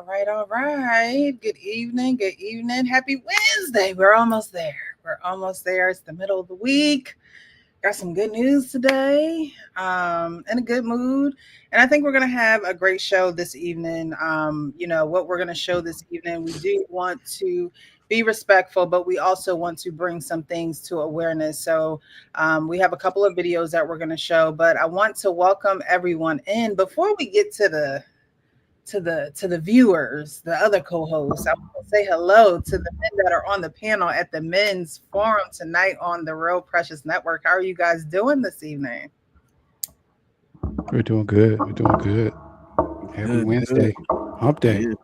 All right, all right. Good evening. Good evening. Happy Wednesday. We're almost there. We're almost there. It's the middle of the week. Got some good news today. In a good mood. And I think we're going to have a great show this evening. What we're going to show this evening, we do want to be respectful, but we also want to bring some things to awareness. So we have a couple of videos that we're going to show, but I want to welcome everyone in before we get to the viewers, the other co-hosts. I want to say hello to the men that are on the panel at the men's forum tonight on the Real Precious Network. How are you guys doing this evening? We're doing good. We're doing good. Happy Good, good. Wednesday. Hump day. Yeah,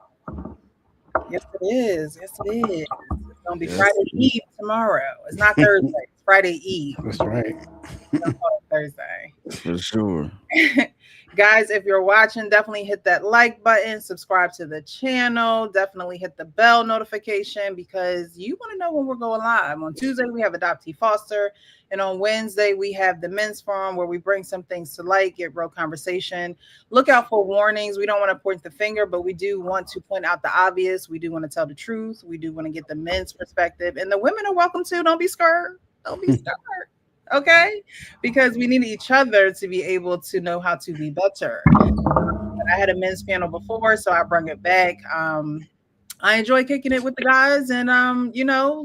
Yes, it is. Yes, it is. It's gonna be yes, Friday Eve tomorrow. It's not Thursday. It's Friday Eve. That's right. Don't call it Thursday. for sure. Guys, if you're watching, definitely hit that like button, subscribe to the channel, definitely hit the bell notification because you want to know when we're going live. On Tuesday, we have Adoptee Foster, and on Wednesday, we have the men's forum where we bring some things to light, get real conversation. Look out for warnings. We don't want to point the finger, but we do want to point out the obvious. We do want to tell the truth. We do want to get the men's perspective, and the women are welcome too. Don't be scared. Don't be scared. Okay, because we need each other to be able to know how to be better. I had a men's panel before, so I brought it back. I enjoy kicking it with the guys and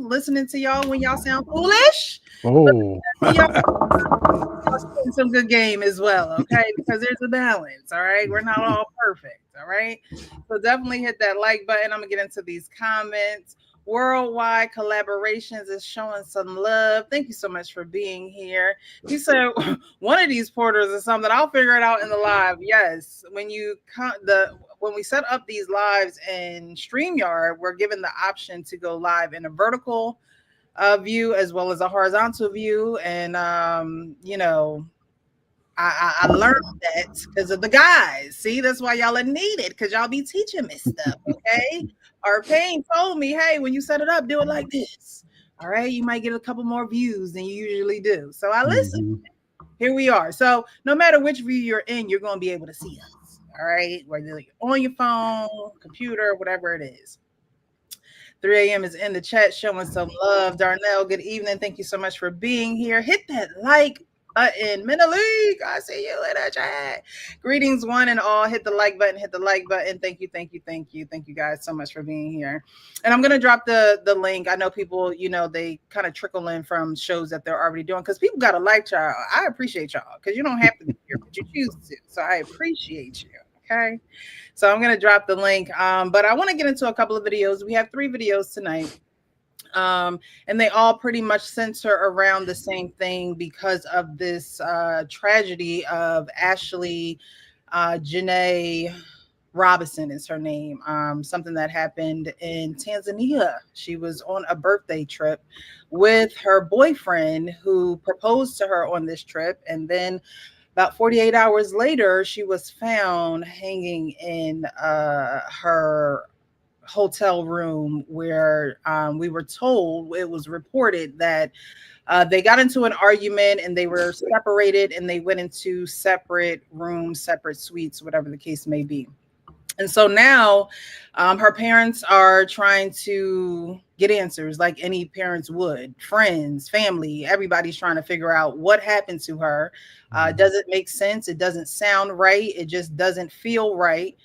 listening to y'all when y'all sound foolish. Oh, Y'all spend some good game as well, okay? Because there's a balance, all right? We're not all perfect, all right? So definitely hit that like button. I'm gonna get into these comments. Worldwide collaborations is showing some love. Thank you so much for being here. He said one of these porters is something. I'll figure it out in the live. Yes, when we set up these lives in StreamYard, we're given the option to go live in a vertical view as well as a horizontal view, and I learned that because of the guys. See, that's why y'all are needed because y'all be teaching me stuff. Okay. Our Payne told me, hey, when you set it up, do it like this. All right. You might get a couple more views than you usually do. So I listen. mhm. Here we are. So no matter which view you're in, you're going to be able to see us. All right. Whether you're on your phone, computer, whatever it is. 3 a.m. is in the chat showing some love. Darnell, good evening. Thank you so much for being here. Hit that like button. Minaleek, I see you in the chat. Greetings, one and all. Hit the like button. Hit the like button. Thank you, thank you, thank you. Thank you guys so much for being here. And I'm going to drop the link. I know people, they kind of trickle in from shows that they're already doing because people got to like y'all. I appreciate y'all because you don't have to be here, but you choose to. So I appreciate you. Okay. So I'm going to drop the link. But I want to get into a couple of videos. We have 3 videos tonight. And they all pretty much center around the same thing because of this tragedy of Ashley Janae Robinson is her name. Something that happened in Tanzania. She was on a birthday trip with her boyfriend who proposed to her on this trip. And then about 48 hours later, she was found hanging in her hotel room where we were told, it was reported that they got into an argument and they were separated and they went into separate rooms, separate suites, whatever the case may be. And so now her parents are trying to get answers like any parents would. Friends, family, everybody's trying to figure out what happened to her. Does it make sense? It doesn't sound right. It just doesn't feel right.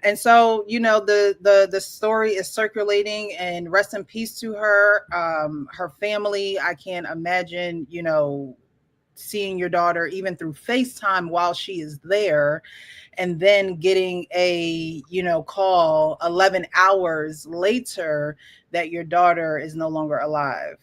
And so, the story is circulating, and rest in peace to her. Her family, I can't imagine, seeing your daughter even through FaceTime while she is there, and then getting a call 11 hours later that your daughter is no longer alive.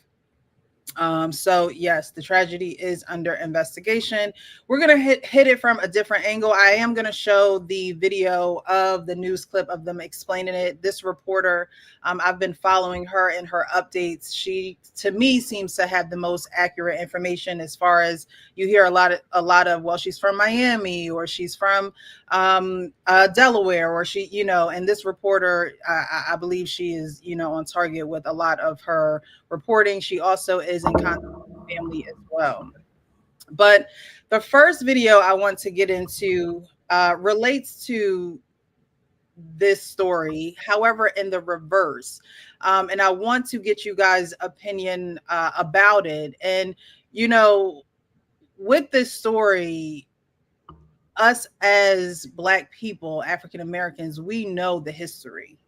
So yes, the tragedy is under investigation. We're gonna hit it from a different angle. I am gonna show the video of the news clip of them explaining it. This reporter, I've been following her and her updates. She, to me, seems to have the most accurate information. As far as you hear a lot of, well, she's from Miami or she's from Delaware, or she, and this reporter, I believe she is, on target with a lot of her reporting. She also is in contact with the family as well. But the first video I want to get into relates to this story, however, in the reverse. And I want to get you guys' opinion about it. And, you know, with this story, us as Black people, African Americans, we know the history.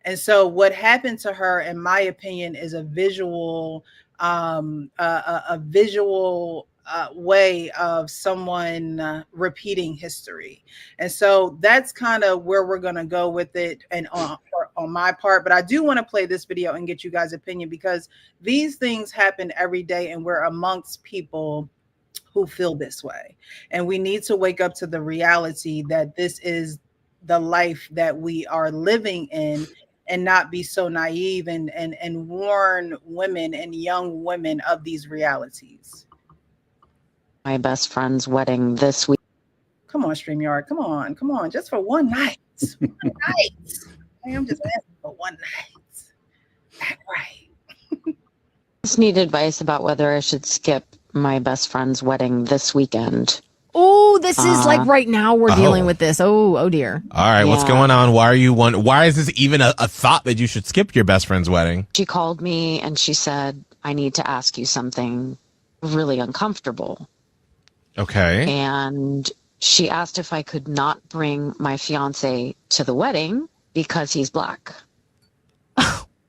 And so what happened to her, in my opinion, is a visual a visual way of someone repeating history. And so that's kind of where we're going to go with it, and on my part. But I do want to play this video and get you guys' opinion, because these things happen every day, and we're amongst people who feel this way. And we need to wake up to the reality that this is the life that we are living in, and not be so naive and warn women and young women of these realities. My best friend's wedding this week. Come on, StreamYard. Come on. Just for one night. One night. I'm just asking for one night. Act right. Just need advice about whether I should skip my best friend's wedding this weekend. Oh, this is like right now we're dealing with this. Oh dear. All right, what's going on? Why is this even a thought that you should skip your best friend's wedding? She called me and she said, I need to ask you something really uncomfortable. Okay. And she asked if I could not bring my fiance to the wedding because he's Black.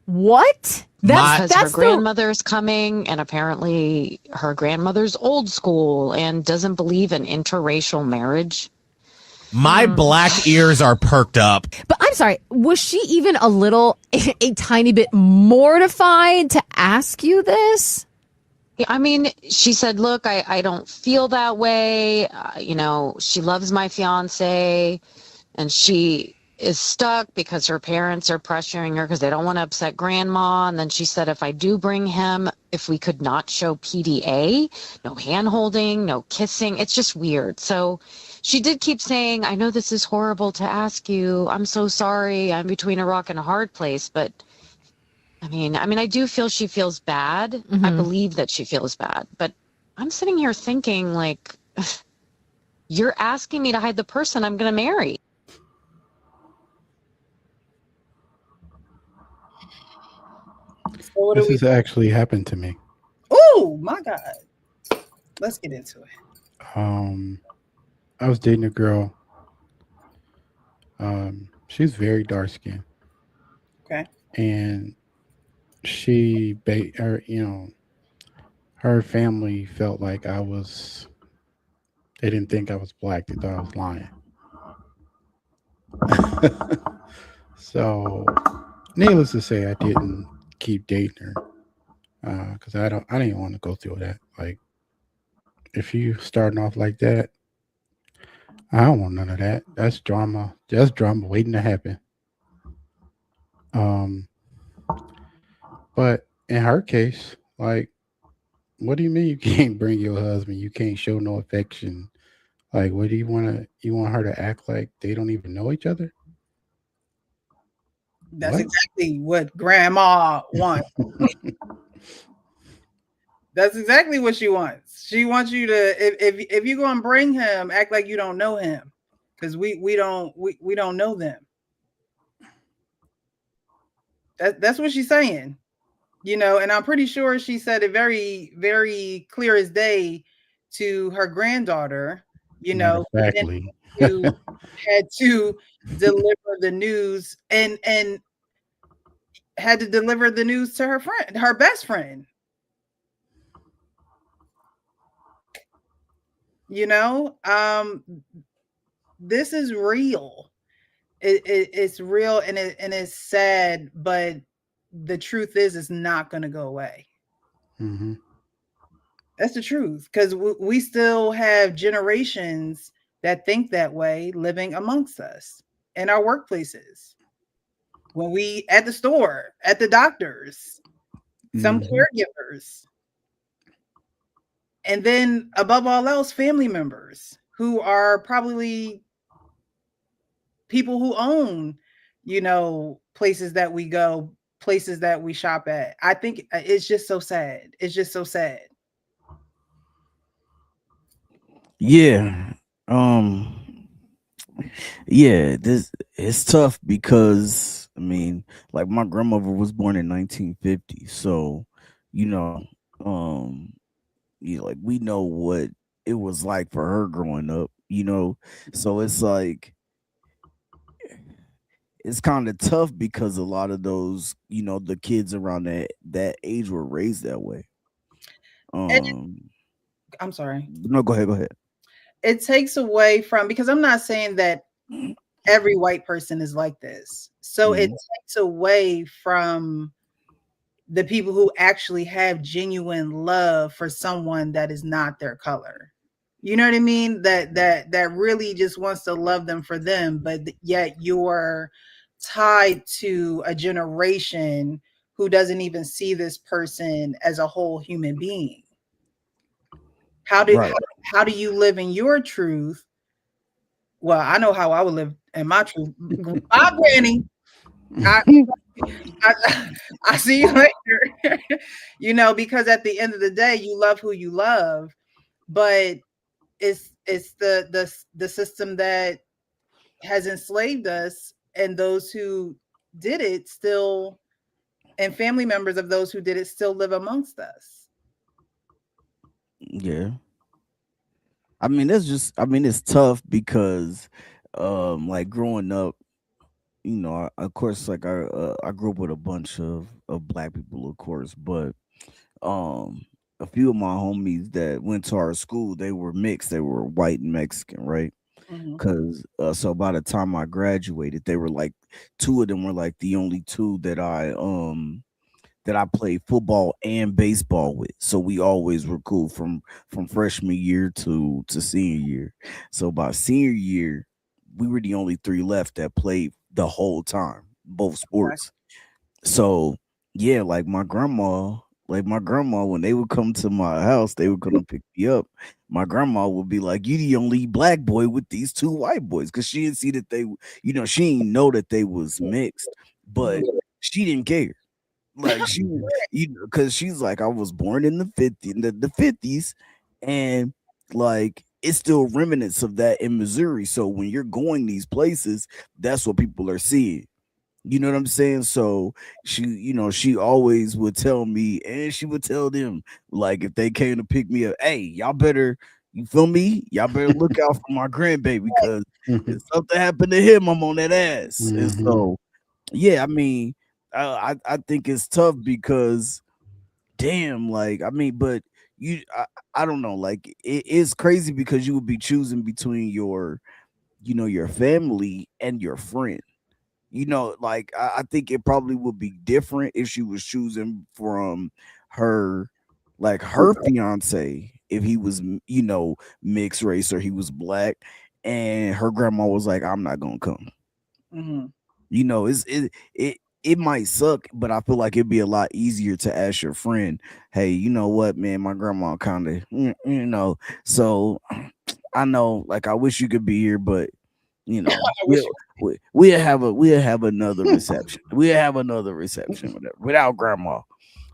What? Because her grandmother's coming, and apparently her grandmother's old school and doesn't believe in interracial marriage. My Black ears are perked up. But I'm sorry, was she even a tiny bit mortified to ask you this? I mean, she said, look, I don't feel that way. You know, she loves my fiance, and she is stuck because her parents are pressuring her because they don't want to upset grandma. And then she said, if I do bring him, if we could not show PDA, no hand holding, no kissing. It's just weird. So she did keep saying, I know this is horrible to ask you. I'm so sorry. I'm between a rock and a hard place. But I mean, I do feel she feels bad. Mm-hmm. I believe that she feels bad. But I'm sitting here thinking, like, you're asking me to hide the person I'm going to marry. So this has actually happened to me. Oh my God. Let's get into it. I was dating a girl. She's very dark skinned. Okay. And her family felt like they didn't think I was Black. They thought I was lying. So needless to say, I didn't keep dating her because I didn't want to go through that. Like, if you starting off like that, I don't want none of that. That's drama. Just drama waiting to happen. But in her case, like, what do you mean you can't bring your husband? You can't show no affection. Like, what do you want her to act like they don't even know each other? That's exactly what grandma wants. That's exactly what she wants. She wants you to, if you're going to bring him, act like you don't know him, because we don't know them. That's what she's saying, you know. And I'm pretty sure she said it very, very clear as day to her granddaughter, you know, exactly. who had to deliver the news and had to deliver the news to her friend, her best friend. You know, this is real. It's real, and it's sad, but the truth is, it's not going to go away. Mm-hmm. That's the truth, because we still have generations that think that way living amongst us in our workplaces, when we at the store, at the doctors, some caregivers. And then above all else, family members who are probably people who own, you know, places that we go, places that we shop at. I think it's just so sad. It's just so sad. Yeah. Yeah, this it's tough because I mean, like my grandmother was born in 1950, so you know, um, like we know what it was like for her growing up, so it's like it's kind of tough because a lot of those, the kids around that age were raised that way. And Um, I'm sorry. no, go ahead. It takes away from, because I'm not saying that every white person is like this. So it takes away from the people who actually have genuine love for someone that is not their color. You know what I mean? That really just wants to love them for them, but yet you're tied to a generation who doesn't even see this person as a whole human being. How do Right. how do you live in your truth? Well, I know how I would live in my truth. Bye, Granny. I, I see you later. Because at the end of the day, you love who you love, but it's the system that has enslaved us, and those who did it still, and family members of those who did it still live amongst us. Yeah. I mean, it's tough because, like growing up, of course, like I grew up with a bunch of black people, of course, but um, a few of my homies that went to our school, they were mixed, they were white and Mexican, right? Mhm. Because so by the time I graduated, they were like two of them were like the only two that I played football and baseball with. So we always were cool from freshman year to senior year. So by senior year, we were the only three left that played the whole time, both sports. So yeah, like my grandma, when they would come to my house, they would come to pick me up. My grandma would be like, "You the only black boy with these two white boys," because she didn't see that she didn't know that they was mixed, but she didn't care. Like because she's like, I was born in the 50s, and like it's still remnants of that in Missouri. So when you're going these places, that's what people are seeing. You know what I'm saying? So she always would tell me, and she would tell them, like, if they came to pick me up, hey, y'all better, you feel me? Y'all better look out for my grandbaby because if something happened to him, I'm on that ass. And so, yeah, I mean, I think it's tough because, damn, like, I mean, but I don't know, like, it's crazy because you would be choosing between your family and your friend. Like I think it probably would be different if she was choosing from her, like her fiance, if he was, mixed race or he was black, and her grandma was like, "I'm not gonna come." Mhm. It might suck, but I feel like it'd be a lot easier to ask your friend, "Hey, you know what, man? My grandma kind of. So I know, like, I wish you could be here, but you know, I wish we'll have another reception. We'll have another reception, whatever, without grandma,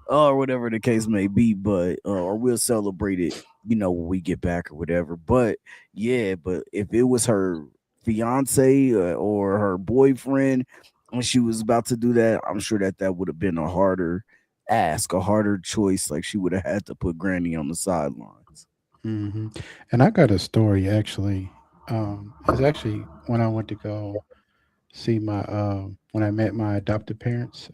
or whatever the case may be. But or we'll celebrate it, when we get back or whatever. But yeah, but if it was her fiance or her boyfriend, when she was about to do that, I'm sure that would have been a harder ask, a harder choice. Like she would have had to put Granny on the sidelines. hmm And I got a story actually. It's actually when I went to go see when I met my adopted parents,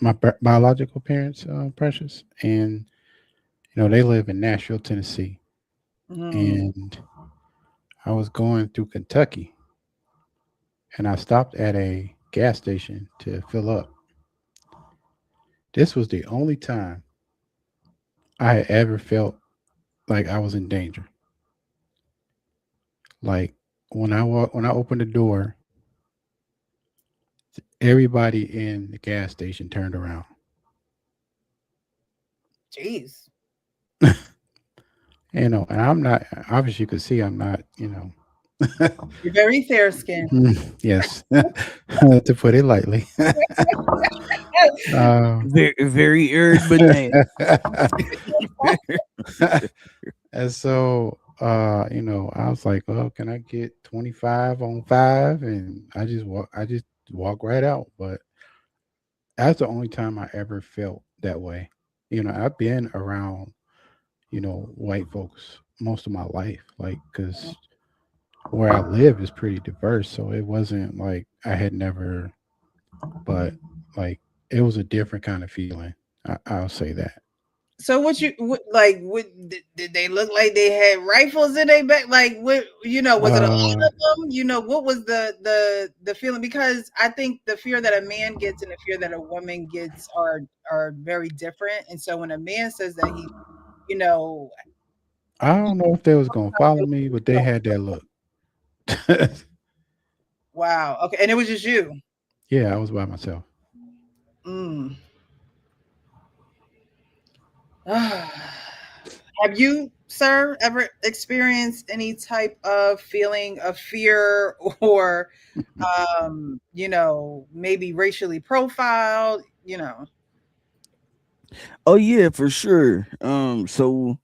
my biological parents, Precious, and they live in Nashville, Tennessee, Mhm. and I was going through Kentucky, and I stopped at a gas station to fill up. This was the only time I had ever felt like I was in danger. Like when I opened the door, everybody in the gas station turned around. Jeez. And I'm not, obviously you could see I'm not, You're very fair skinned. yes, to put it lightly. um, Very, very arid banana. and so I was like, oh, can I get 25 on 5? And I just walk right out. But that's the only time I ever felt that way. I've been around, white folks most of my life, like, because where I live is pretty diverse. So it wasn't like I had never, but like it was a different kind of feeling. I'll say that. So did they look like they had rifles in their back? Like what was it a lot Uh, of them? What was the feeling? Because I think the fear that a man gets and the fear that a woman gets are very different. And so when a man says that you know, I don't know if they was gonna follow me, but they had that look. wow, okay, and it was just you. Yeah, I was by myself. Mm. Have you, sir, ever experienced any type of feeling of fear or, maybe racially profiled? Oh yeah, for sure. So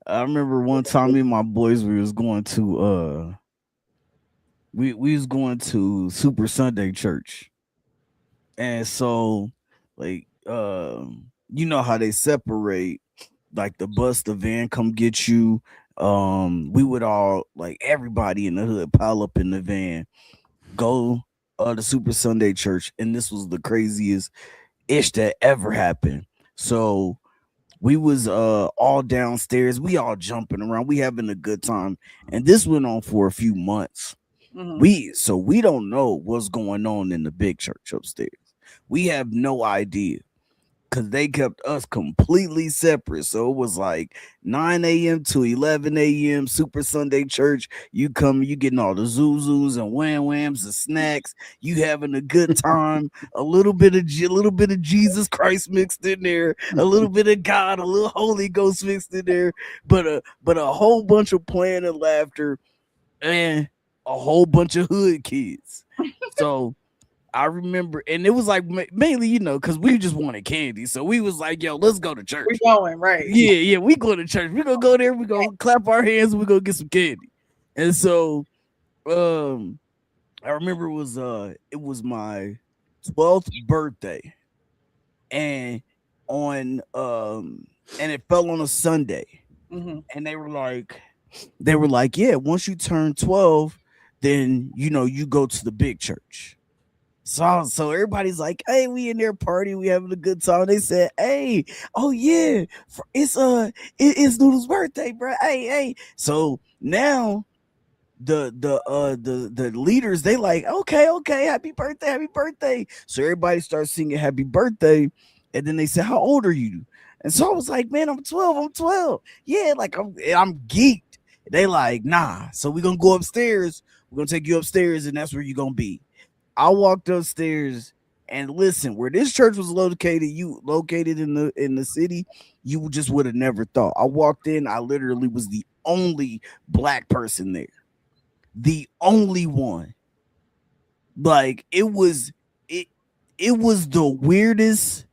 I remember one time me and my boys we was going to we was going to Super Sunday Church. And so like you know how they separate like the bus, the van come get you. We would all like everybody in the hood pile up in the van, go to Super Sunday Church, and this was the craziest ish that ever happened. So we was all downstairs, we all jumping around, we having a good time, and this went on for a few months. Mhm. We don't know what's going on in the big church upstairs. We have no idea because they kept us completely separate. So it was like 9 a.m. to 11 a.m. Super Sunday Church. You come, you getting all the zuzus and wham whams and snacks. You having a good time. A little bit of Jesus Christ mixed in there. A little bit of God, a little Holy Ghost mixed in there. But a whole bunch of playing and laughter and a whole bunch of hood kids. So I remember, and it was like mainly, because we just wanted candy. So we was like, yo, let's go to church. We're going, right. Yeah, we going to church. We're gonna go there, we're gonna clap our hands, we're gonna get some candy. And so I remember it was my 12th birthday, and on and it fell on a Sunday. Mm-hmm. And they were like, yeah, once you turn 12, then you go to the big church. So everybody's like, hey, we in there party, we having a good time. They said, hey, oh yeah, it's Noodle's birthday, bro. Hey. So now the leaders, they like, okay, happy birthday. So everybody starts singing happy birthday, and then they said, how old are you? And so I was like, man, I'm 12. Yeah, like I'm geeked. They like, nah. So we're gonna go upstairs. We're gonna take you upstairs, and that's where you're gonna be. I walked upstairs, and listen, where this church was located in the city, you just would have never thought. I walked in, I literally was the only black person there. The only one. Like it was the weirdest,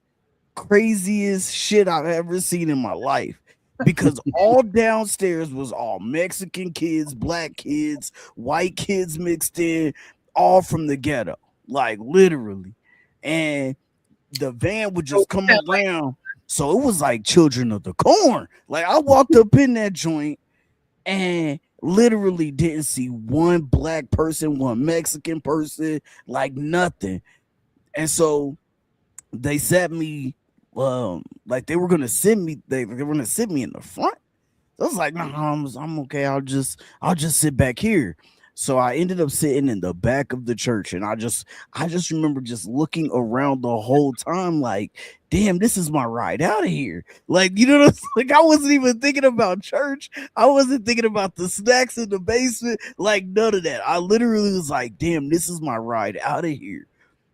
craziest shit I've ever seen in my life. Because all downstairs was all Mexican kids, black kids, white kids mixed in, all from the ghetto, like literally. And the van would just come around. So it was like Children of the Corn. Like I walked up in that joint and literally didn't see one black person, one Mexican person, like nothing. And so they sat me, like they were gonna sit me, they were gonna sit me in the front. I was like, nah, I'm okay. I'll just sit back here. So I ended up sitting in the back of the church, and I just remember just looking around the whole time, like, damn, this is my ride out of here. Like, like I wasn't even thinking about church. I wasn't thinking about the snacks in the basement, like none of that. I literally was like, damn, this is my ride out of here.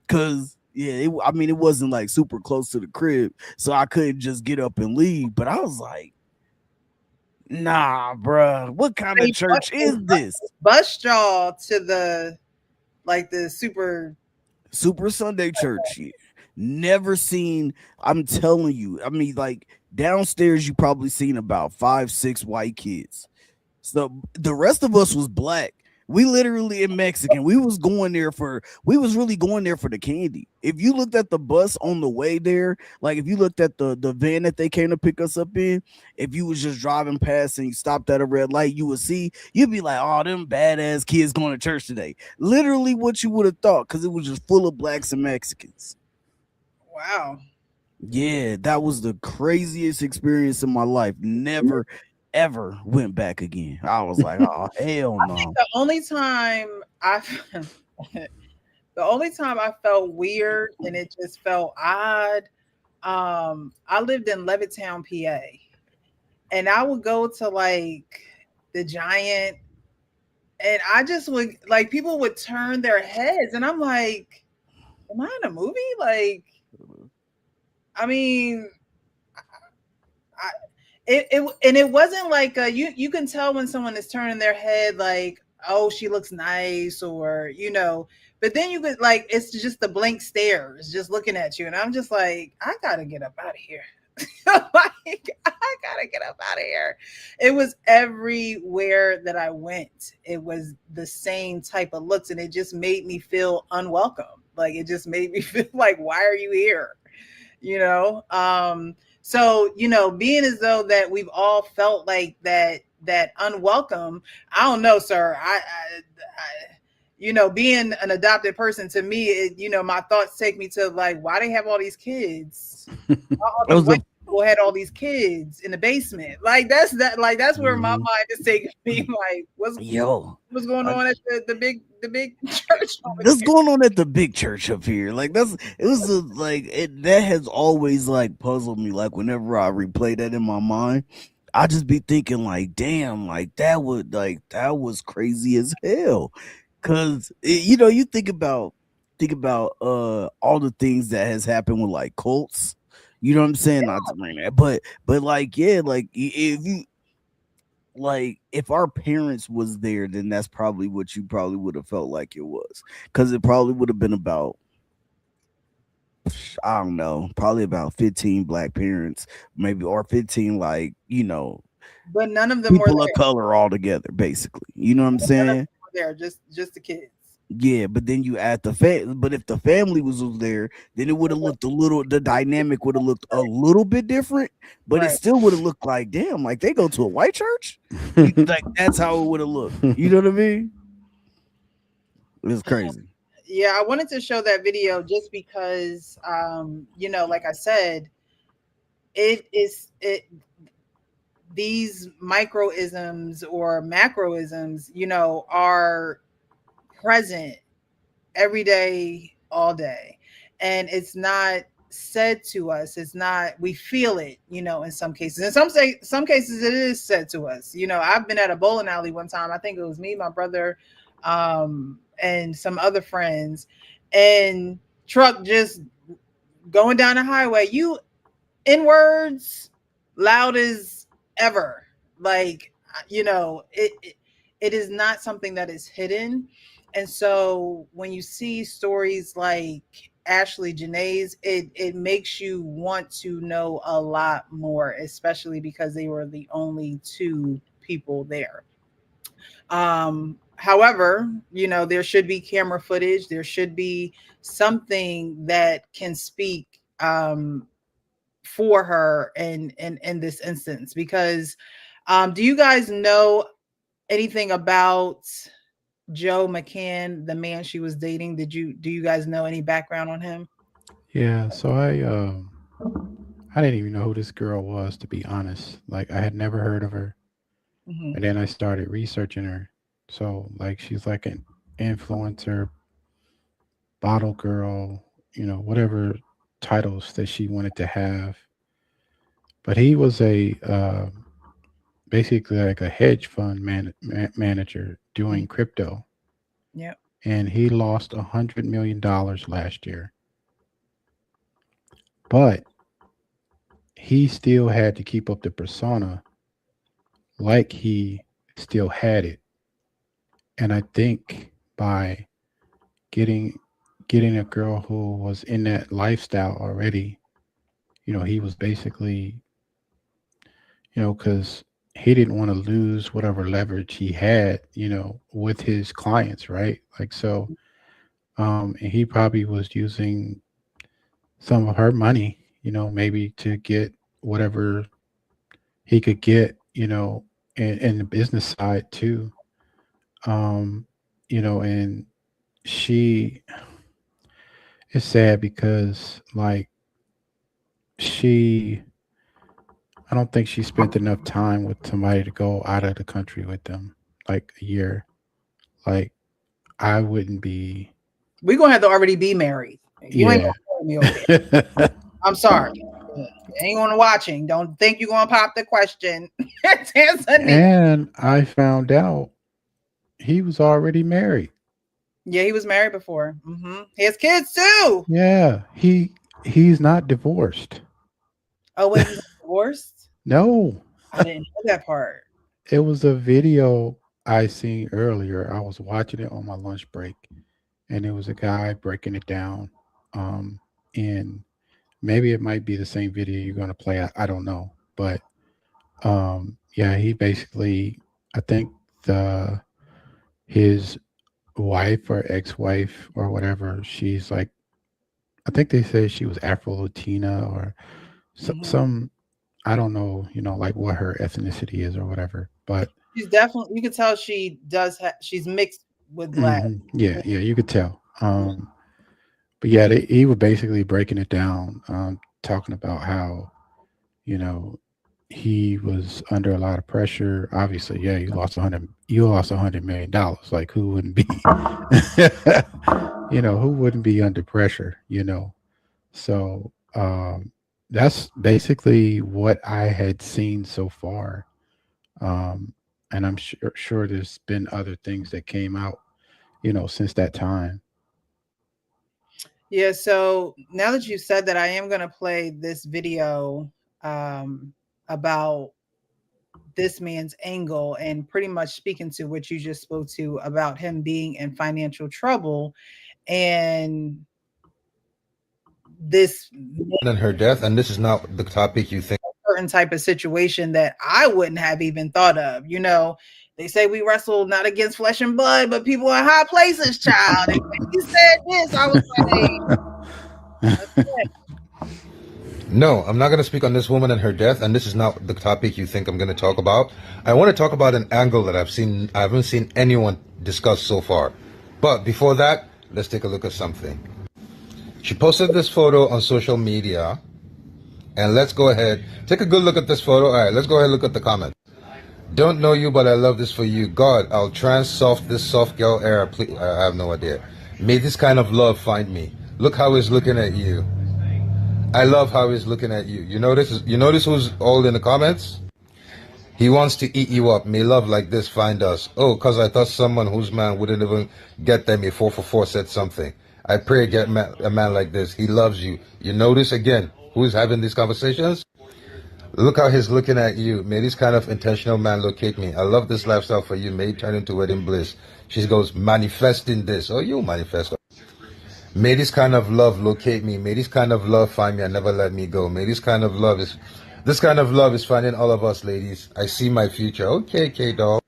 Cause yeah, it wasn't like super close to the crib, so I couldn't just get up and leave. But I was like, nah, bruh, what kind of church is this? Bus y'all to the Super Sunday Church. Never seen. I'm telling you. I mean, like downstairs, you probably seen about 5-6 white kids. So the rest of us was black. We literally in Mexican. We was really going there for the candy. If you looked at the bus on the way there, like if you looked at the van that they came to pick us up in, if you was just driving past and you stopped at a red light, you'd be like, oh, them badass kids going to church today. Literally what you would have thought, because it was just full of blacks and Mexicans. Wow. Yeah, that was the craziest experience in my life. Never ever went back again. I was like, oh hell no. The only time I felt weird and it just felt odd. I lived in Levittown, PA, and I would go to like the Giant, and I just would like people would turn their heads, and I'm like, am I in a movie? Like, I mean, it wasn't like you can tell when someone is turning their head like, oh, she looks nice, or but then you could like it's just the blank stares just looking at you, and I'm just like, I gotta get up out of here. Like, I gotta get up out of here. It was everywhere that I went. It was the same type of looks, and it just made me feel unwelcome. Like it just made me feel like, why are you here? So, being as though that we've all felt like that unwelcome, I don't know, sir. I being an adopted person, to me, my thoughts take me to like, why they have all these kids? All these white people had all these kids in the basement. Like that's where my mind is taking me. Like, what's going on at the big church? What's going on at the big church up here? Like that has always like puzzled me. Like whenever I replay that in my mind, I just be thinking like, damn, like that was crazy as hell. Cause you think about all the things that has happened with like cults. You know what I'm saying? Not to bring that, but like, yeah, like if our parents was there, then that's probably what you probably would have felt like it was, because it probably would have been about, I don't know, probably about 15 black parents, maybe, or 15 like but none of them people were of color all together, basically. You know what I'm saying? There, just the kids. Yeah, but then you add but if the family was there, then it would have looked the dynamic would have looked a little bit different, but it still would have looked like, damn, like they go to a white church. Like that's how it would have looked. You know what I mean? It's crazy. Yeah, I wanted to show that video just because, like I said, these microisms or macroisms, are present every day, all day. And it's not said to us. It's not, we feel it, in some cases. In some cases it is said to us. I've been at a bowling alley one time. I think it was me, my brother, and some other friends, and truck just going down the highway. You in words loud as ever. Like, it is not something that is hidden. And so when you see stories like Ashley Janae's, it makes you want to know a lot more, especially because they were the only two people there. However, there should be camera footage. There should be something that can speak for her in this instance, because do you guys know anything about Joe McCann, the man she was dating? Do you guys know any background on him? Yeah, so I didn't even know who this girl was, to be honest. Like I had never heard of her. Mm-hmm. And then I started researching her. So like she's like an influencer, bottle girl, whatever titles that she wanted to have. But he was a basically like a hedge fund manager doing crypto. Yeah. And he lost $100 million last year. But he still had to keep up the persona like he still had it. And I think by getting a girl who was in that lifestyle already, he was basically, because he didn't want to lose whatever leverage he had, with his clients, right? Like so, and he probably was using some of her money, maybe to get whatever he could get, and the business side too. And she is sad because like she I don't think she spent enough time with somebody to go out of the country with them, like a year. Like I wouldn't be. We're gonna have to already be married. You ain't Yeah. gonna me over there. I'm sorry. Anyone watching, don't think you're gonna pop the question. And I found out he was already married. Yeah, he was married before. He has kids too. Yeah, he's not divorced. Oh wait, he's divorced? No, I didn't know that part. it was a video I seen earlier. I was watching it on my lunch break, and it was a guy breaking it down. And maybe it might be the same video you're going to play. I don't know, but yeah, he basically, I think his wife or ex-wife or whatever, she's like, I think they say she was Afro-Latina or some, I don't know, like what her ethnicity is or whatever, but she's definitely, you can tell she does she's mixed with black. Yeah, you could tell. But yeah, he was basically breaking it down, talking about how, he was under a lot of pressure. Obviously, yeah, you lost $100 million. Like who wouldn't be, who wouldn't be under pressure, So that's basically what I had seen so far. And I'm sure there's been other things that came out, since that time. Yeah, so now that you said that, I am going to play this video about this man's angle and pretty much speaking to what you just spoke to about him being in financial trouble and this and her death. And this is not the topic you think. Certain type of situation that I wouldn't have even thought of. They say we wrestle not against flesh and blood, but people in high places, child. And when you said this, I was like, no, I'm not going to speak on this woman and her death, and this is not the topic you think I'm going to talk about. I want to talk about an angle that I haven't seen anyone discuss so far. But before that, let's take a look at something. She posted this photo on social media, and let's go ahead, take a good look at this photo. All right, let's go ahead and look at the comments. Don't know you, but I love this for you. God, I'll trans soft this soft girl era. Please, I have no idea. May this kind of love find me. Look how he's looking at you. I love how he's looking at you. You notice who's all in the comments? He wants to eat you up. May love like this find us. Oh, because I thought someone whose man wouldn't even get them a 444 said something. I pray get a man like this. He loves you. You notice again who's having these conversations? Look how he's looking at you. May this kind of intentional man locate me. I love this lifestyle for you. May it turn into wedding bliss. She goes, manifesting this. Oh, you manifest. May this kind of love locate me. May this kind of love find me and never let me go. May this kind of love is finding all of us, ladies. I see my future. Okay, K-Dog.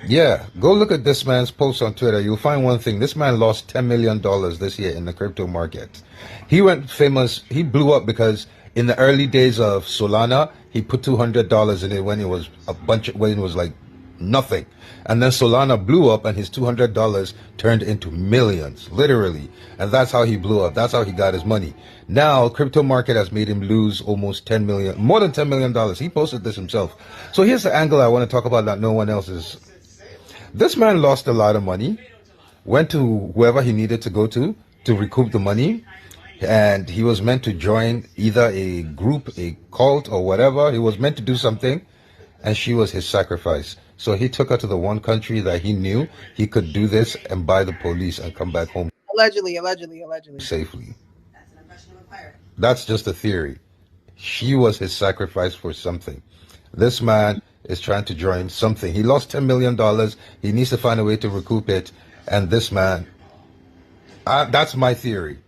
Yeah, go look at this man's post on Twitter. You'll find one thing. This man lost $10 million this year in the crypto market. He went famous. He blew up because in the early days of Solana, he put $200 in it when it was when it was like nothing. And then Solana blew up and his $200 turned into millions, literally. And that's how he blew up. That's how he got his money. Now, crypto market has made him lose almost more than $10 million. He posted this himself. So here's the angle I want to talk about that no one else is. This man lost a lot of money, went to whoever he needed to go to recoup the money. And he was meant to join either a group, a cult, or whatever. He was meant to do something, and she was his sacrifice. So he took her to the one country that he knew he could do this and buy the police and come back home. Allegedly. Safely. That's just a theory. She was his sacrifice for something. This man is trying to join something. He lost $10 million. He needs to find a way to recoup it. And this man, that's my theory.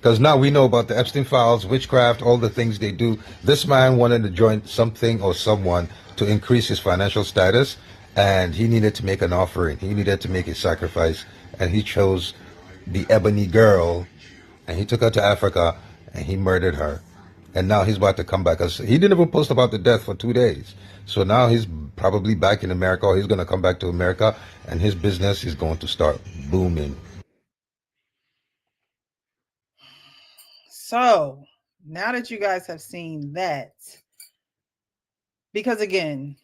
Because now we know about the Epstein files, witchcraft, all the things they do. This man wanted to join something or someone to increase his financial status, and he needed to make an offering. He needed to make a sacrifice, and he chose the ebony girl, and he took her to Africa, and he murdered her. And now he's about to come back. He didn't even post about the death for 2 days. So now he's probably back in America, or he's going to come back to America, and his business is going to start booming. So now that you guys have seen that, because again,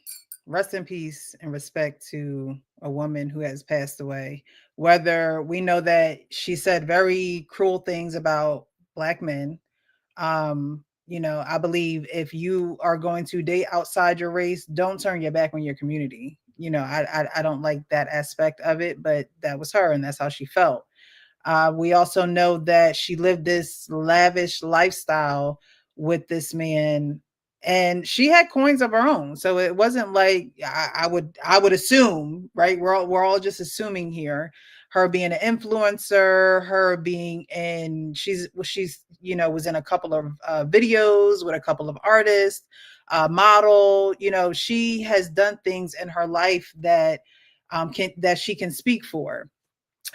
rest in peace and respect to a woman who has passed away, whether we know that she said very cruel things about Black men. I believe if you are going to date outside your race, don't turn your back on your community. I don't like that aspect of it, but that was her and that's how she felt. We also know that she lived this lavish lifestyle with this man, and she had coins of her own. So it wasn't like I would assume, right? We're all just assuming here. Her being an influencer, her being in, she's was in a couple of videos with a couple of artists, model. She has done things in her life that she can speak for.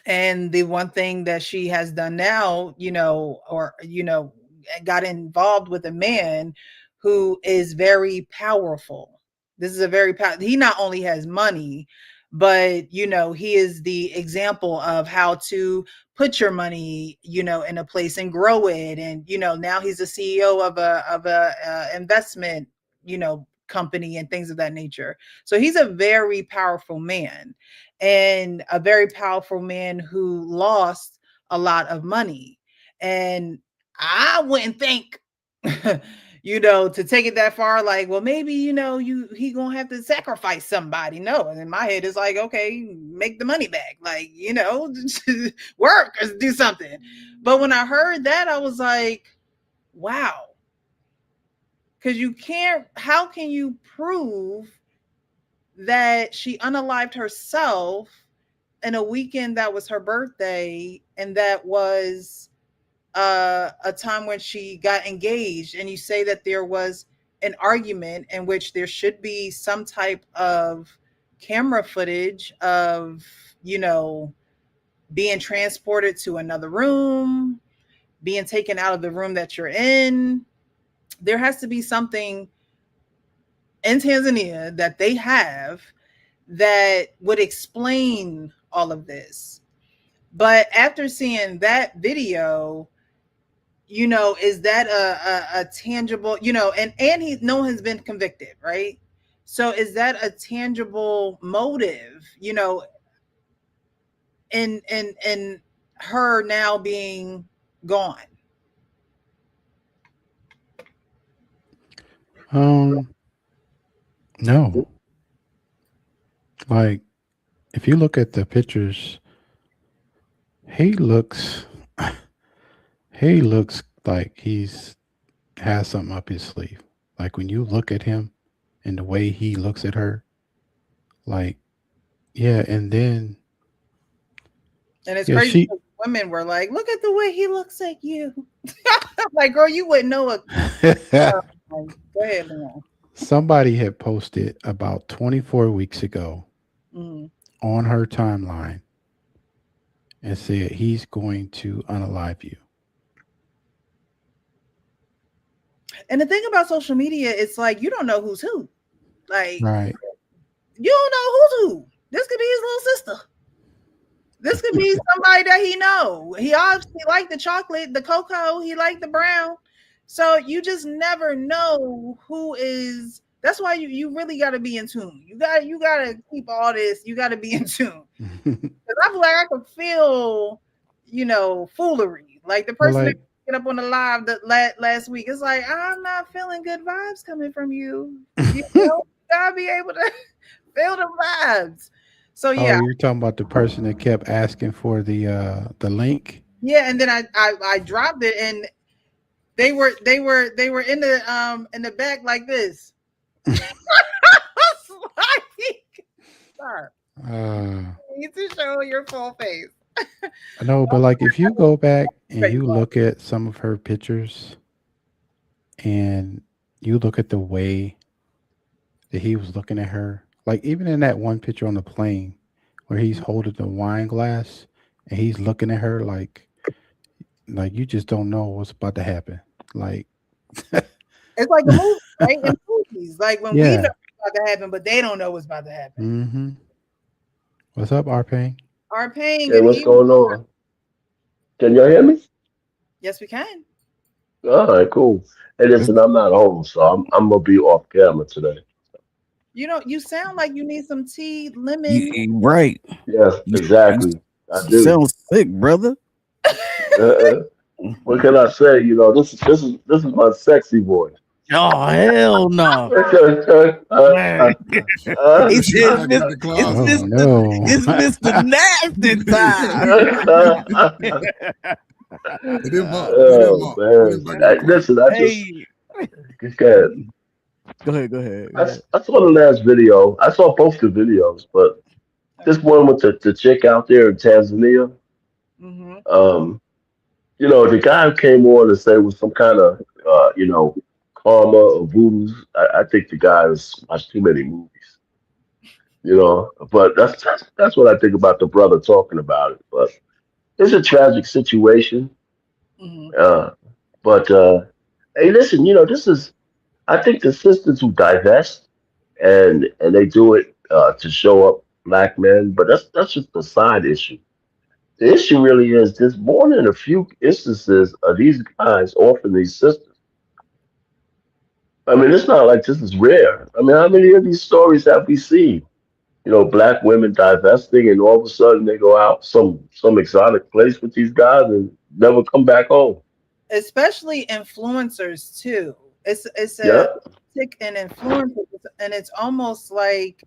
And the one thing that she has done now, got involved with a man who is very powerful. This is he not only has money, but he is the example of how to put your money, in a place and grow it. And now he's the CEO of a investment, company and things of that nature. So he's a very powerful man, and a very powerful man who lost a lot of money. And I wouldn't think, to take it that far, like, well, maybe, he gonna have to sacrifice somebody. No. And in my head, it's like, okay, make the money back, like, work or do something. But when I heard that, I was like, wow. Because how can you prove that she unalived herself in a weekend that was her birthday, and that was a time when she got engaged, and you say that there was an argument in which there should be some type of camera footage of, being transported to another room, being taken out of the room that you're in. There has to be something in Tanzania that they have that would explain all of this. But after seeing that video, is that a tangible, and no one has been convicted, right? So is that a tangible motive, in her now being gone? No. Like, if you look at the pictures, he looks like he's has something up his sleeve. Like, when you look at him and the way he looks at her, like, yeah. And then, And it's yeah, crazy because women were like, look at the way he looks at you. Like, girl, you wouldn't know it. Go ahead, Leon. somebody had posted about 24 weeks ago on her timeline and said he's going to unalive you. And the thing about social media, it's like you don't know who's who. Like, Right. you don't know who's who. This could be his little sister. This could be somebody that he know. He obviously liked the chocolate, the cocoa. He liked the brown. So you just never know who is. That's why you really got to be in tune. You got to keep all this. You got to be in tune. Because I feel like I could feel, foolery. Like the person that get up on the live last week. It's like, I'm not feeling good vibes coming from you. You gotta be able to feel the vibes. So yeah. Oh, you're talking about the person that kept asking for the link? Yeah, and then I dropped it, and they were in the back like this. Sorry. You need to show your full face. I know, but like if you go back and Right, you you look at some of her pictures and you look at the way that he was looking at her, like even in that one picture on the plane where he's holding the wine glass and he's looking at her like you just don't know what's about to happen. Like It's like a movie, right? In movies, like when we know yeah. what's about to happen, but they don't know what's about to happen. Mm-hmm. What's up, Arpain? Our pain, Hey, good what's evening. going on? Can y'all hear me? Yes, we can. All right, cool. Hey, listen, I'm not home, so I'm gonna be off camera today. You sound like you need some tea, lemon. You right. Yes, You, you exactly. I do. sound sick, brother. Uh, what can I say? You know, this is my sexy voice. Oh hell no. Uh, Man. He said Back in the It's Oh closet. Mr. no. It's Mr. Nasty time. Hit him up. Hit him oh up. Put man, him back in the closet. listen, I just Hey, go ahead. go ahead, go ahead, go I, ahead. I saw the last video. I saw both the videos, but this one with the chick out there in Tanzania. Mm-hmm. Um, the guy came on to say it was some kind of karma or voodoo. I think the guy has watched too many movies. But that's what I think about the brother talking about it. But it's a tragic situation. Mm-hmm. Uh, but hey, listen, this is I think the sisters who divest and they do it to show up black men, but that's just a side issue. The issue really is there's more than a few instances of these guys offering these sisters. I mean, it's not like this is rare. I mean, how many of these stories have we seen? Black women divesting, and all of a sudden they go out some exotic place with these guys and never come back home. Especially influencers too. It's a Yeah, tick in influencers, and it's almost like,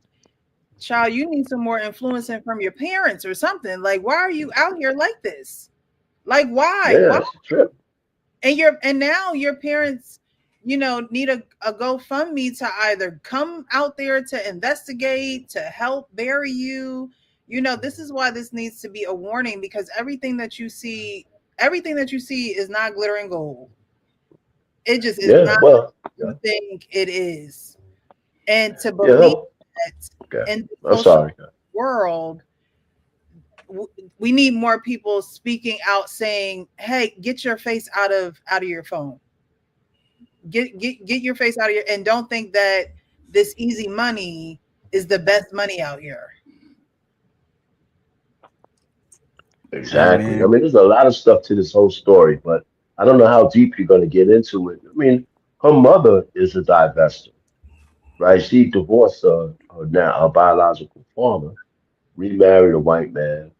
child, you need some more influencing from your parents or something. Like, why are you out here like this? Like, why? yeah, Why? it's a trip. And now your parents, need a GoFundMe to either come out there to investigate, to help bury you. This is why this needs to be a warning, because everything that you see is not glitter and gold. It just is Yeah, not well, what yeah, you think it is. And to yeah. believe that Okay, in the I'm social sorry. world, we need more people speaking out saying, hey, get your face out of your phone. Get your face out of your, and don't think that this easy money is the best money out here. Hey Exactly. I man. mean, there's a lot of stuff to this whole story, but I don't know how deep you're going to get into it. I mean, her mother is a divester, right? She divorced her biological father, remarried a white man,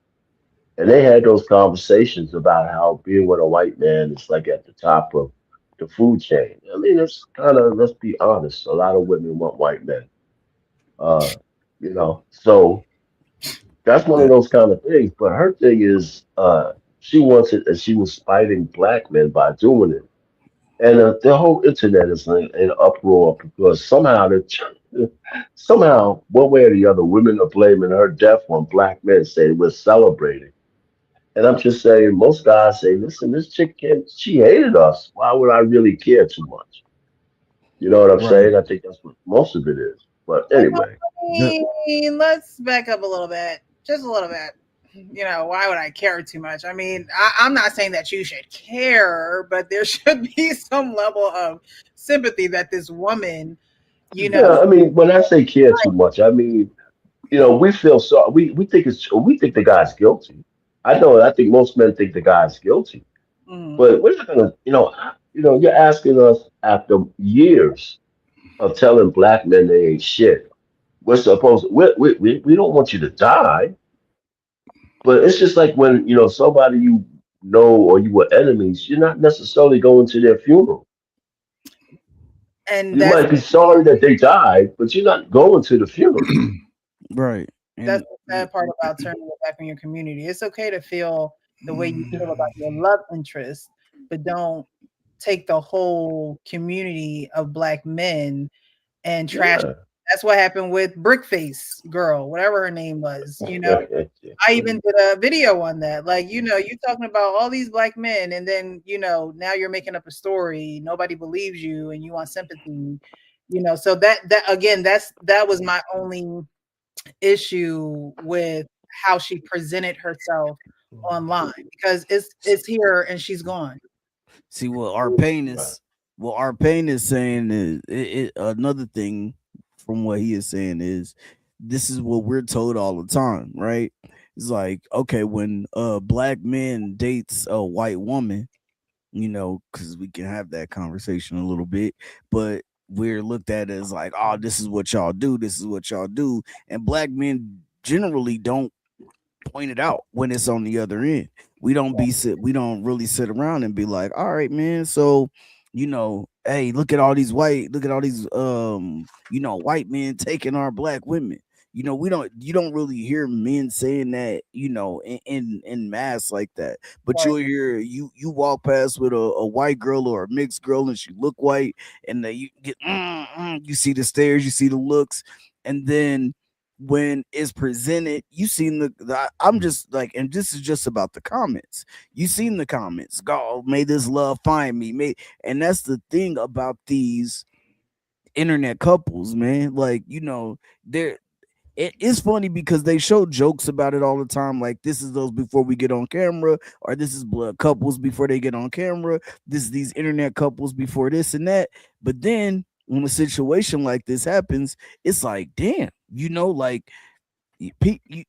and they had those conversations about how being with a white man is like at the top of the food chain. I mean, it's kind of, let's be honest, a lot of women want white men. Uh, so that's one of Uh, those kind of things. But her thing is, she wants it, and she was spiting black men by doing it. And the whole internet is in uproar because somehow, one way or the other, women are blaming her death on black men, saying we're celebrating. And I'm just saying, most guys say, listen, this chick she hated us. Why would I really care too much? You know what I'm right. saying? I think that's what most of it is. But Well, anyway, The, I mean, let's back up a little bit, just a little bit. Why would I care too much? I mean, I'm not saying that you should care, but there should be some level of sympathy that this woman, you know, yeah, I mean, when I say care too much, I mean, we feel so we think the guy's guilty. I think most men think the guy's guilty. mm, But we're not gonna, you're asking us after years of telling black men they ain't shit. We don't want you to die, but it's just like when somebody you know or you were enemies, you're not necessarily going to their funeral. and You that's might be sorry that they died, but you're not going to the funeral. right. that's And the sad part about turning your back on your community. It's okay to feel the way you feel about your love interest, but don't take the whole community of black men and trash Yeah, That's what happened with Brickface girl, whatever her name was. I even did a video on that. Like, you talking about all these black men, and then, now you're making up a story. Nobody believes you, and you want sympathy. So that again, that was my only issue with how she presented herself online, because it's here and she's gone. See what Arpain is saying is another thing from what he is saying is this is what we're told all the time, right? It's like, okay, when a black man dates a white woman, because we can have that conversation a little bit, but we're looked at as like, oh, this is what y'all do, and black men generally don't point it out when it's on the other end. We don't really sit around and be like, all right, man, so hey, look at all these white men taking our black women. You don't really hear men saying that, in mass like that. But Right. you'll hear you walk past with a white girl or a mixed girl and she look white, and you get you see the stares, you see the looks, and then when it's presented, you seen I'm just like, and this is just about the comments. You seen the comments. God, may this love find me. And that's the thing about these internet couples, man. Like, it is funny because they show jokes about it all the time. Like, this is those before we get on camera, or this is blood couples before they get on camera. This is these internet couples before this and that. But then when a situation like this happens, it's like, damn, like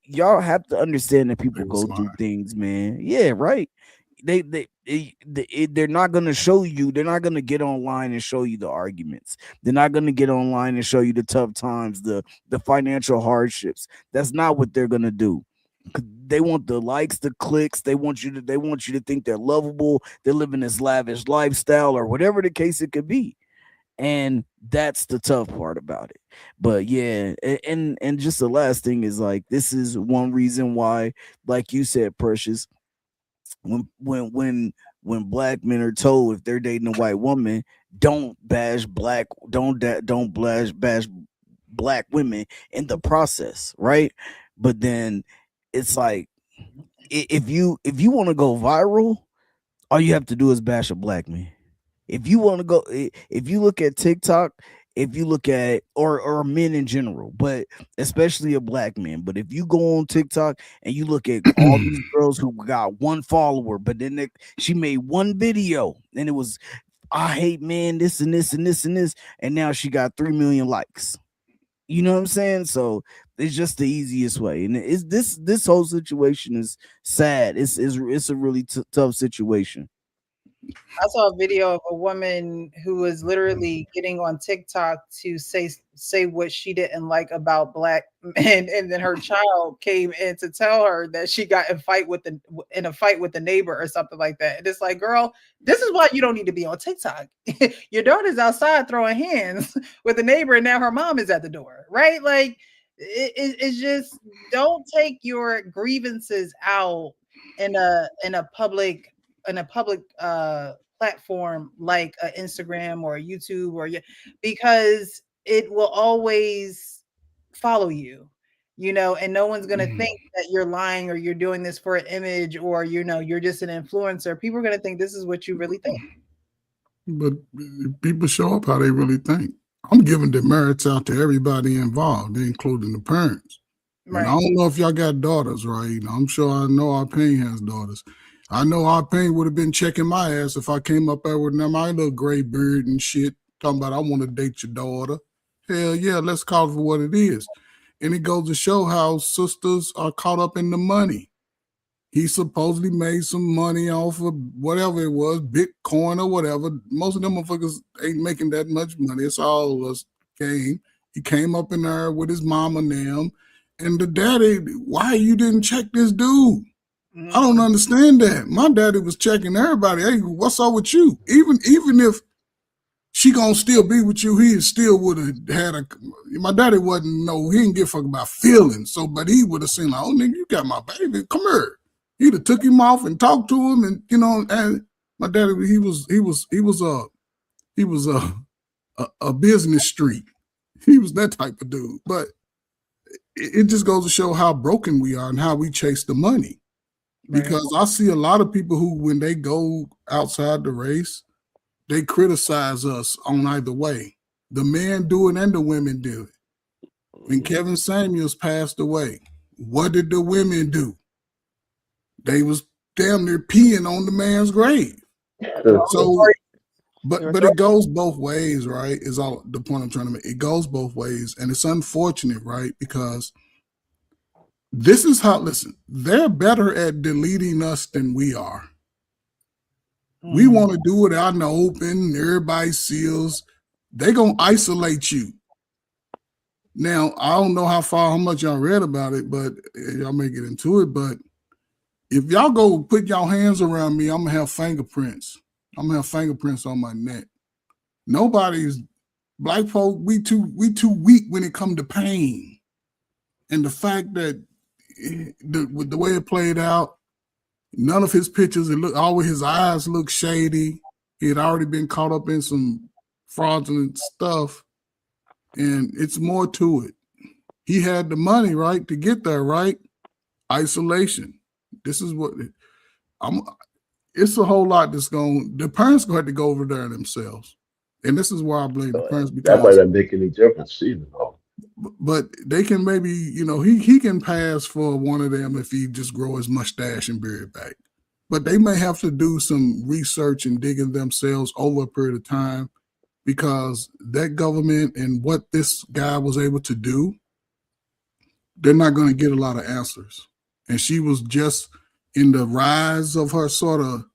y'all have to understand that people go through things, man. Yeah, right. They're not gonna show you. They're not gonna get online and show you the arguments. They're not gonna get online and show you the tough times, the financial hardships. That's not what they're gonna do. They want the likes, the clicks. They want you to think they're lovable. They're living this lavish lifestyle, or whatever the case it could be. And that's the tough part about it. But yeah, and just the last thing is, like, this is one reason why, like you said, Precious, when black men are told if they're dating a white woman, don't bash black women in the process, right? But then it's like, if you want to go viral, all you have to do is bash a black man. If you want to go, if you look at TikTok, if you look at or men in general, but especially a black man. But if you go on TikTok and you look at all these girls who got one follower, but then she made one video and it was, I hate men, this and this and this and this, and now she got 3 million likes. You know what I'm saying? So it's just the easiest way, and this whole situation is sad. It's a really tough situation. I saw a video of a woman who was literally getting on TikTok to say what she didn't like about black men, and then her child came in to tell her that she got in a fight with the neighbor or something like that. And it's like, girl, this is why you don't need to be on TikTok. Your daughter's outside throwing hands with the neighbor, and now her mom is at the door, right? Like, it's just, don't take your grievances out in a public platform like Instagram or YouTube, because it will always follow you, and no one's going to think that you're lying or you're doing this for an image, or you're just an influencer. People are going to think this is what you really think. But people show up how they really think. I'm giving demerits out to everybody involved, including the parents. Right. And I don't know if y'all got daughters, right? I'm sure I know Arpain has daughters. I know Arpain would have been checking my ass if I came up there with my little gray beard and shit, talking about I want to date your daughter. Hell yeah, let's call it for what it is. And it goes to show how sisters are caught up in the money. He supposedly made some money off of whatever it was, Bitcoin or whatever. Most of them motherfuckers ain't making that much money. It's all us game. He came up in there with his mama and them. And the daddy, why you didn't check this dude? I don't understand that. My daddy was checking everybody. Hey, what's up with you? Even if she gonna still be with you, he still would have had my daddy he didn't give a fuck about feelings. So, but he would have seen like, oh nigga, you got my baby. Come here. He'd have took him off and talked to him, and and my daddy, he was a business street. He was that type of dude. But it just goes to show how broken we are and how we chase the money. Because I see a lot of people who, when they go outside the race, they criticize us on either way. The men do it and the women do it. When Kevin Samuels passed away, what did the women do? They was damn near peeing on the man's grave. So, but it goes both ways, right? Is all the point I'm trying to make. It goes both ways, and it's unfortunate, right? Because this is how. Listen, they're better at deleting us than we are. We want to do it out in the open. Everybody sees. They're gonna isolate you. Now, I don't know how much y'all read about it, but y'all may get into it. But if y'all go put y'all hands around me, I'm gonna have fingerprints. I'm gonna have fingerprints on my neck. Black folk, we too weak when it comes to pain. And the fact that with the way it played out, none of his pictures, always his eyes look shady. He had already been caught up in some fraudulent stuff. And it's more to it. He had the money, right, to get there, right? Isolation. This is what it's a whole lot that's the parents going to have to go over there themselves. And this is why I blame the parents, because that might not make any difference either, though. But they can maybe, he can pass for one of them if he just grow his mustache and beard back. But they may have to do some research and digging themselves over a period of time, because that government and what this guy was able to do, they're not going to get a lot of answers. And she was just in the rise of her sort of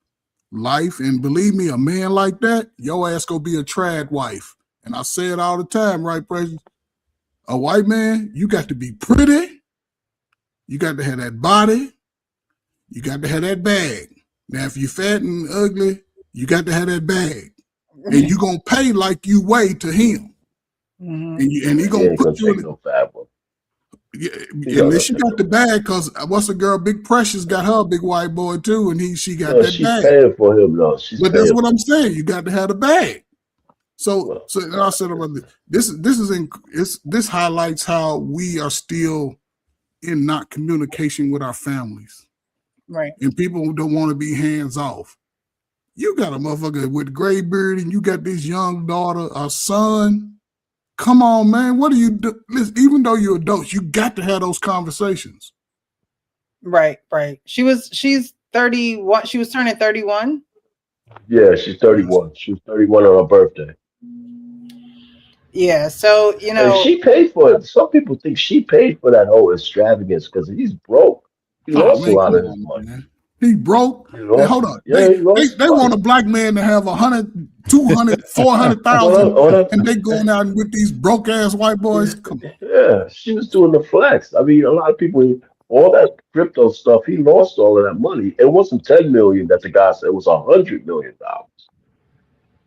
life. And believe me, a man like that, your ass gonna be a trad wife. And I say it all the time, right, President? A white man, you got to be pretty. You got to have that body. You got to have that bag. Now, if you fat and ugly, you got to have that bag. And you're going to pay like you weigh to him. And he going to put you in no fat one. Unless you got the bag, because what's the girl? Big Precious got her big white boy too, and she got that she's bag. She's paying for him, though. But that's what I'm saying. You got to have the bag. So and I said about this. This highlights how we are still in not communication with our families, right? And people don't want to be hands off. You got a motherfucker with gray beard, and you got this young daughter, a son. Come on, man. What do you do? Listen, even though you're adults, you got to have those conversations. Right. She's 31. She was turning 31. Yeah, she's 31. She was 31 on her birthday. Yeah, so and she paid for it. Some people think she paid for that whole extravagance because he's broke. He lost a lot of his money. Man. He broke. Hey, hold on. Yeah, they want a black man to have 100, 200, 400,000, and they going out with these broke ass white boys. Come on. Yeah, she was doing the flex. I mean, a lot of people, all that crypto stuff, he lost all of that money. It wasn't 10 million that the guy said; it was $100 million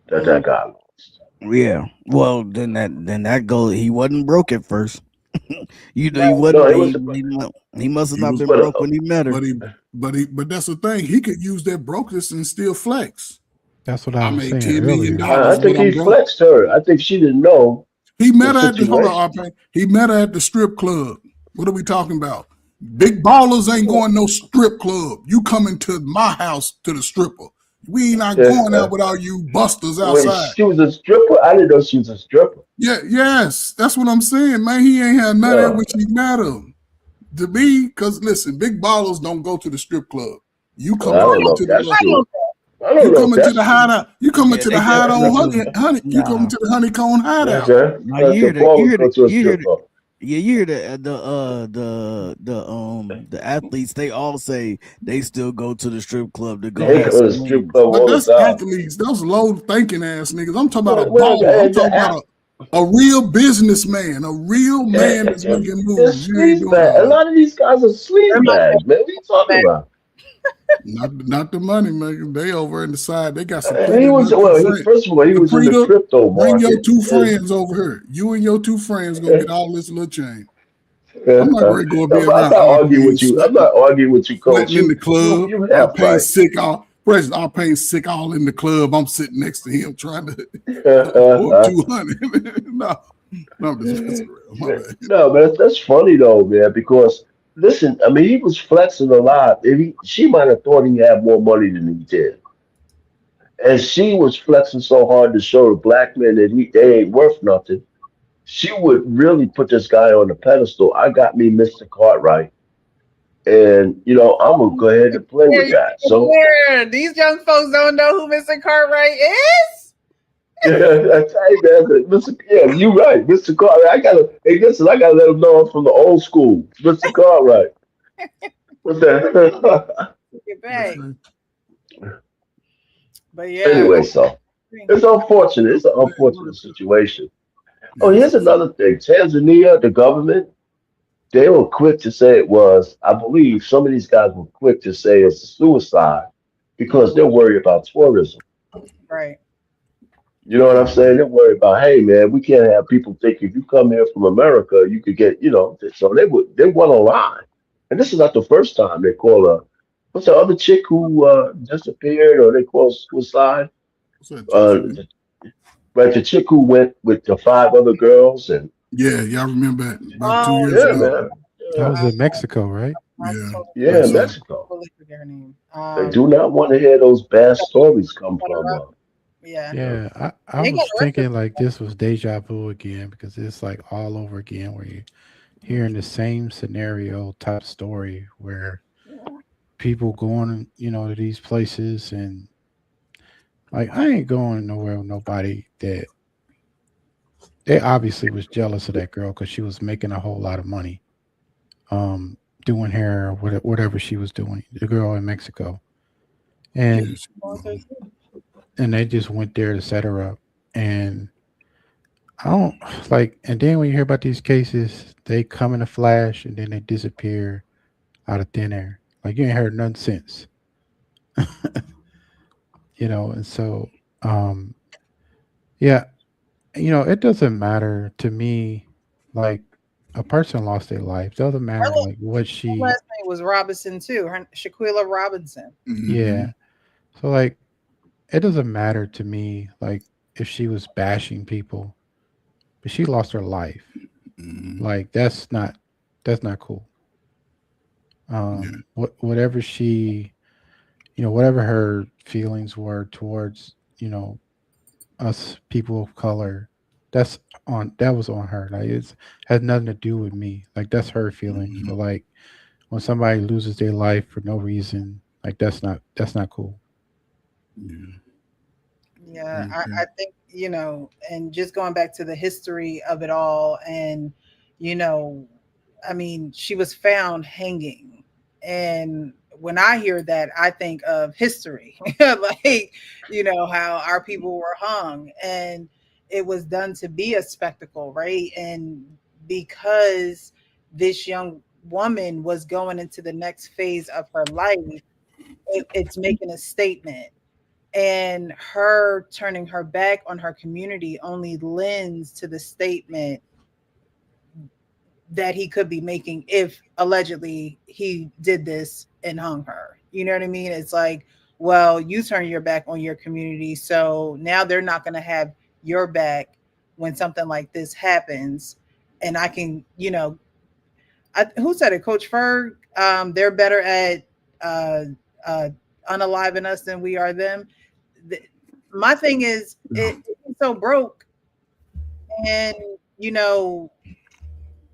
that guy lost. Yeah. Well, then that goes. He wasn't broke at first. He wasn't. No, he must have not been broke when he met her. But that's the thing. He could use that brokenness and still flex. That's what I was saying. $10 million. I think he flexed her. I think she didn't know. He met her he met her at the strip club. What are we talking about? Big ballers ain't going no strip club. You coming to my house to the stripper. We not going out with all you busters outside. She was a stripper. I didn't know she was a stripper. Yeah, yes, that's what I'm saying, man. He ain't had none of that when she met him. To me, because listen, big ballers don't go to the strip club. You come to the hideout. You coming to the hideout, honey. You coming to the honeycomb hideout. You hear the athletes, they all say they still go to the strip club to go. But that's athletes, those low thinking ass niggas. I'm talking about a baller. I'm talking about a real businessman, a real man that's making moves. A lot of these guys are sleep bags, man. What are you talking about? Not the money makers. They over in the side. They got some. First of all, he was in the crypto market. Bring your two friends over here. You and your two friends gonna get all this little change. I'm not going to be around. I'm not arguing with you. I'm not arguing with you, coach. In the club, I'm paying sick all. President, I'm paying sick all in the club. I'm sitting next to him trying to 200. No. No, I'm just messing around. My bad. No, man, that's funny though, man. Because listen, I mean, he was flexing a lot. She might have thought he had more money than he did, and she was flexing so hard to show the black men that they ain't worth nothing. She would really put this guy on the pedestal. I got me Mr. Cartwright, and I'm gonna go ahead and play with that. So These young folks don't know who Mr. Cartwright is. yeah, that's hey man, Mr. Yeah, you right, Mr. Cartwright. Hey, listen, I gotta let him know I'm from the old school, Mr. Cartwright. What's that? Get back. But yeah. Anyway, so it's unfortunate. It's an unfortunate situation. Oh, here's another thing. Tanzania, the government, they were quick to say it was. I believe some of these guys were quick to say it's a suicide because they're worried about tourism. Right. You know what I'm saying? They're worried about, hey man, we can't have people think if you come here from America, you could get, So they went online, and this is not the first time they call what's the other chick who disappeared or they call suicide? What's that, Uh, Right, the chick who went with the 5 other girls and yeah, y'all remember that about 2 Oh, years yeah, ago. man. That was in Mexico, right? Yeah. Yeah, That's Mexico. totally forget her name. They do not want to hear those bad stories come from Yeah. Yeah, I They got was thinking like this was deja vu again because it's like all over again where you're hearing the same scenario type story where people going, to these places and like I ain't going nowhere with nobody that they obviously was jealous of that girl because she was making a whole lot of money, doing hair or whatever she was doing. The girl in Mexico, and Yes. and they just went there to set her up. And I don't like. And then when you hear about these cases, they come in a flash and then they disappear out of thin air. Like you ain't heard none since. And so yeah, it doesn't matter to me. Like a person lost their life. Doesn't matter like what Her she. last name was Robinson too. Shaquilla Robinson. Yeah. So like, it doesn't matter to me like if she was bashing people, but she lost her life. Like that's not cool. Whatever she, whatever her feelings were towards, us people of color, that was on her. Like it's has nothing to do with me. Like that's her feelings. But like when somebody loses their life for no reason, like that's not cool. Yeah, I think, and just going back to the history of it all, and, I mean, she was found hanging. And when I hear that, I think of history, like, how our people were hung and it was done to be a spectacle, right? And because this young woman was going into the next phase of her life, it's making a statement. And her turning her back on her community only lends to the statement that he could be making if allegedly he did this and hung her. You know what I mean? It's like, well, you turn your back on your community, so now they're not going to have your back when something like this happens. And I can, who said it? Coach Ferg. They're better at unaliving us than we are them. My thing is, it's so broke, and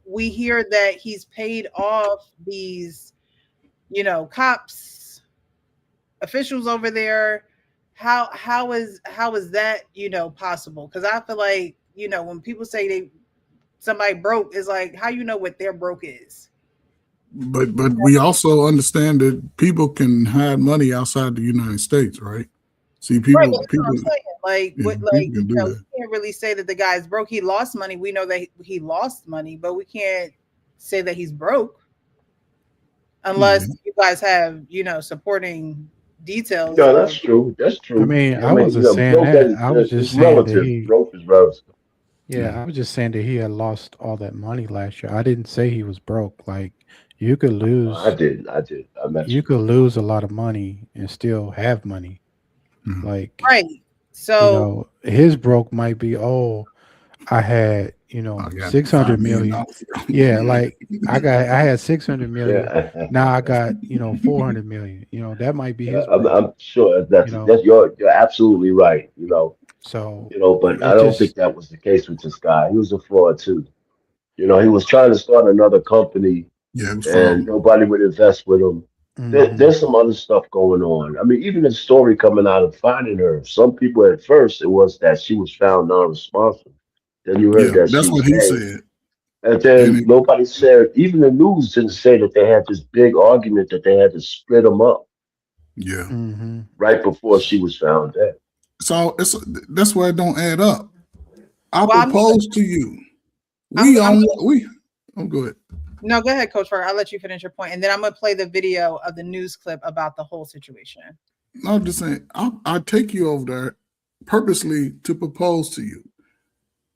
we hear that he's paid off these, cops, officials over there. How is that possible? Because I feel like when people say somebody broke, it's like how what their broke is. But we also understand that people can hide money outside the United States, right? See, people, right, that's people, what I'm saying. Like, yeah, we can't really say that the guy's broke. He lost money. We know that he lost money, but we can't say that he's broke unless you guys have, supporting details. No, that's true. That's true. I mean, I wasn't saying broke that. I was just it's saying that relative. Broke is relative. Yeah, I was just saying that he had lost all that money last year. I didn't say he was broke. Like you could lose. I did. You could lose a lot of money and still have money. Like right. So his broke might be, I had, I got $5 600 million. million. Yeah, like I had 600 million. Yeah. Now I got, 400 million. That might be his problem. I'm sure You that's know, you're absolutely right. so But I it don't think just, that was the case with this guy. He was a fraud too. He was trying to start another company, Yeah, it was and fraud. nobody would invest with him. mhm. There's some other stuff going on. I mean, even the story coming out of finding her. Some people at first it was that she was found non-responsive. Then you heard Yeah, that that's she's what he gay, said. and And then nobody said. Even the news didn't say that they had this big argument that they had to split them up yeah. Mhm. right before she was found dead. So that's why it don't add up. I Well, propose to you. I'm Oh, go ahead. no, go ahead, Coach Ferg. I'll let you finish your point, and then I'm gonna play the video of the news clip about the whole situation. No, I'm just saying, I'll take you over there purposely to propose to you.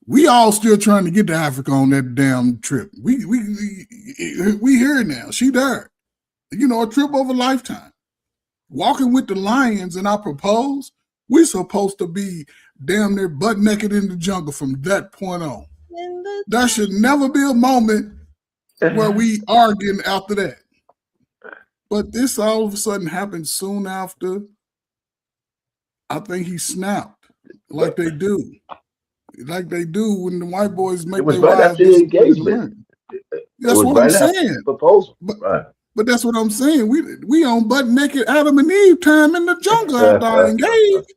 We all still trying to get to Africa on that damn trip. We here now. She there. A trip of a lifetime. Walking with the lions, and I propose. We supposed to be damn near butt naked in the jungle from that point on. There should never be a moment where we arguing after that. But this all of a sudden happened soon after. I think he snapped like they do. Like they do when the white boys It make was their right wives after the disappear in the engagement. ring. It That's was what I'm right after the saying. proposal. But Right. but that's what I'm saying. We on butt naked Adam and Eve time in the jungle after our engaged.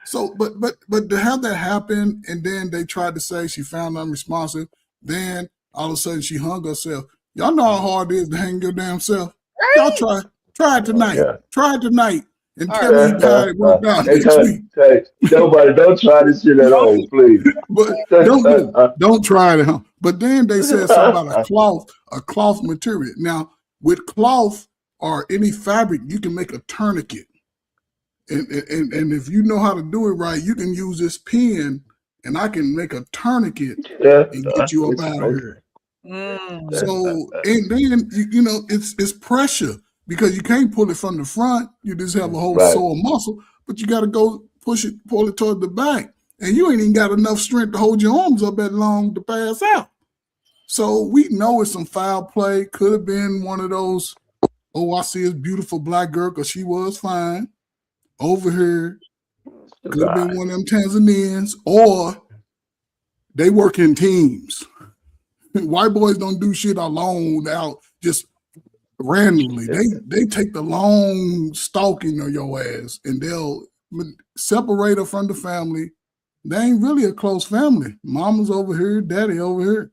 So but to have that happen, and then they tried to say she found unresponsive, then all of a sudden she hung herself. Y'all know how hard it is to hang your damn self. Y'all try it tonight. Yeah. Try it tonight and All tell me how it worked out Hey, next week. nobody, don't try this shit at home, please. But don't try it at home. But then they said something about a cloth material. Now, with cloth or any fabric, you can make a tourniquet. And if you know how to do it right, you can use this pen, and I can make a tourniquet and get you up out of here. So, and then it's pressure because you can't pull it from the front. You just have a whole sore muscle, but you got to go pull it toward the back, and you ain't even got enough strength to hold your arms up that long to pass out. So we know it's some foul play. Could have been one of those. Oh, I see this beautiful black girl because she was fine over here. Could have been one of them Tanzanians, or they work in teams. White boys don't do shit alone out just randomly. They take the long stalking of your ass, and they'll separate her from the family. They ain't really a close family. Mama's over here, daddy over here.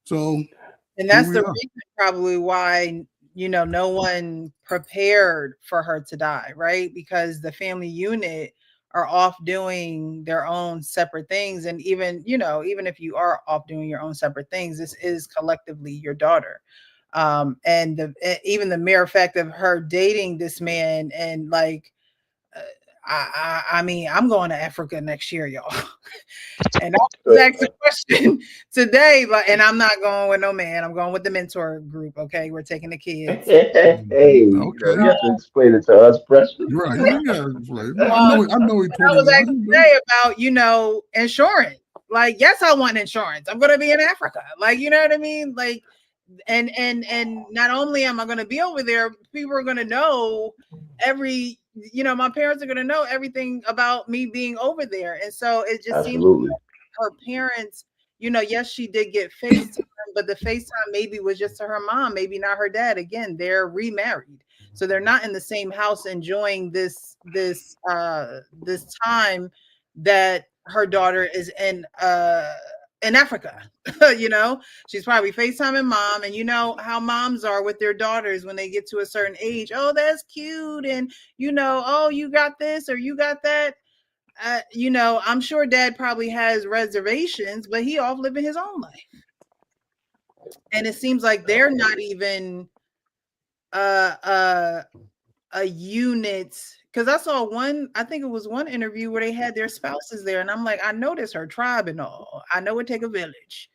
So, and that's the reason probably why no one prepared for her to die, right? Because the family unit are off doing their own separate things, and even if you are off doing your own separate things, this is collectively your daughter. And even the mere fact of her dating this man, and like I mean, I'm going to Africa next year, y'all. And I was asked a question today, and I'm not going with no man. I'm going with the mentor group. Okay, we're taking the kids. Hey, you have to explain it to us, Preston. Right? Yeah, I know. I was asked today about insurance. Like, yes, I want insurance. I'm going to be in Africa. Like, you know what I mean? Like, and not only am I going to be over there, people are going to know my parents are going to know everything about me being over there. And so it just seems like her parents, yes, she did get FaceTime, but the FaceTime maybe was just to her mom, maybe not her dad. Again, they're remarried. So they're not in the same house enjoying this time that her daughter is in Africa. She's probably FaceTiming mom, and you know how moms are with their daughters when they get to a certain age. Oh, that's cute, and oh, you got this or you got that. I'm sure dad probably has reservations, but he off living his own life. And it seems like they're not even a unit, because I saw I think it was one interview where they had their spouses there, and I'm like, I noticed her tribe and all. I know it take a village,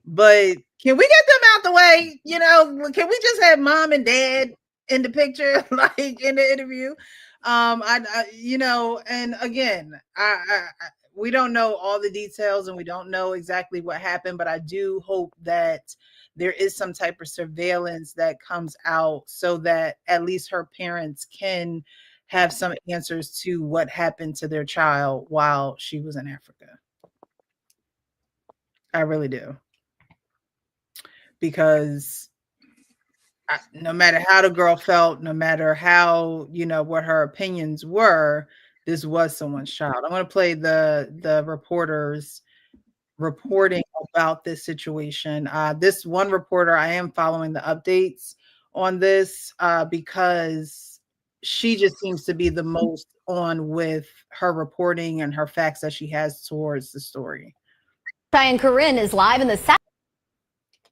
but can we get them out the way? Can we just have mom and dad in the picture, like in the interview? And again, we don't know all the details and we don't know exactly what happened, but I do hope that there is some type of surveillance that comes out so that at least her parents can have some answers to what happened to their child while she was in Africa. I really do. Because no matter how the girl felt, no matter how, what her opinions were, this was someone's child. I'm going to play the reporters reporting about this situation. This one reporter, I am following the updates on this because she just seems to be the most on with her reporting and her facts that she has towards the story. Cheyenne Corinne is live in the South.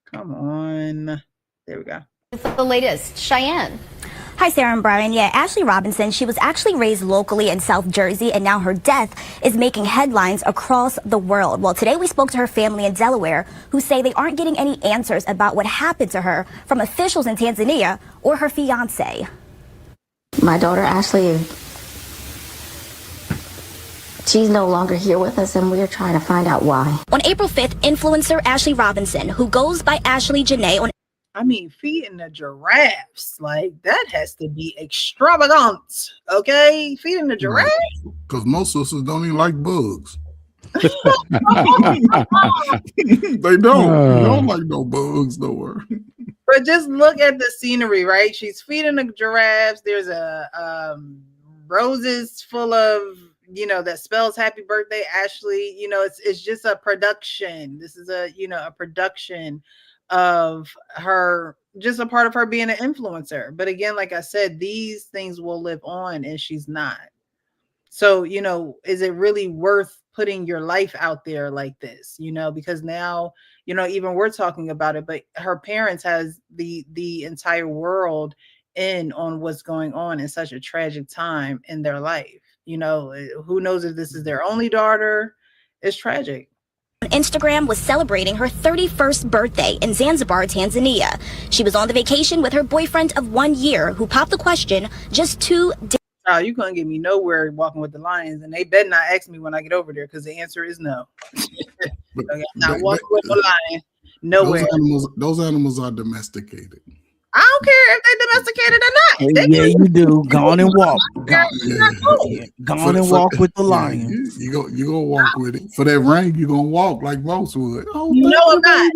Come on. There we go. The latest. Cheyenne. Hi, Sarah and Brian. Yeah, Ashley Robinson, she was actually raised locally in South Jersey, and now her death is making headlines across the world. Well, today we spoke to her family in Delaware, who say they aren't getting any answers about what happened to her from officials in Tanzania or her fiance. My daughter, Ashley, she's no longer here with us, and we're trying to find out why. On April 5th, influencer Ashley Robinson, who goes by Ashley Janae on feeding the giraffes, like that has to be extravagant. Okay, feeding the giraffes. Because most sisters don't even like bugs. They don't. They don't like no bugs nowhere. But just look at the scenery, right? She's feeding the giraffes. There's a roses full of, that spells happy birthday, Ashley. It's just a production. This is a production of her, just a part of her being an influencer. But again, like I said, these things will live on and she's not. So, is it really worth putting your life out there like this? Because now, even we're talking about it, but her parents has the entire world in on what's going on in such a tragic time in their life. Who knows if this is their only daughter? It's tragic. Instagram was celebrating her 31st birthday in Zanzibar, Tanzania. She was on the vacation with her boyfriend of 1 year, who popped the question just 2 days. Oh, you couldn't get me nowhere walking with the lions, and they better not ask me when I get over there because the answer is no. Okay, not walking with the lion nowhere. Those animals are domesticated. I don't care if they domesticated or not. Yeah, you do. Go on and walk. Go on and walk with the lion. You go walk with it. For that ring, you gonna walk like most would. Oh, no, I'm not.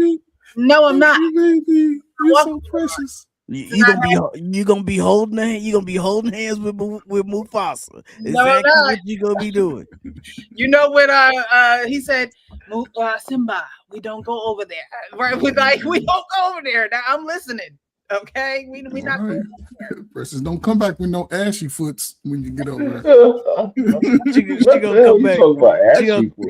No, I'm not. Baby. You're so precious. You gonna be holding hands with Mufasa. Exactly what you gonna be doing. You know what? He said, Simba, we don't go over there. Right? We don't go over there. Now I'm listening. Okay, we not. Right. Precious, don't come back with no ashy foots when you get over there. She gonna come back.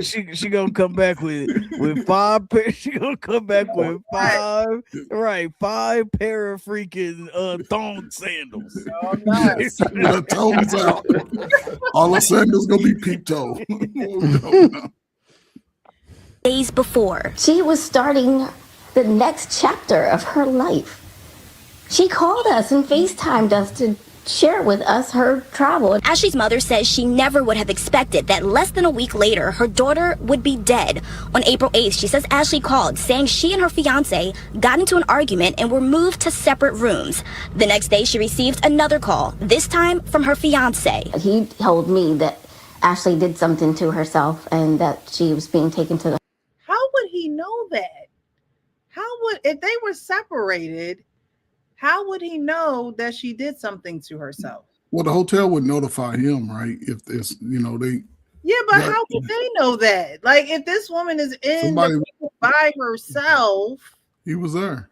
She gonna come back with 5 pair. She gonna come back with 5 pair of freaking thong sandals. The toes out. All the sandals gonna be peep toe. Days before, she was starting the next chapter of her life. She called us and FaceTimed us to share with us her travel. Ashley's mother says she never would have expected that less than a week later, her daughter would be dead. On April 8th, she says Ashley called, saying she and her fiance got into an argument and were moved to separate rooms. The next day, she received another call, this time from her fiance. He told me that Ashley did something to herself and that she was being taken to the... How would he know that? If they were separated, how would he know that she did something to herself? Well, the hotel would notify him, right? If this, they. Yeah, but how would they know that? Like, if this woman is in the room by herself, he was there.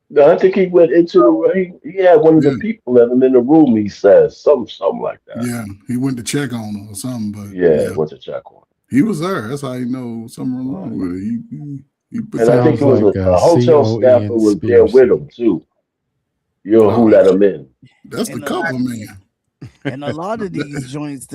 No, I think he went into the room. He had one of the people let him in the room. He says something like that. Yeah, he went to check on her or something. But yeah, went to check on her. He was there. That's how you know something wrong with it. And I think it was a hotel staffer was there with him too. You know who let him in? That's the couple, man. And a lot of these joints,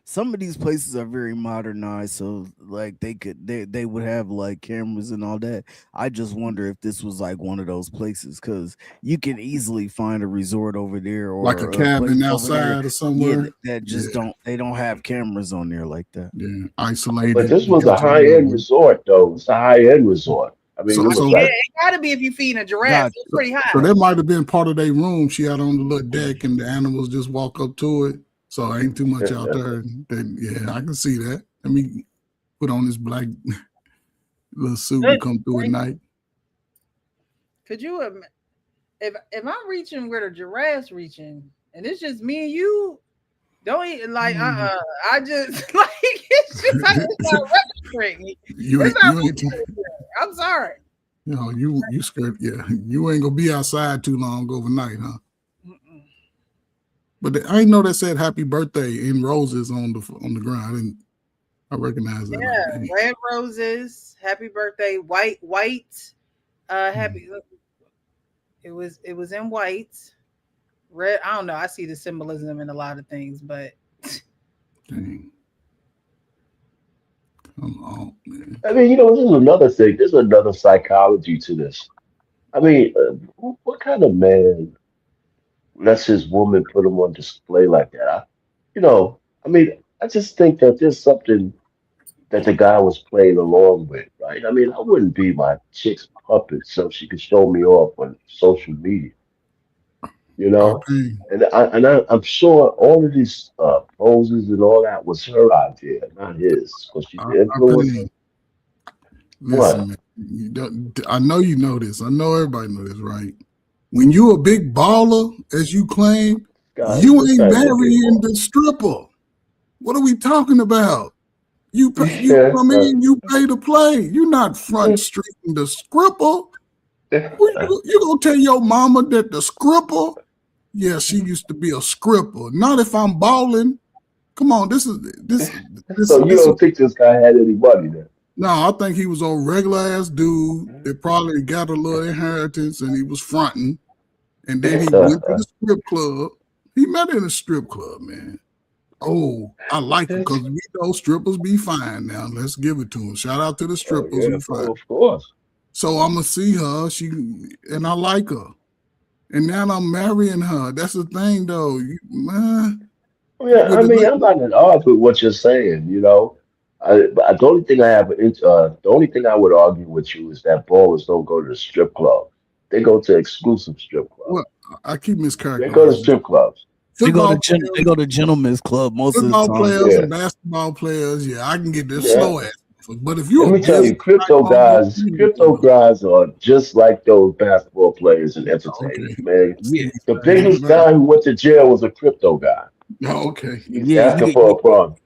some of these places are very modernized, so like they would have like cameras and all that. I just wonder if this was like one of those places, because you can easily find a resort over there or like a place cabin over there, outside or somewhere. that just don't have cameras on there like that. Yeah, But isolated. this You was a got your high end little. resort, though. It's a high end resort. I mean, So it was so Yeah, like, it gotta be if you're feeding a giraffe. Gotcha. It's pretty so high. that might have been part of their room. She had on the little deck, and the animals just walk up to it. So ain't too much out there. Then yeah, I can see that. Let me put on this black little suit and Good. come through at night. Could you if I'm reaching where the giraffe's reaching, and it's just me and you, don't eat like I just like it's not registering me. You It's ain't not you ain't registering. I'm sorry. you know you scared. Yeah, you ain't gonna be outside too long overnight, huh? But I didn't know that said happy birthday in roses on the ground. I recognize that. Yeah, red roses, happy birthday, white, happy. It was in white, red. I don't know. I see the symbolism in a lot of things, but Dang. Come on, man. I mean, this is another thing. There's another psychology to this. I mean, what kind of man lets his woman put him on display like that? I mean, I just think that there's something that the guy was playing along with, right? I mean, I wouldn't be my chick's puppet so she could show me off on social media, Okay. And I'm sure all of these poses and all that was her idea, not his. Was she the influence? Okay. What? Listen, man. I know you know this. I know everybody know this, right? When you a big baller, as you claim, God, you this ain't guy's a big marrying baller. the stripper. What are we talking about? You Yeah, come in, you pay to play. You're not front streeting the stripper. You gonna tell your mama that the stripper? Yeah, she used to be a stripper. Not if I'm balling. Come on, this So you is don't think this guy had any money then? no. I think he was a regular ass dude that probably got a little inheritance and he was fronting, and then he went to the strip club. He met her in a strip club, man. Oh, I like him because we know strippers be fine now. Let's give it to him. Shout out to the Oh strippers yeah, who fine. of course. So I'm gonna see her. And I like her. And now I'm marrying her. That's the thing, though. Man, Yeah, I with mean, I'm not at odds with what you're saying. The only thing I would argue with you is that ballers don't go to the strip club. They go to exclusive strip clubs. well, I keep They go to mischaracterizing. strip clubs. They Football go to gentlemen's club most of the football time. players Yeah, and basketball players, yeah, I can get this yeah. slow ass. But if you're Let a me tell you, business crypto guys are just like those basketball players and entertainers, okay, man. Yeah, The biggest guy who went to jail was a crypto guy. okay, He's yeah, asking for a prom.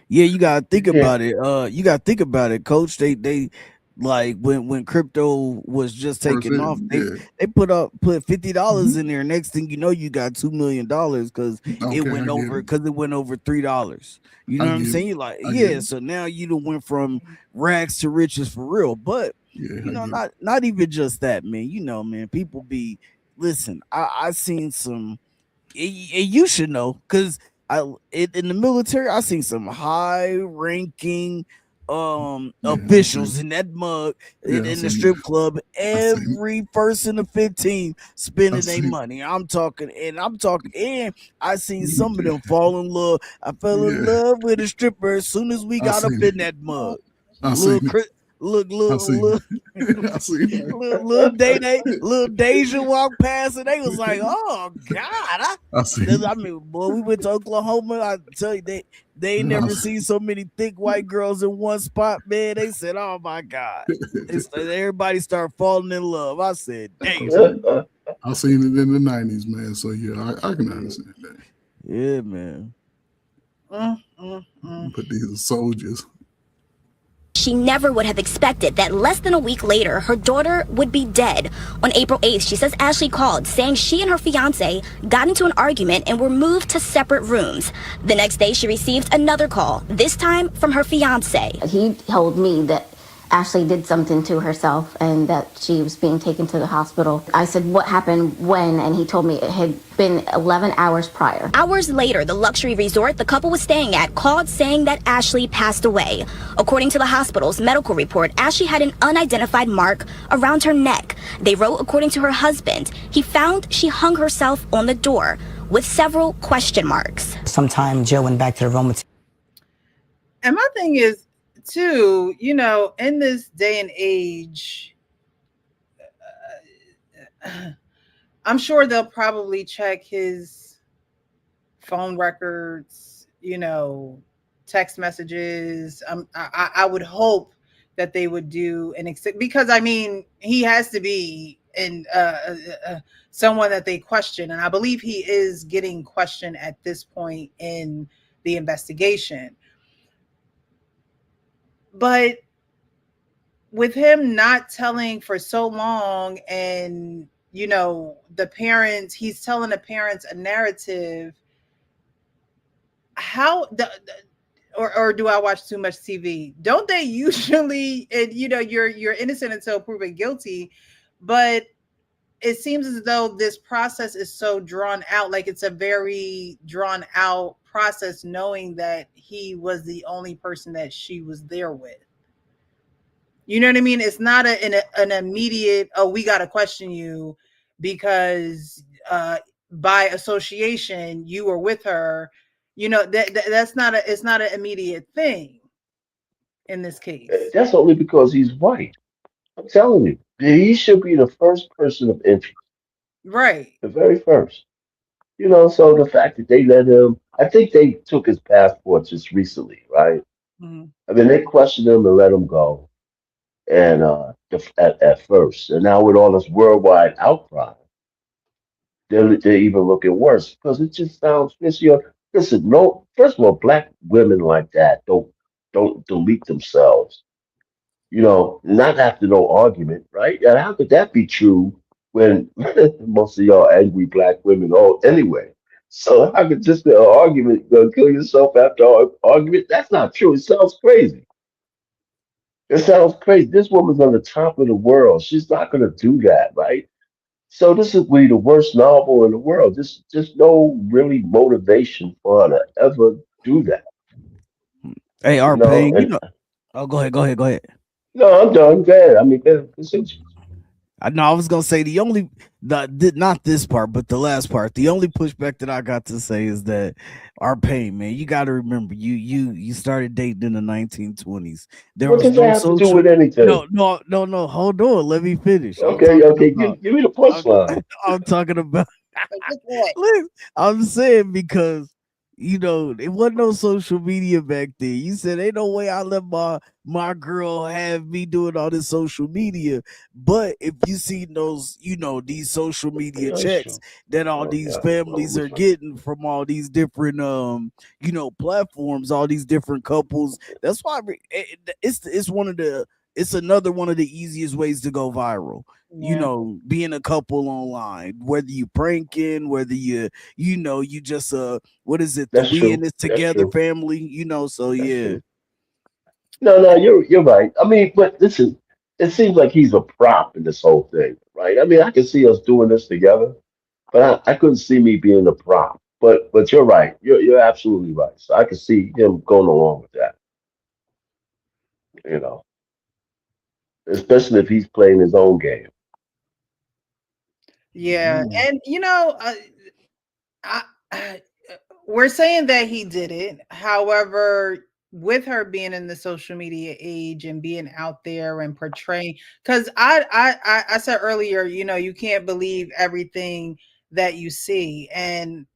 you gotta think You can't. about it. You gotta think about it, Coach. They like when crypto was just first taking off, yeah, they put $50 in there. Next thing you know, you got $2 million because it okay, I went get over it. $3. You know I what I'm get it. saying? You're like, I get yeah. it. So now you done went from rags to riches for real. But Yeah, you I know, get it. not even just that, man. Man, people be listen. I seen some, and you should know because in the military, I seen some high ranking Yeah, officials in that mug yeah, I in the seen strip club. I seen Every person in the 15 I spending their seen money. I'm talking, and I seen some of them fall in love. I fell in yeah, love with a stripper as soon as we I got up seen in it. that mug. I Little seen it. Chris, look, I seen look, it. I seen it. little Deja walked past and they was like, "Oh God!" I seen it. I mean, boy, we went to Oklahoma. I tell you, they ain't I never seen so many thick white girls in one spot, man. They said, "Oh my God!" Everybody started falling in love. I said, "Damn." I seen it in the 90s, man. So yeah, I can understand that. Yeah, man. But these are soldiers. She never would have expected that less than a week later, her daughter would be dead. On April 8th, she says Ashley called saying she and her fiance got into an argument and were moved to separate rooms. The next day, she received another call, this time from her fiance. He told me that Ashley did something to herself and that she was being taken to the hospital. I said, what happened when? And he told me it had been 11 hours prior. Hours later, the luxury resort the couple was staying at called saying that Ashley passed away. According to the hospital's medical report, Ashley had an unidentified mark around her neck. They wrote, according to her husband, he found she hung herself on the door with several question marks. Sometime Jill went back to the room. And my thing is, too, you know, in this day and age, I'm sure they'll probably check his phone records, you know, text messages. I would hope that they would do because I mean, he has to be in someone that they question, and I believe he is getting questioned at this point in the investigation. But with him not telling for so long, and you know, the parents, he's telling the parents a narrative. How or do I watch too much TV? Don't they usually, and you know, you're innocent until proven guilty, but it seems as though this process is so drawn out, like it's a very drawn out process, knowing that he was the only person that she was there with. You know what I mean? It's not an immediate, oh, we got to question you because by association you were with her. You know, that's not it's not an immediate thing in this case. That's only because he's white. I'm telling you, he should be the first person of interest, Right. the very first. You know, so the fact that they let him, I think they took his passport just recently, right? Mhm. I mean, they questioned him and let him go, and at first, and now with all this worldwide outcry, they're even looking worse because it just sounds fishy. Listen, no, first of all, black women like that don't delete themselves. You know, not after no argument, right? And how could that be true when most of y'all angry black women? Oh, anyway. So how could just an argument kill yourself after argument? That's not true. It sounds crazy. It sounds crazy. This woman's on the top of the world. She's not going to do that, right? So this is really the worst novel in the world. There's just no really motivation for her to ever do that. Hey, You our know, pain, you and know. Oh, go ahead. no, I'm done. Go ahead. I mean, I know I was gonna say not this part, but the last part. The only pushback that I got to say is that our pain, man. You got to remember, you started dating in the 1920s. There what was does that no have to do social. with anything? No. Hold on, let me finish. Okay, give me the punchline. I'm talking about. What? Listen, I'm saying because you know it wasn't no social media back then. You said ain't no way I let my girl have me doing all this social media. But if you see those, you know, these social media Yeah, that's checks true. that all Oh, these yeah. families are getting from all these different you know, platforms, all these different couples. That's why it's one of the it's another one of the easiest ways to go viral. You Yeah. know, being a couple online, whether you pranking, whether you know, you just what is it, the That's we in true. this That's together true. family, you know, so That's yeah. true. No, you're right. I mean, but listen, it seems like he's a prop in this whole thing, right? I mean, I can see us doing this together, but I couldn't see me being a prop. But you're right. You're absolutely right. So I can see him going along with that. You know, especially if he's playing his own game. Yeah, and you know, I, we're saying that he did it. However, with her being in the social media age and being out there and portraying, because I said earlier, you know, you can't believe everything that you see, and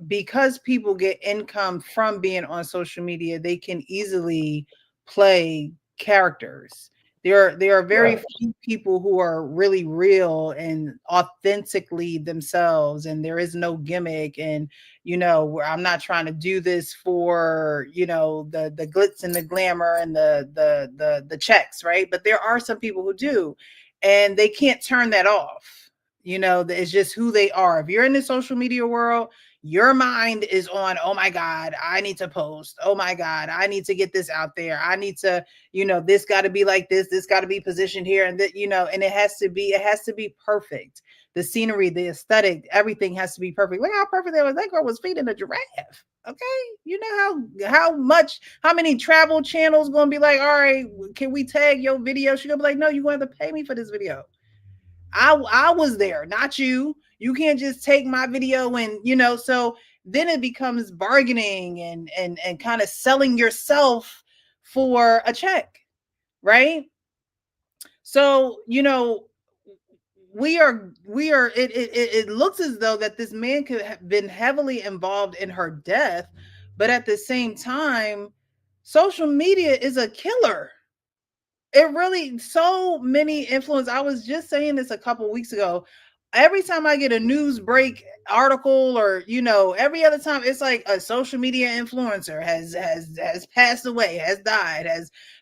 because people get income from being on social media, they can easily play characters. There are very Right. few people who are really real and authentically themselves, and there is no gimmick. And you know, I'm not trying to do this for, you know, the glitz and the glamour and the checks, right? But there are some people who do, and they can't turn that off. You know, it's just who they are. If you're in the social media world, your mind is on, oh my God, I need to post. Oh my God, I need to get this out there. I need to, this got to be like this got to be positioned here. And that, and it has to be perfect. The scenery, the aesthetic, everything has to be perfect. Look how perfect that was. That girl was feeding a giraffe. Okay. You know how many travel channels going to be like, all right, can we tag your video? She's going to be like, no, you're going to have to pay me for this video. I was there, not you. You can't just take my video and, so then it becomes bargaining and kind of selling yourself for a check. Right. So, it looks as though that this man could have been heavily involved in her death, but at the same time, social media is a killer. It really, so many influence. I was just saying this a couple weeks ago. Every time I get a news break article or, every other time, it's like a social media influencer has passed away, has died,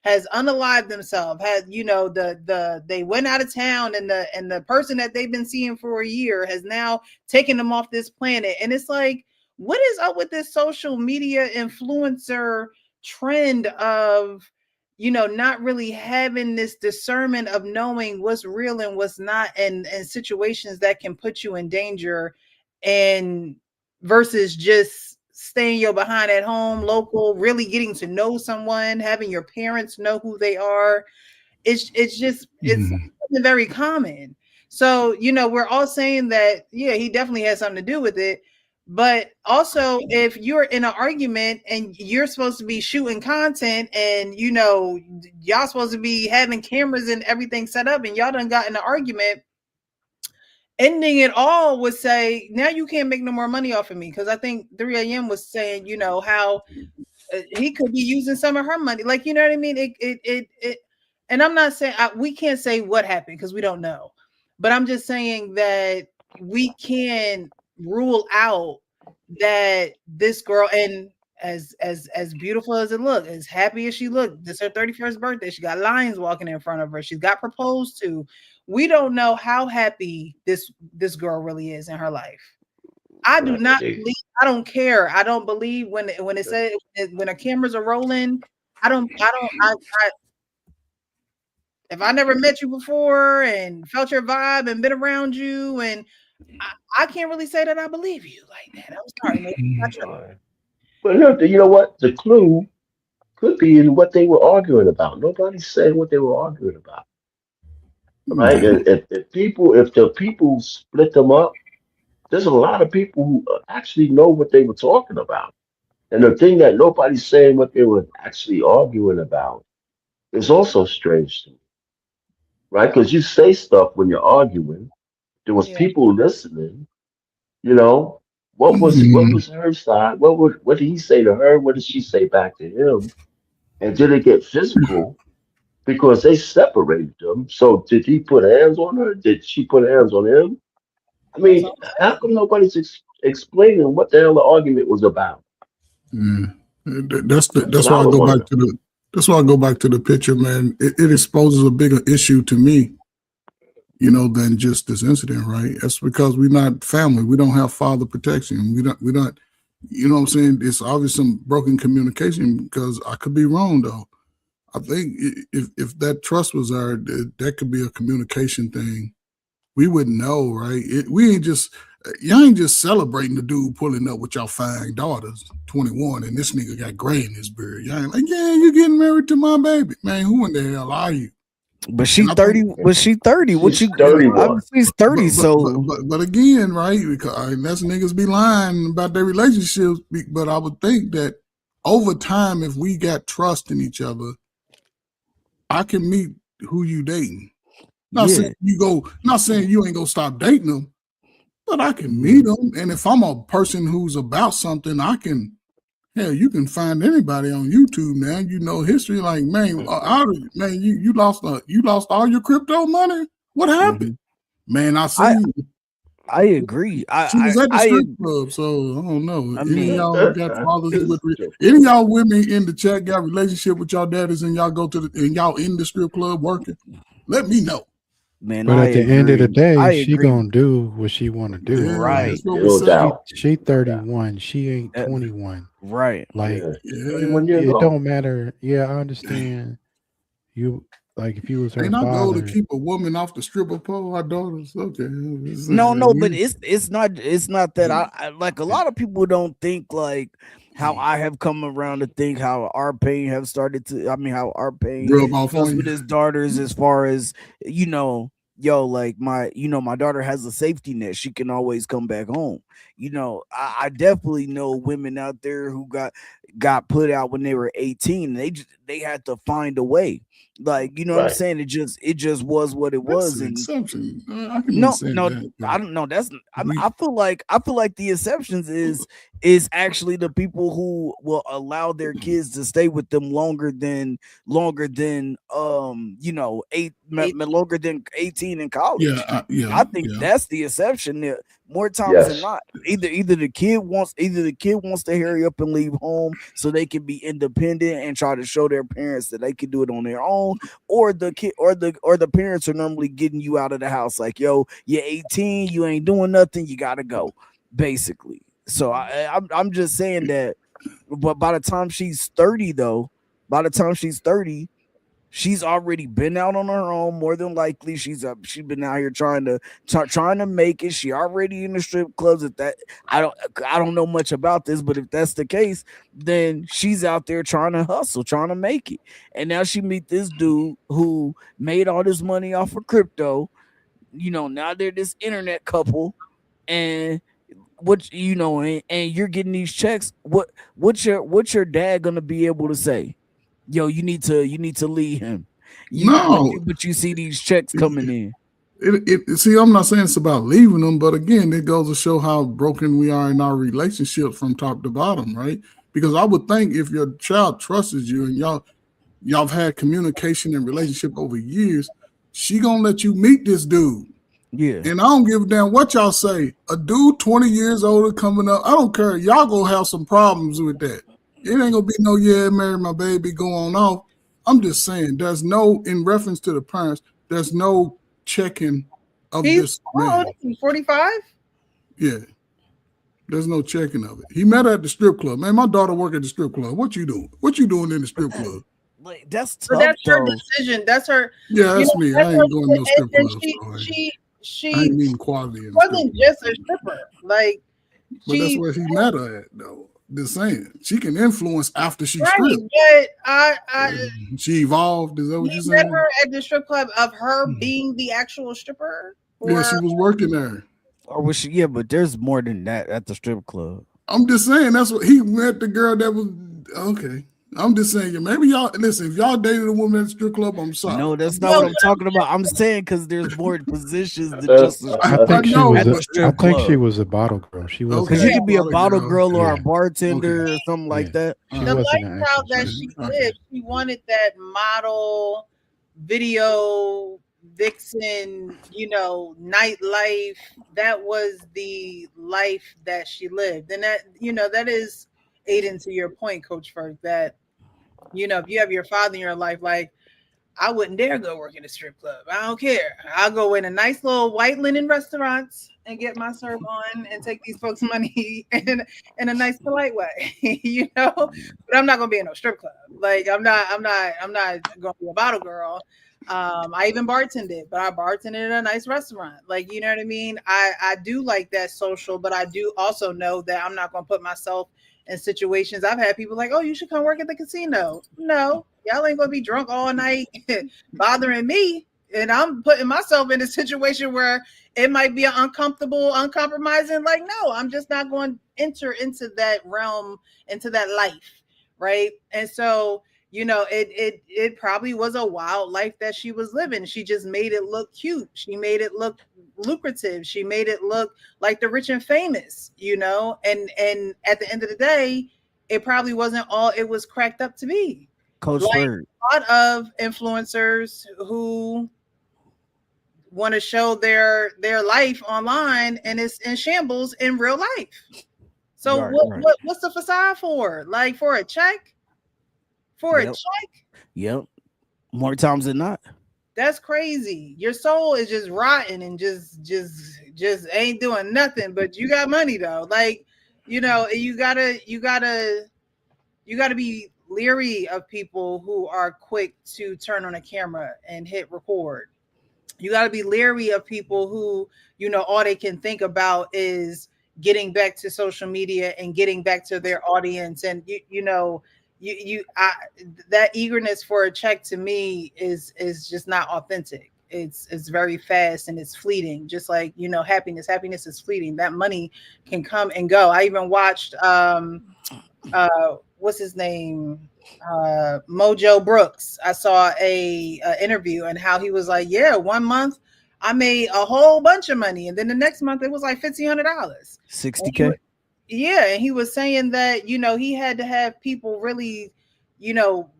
has unalived themselves, they went out of town and the person that they've been seeing for a year has now taken them off this planet. And it's like, what is up with this social media influencer trend of, not really having this discernment of knowing what's real and what's not, and situations that can put you in danger, and versus just staying your behind at home, local, really getting to know someone, having your parents know who they are. It's something very common. So, we're all saying that, yeah, he definitely has something to do with it. But also, if you're in an argument and you're supposed to be shooting content and, y'all supposed to be having cameras and everything set up and y'all done got in an argument, ending it all would say, now you can't make no more money off of me. Because I think 3 a.m. was saying, how he could be using some of her money. Like, you know what I mean? It and I'm not saying we can't say what happened because we don't know. But I'm just saying that we can rule out that this girl, and as beautiful as it looked, as happy as she looked, this is her 31st birthday, she got lions walking in front of her, she's got proposed to. We don't know how happy this girl really is in her life. I do not believe, I don't care. I don't believe when it said, when the cameras are rolling, if I never met you before and felt your vibe and been around you, and I can't really say that I believe you like that. I'm sorry. But look, you know what? The clue could be in what they were arguing about. Nobody's saying what they were arguing about. Right? And if the people split them up, there's a lot of people who actually know what they were talking about. And the thing that nobody's saying what they were actually arguing about is also strange to me. Right? Because you say stuff when you're arguing. There was people listening, what was her side? What did he say to her? What did she say back to him? And did it get physical? Because they separated them. So did he put hands on her? Did she put hands on him? I mean, how come nobody's explaining what the hell the argument was about? That's why I go back to the. That's why I go back to the picture, man. It exposes a bigger issue to me, than just this incident, right? That's because we're not family. We don't have father protection. We don't, you know what I'm saying? It's obvious some broken communication, because I could be wrong though. I think if that trust was there, that could be a communication thing. We wouldn't know, right? Y'all ain't just celebrating the dude pulling up with y'all fine daughters, 21, and this nigga got gray in his beard. Y'all ain't like, yeah, you getting married to my baby. Man, who in the hell are you? But she's 30. Was she 30? What you 31? She's 30. But again, right? Because that's niggas be lying about their relationships. But I would think that over time, if we got trust in each other, I can meet who you dating. Not saying you ain't gonna stop dating them, but I can meet them. And if I'm a person who's about something, hell, you can find anybody on YouTube now. History. Like, man, you lost all your crypto money. What happened? Man, I agree. She was at the strip club, so I don't know. Any of y'all got fathers with any of y'all women in the chat got relationship with y'all daddies, and y'all go and y'all in the strip club working? Let me know. Man, But I at the end of the agree. I day, she agree. gonna do what she want to do. Yeah, Right. that's what we No said. doubt. She 31. She ain't That- 21. right. Like Yeah, she's Yeah. 31 years it old. don't matter. Yeah, I understand. You like if you was her Ain't our goal to father. keep a woman off the stripper pole? Our daughters, okay. No, but it's not that I like a lot of people don't think like how I have come around to think how our pain have started to. I mean, how our pain rub off goes on with you. his daughters as far as like my my daughter has a safety net. She can always come back home. I definitely know women out there who got put out when they were 18. They had to find a way. Like, what I'm Right. saying? It just was what it That's was. an And exception. I can no, understand no, that. I don't know. we- I feel like the exceptions is actually the people who will allow their kids to stay with them longer than longer than 18 in college. Yeah, I think that's the exception there. More times than Yes. not, either the kid wants to hurry up and leave home so they can be independent and try to show their parents that they can do it on their own, or the kid or the parents are normally getting you out of the house like, yo, you're 18, you ain't doing nothing, you gotta go, basically. So I'm just saying that, but by the time she's 30, she's already been out on her own. More than likely, she's been out here trying to make it. She already in the strip clubs. I don't know much about this, but if that's the case, then she's out there trying to hustle, trying to make it. And now she meet this dude who made all this money off of crypto. Now they're this internet couple, and and you're getting these checks. What's your dad gonna be able to say? Yo, you need to leave him. But you see these checks coming in. See, I'm not saying it's about leaving them, but again, it goes to show how broken we are in our relationship from top to bottom, right? Because I would think if your child trusts you and y'all have had communication and relationship over years, she gonna let you meet this dude. Yeah. And I don't give a damn what y'all say. A dude 20 years older coming up, I don't care. Y'all gonna have some problems with that. It ain't gonna be no, yeah, marry my baby, go on off. I'm just saying, there's no, in reference to the parents, there's no checking of this man. 45? Yeah. There's no checking of it. He met her at the strip club. Man, my daughter work at the strip club. What you doing? What you doing in the strip club? Like, that's tough. But that's her decision. That's her. Yeah, that's me. I ain't going to no strip and club. She I ain't mean quality. In wasn't just a stripper. Like, but that's where he met her at, though. Just saying, she can influence after she right, stripped. but I She evolved. Is that what you you're met saying? her at the strip club of her being the actual stripper. Yeah, she was working there. Or was she? Yeah, but there's more than that at the strip club. I'm just saying that's what he met the girl that was okay. I'm just saying, maybe y'all listen. If y'all dated a woman at the strip club, I'm sorry. No, that's not what I'm talking about. I'm saying because there's more positions than just a I stripper. think she was a bottle girl. She was because you could be a bottle girl or a bartender or something like that. The lifestyle that she lived, she wanted that model, video, vixen, nightlife. That was the life that she lived, and that is Aiden, to your point, Coach Ferg, that if you have your father in your life, like, I wouldn't dare go work in a strip club. I don't care. I'll go in a nice little white linen restaurants and get my serve on and take these folks' money in a nice, polite way, But I'm not gonna be in no strip club. Like, I'm not gonna be a bottle girl. I even bartended, but I bartended in a nice restaurant. Like, you know what I mean? I do like that social, but I do also know that I'm not gonna put myself in situations. I've had people like, oh, you should come work at the casino. No, y'all ain't gonna be drunk all night bothering me. And I'm putting myself in a situation where it might be uncompromising. Like, no, I'm just not going to enter into that realm, into that life. Right. And so, it probably was a wild life that she was living. She just made it look cute. She made it look lucrative. She made it look like the rich and famous, and at the end of the day, it probably wasn't all it was cracked up to be. Coach Ferg. A lot of influencers who want to show their life online and it's in shambles in real life. So what's the facade for? Like, for a check? For a check? Yep. More times than not. That's crazy. Your soul is just rotten and just ain't doing nothing. But you got money though. Like, you know, you gotta be leery of people who are quick to turn on a camera and hit record. You got to be leery of people who, you know, all they can think about is getting back to social media and getting back to their audience. And that eagerness for a check to me is just not authentic. It's very fast and it's fleeting. Just like, you know, happiness is fleeting. That money can come and go. I even watched what's his name, Mojo Brooks. I saw a interview and how he was like, yeah, 1 month I made a whole bunch of money, and then the next month it was like $1,500, $60K. Yeah, and he was saying that, you know, he had to have people really, you know,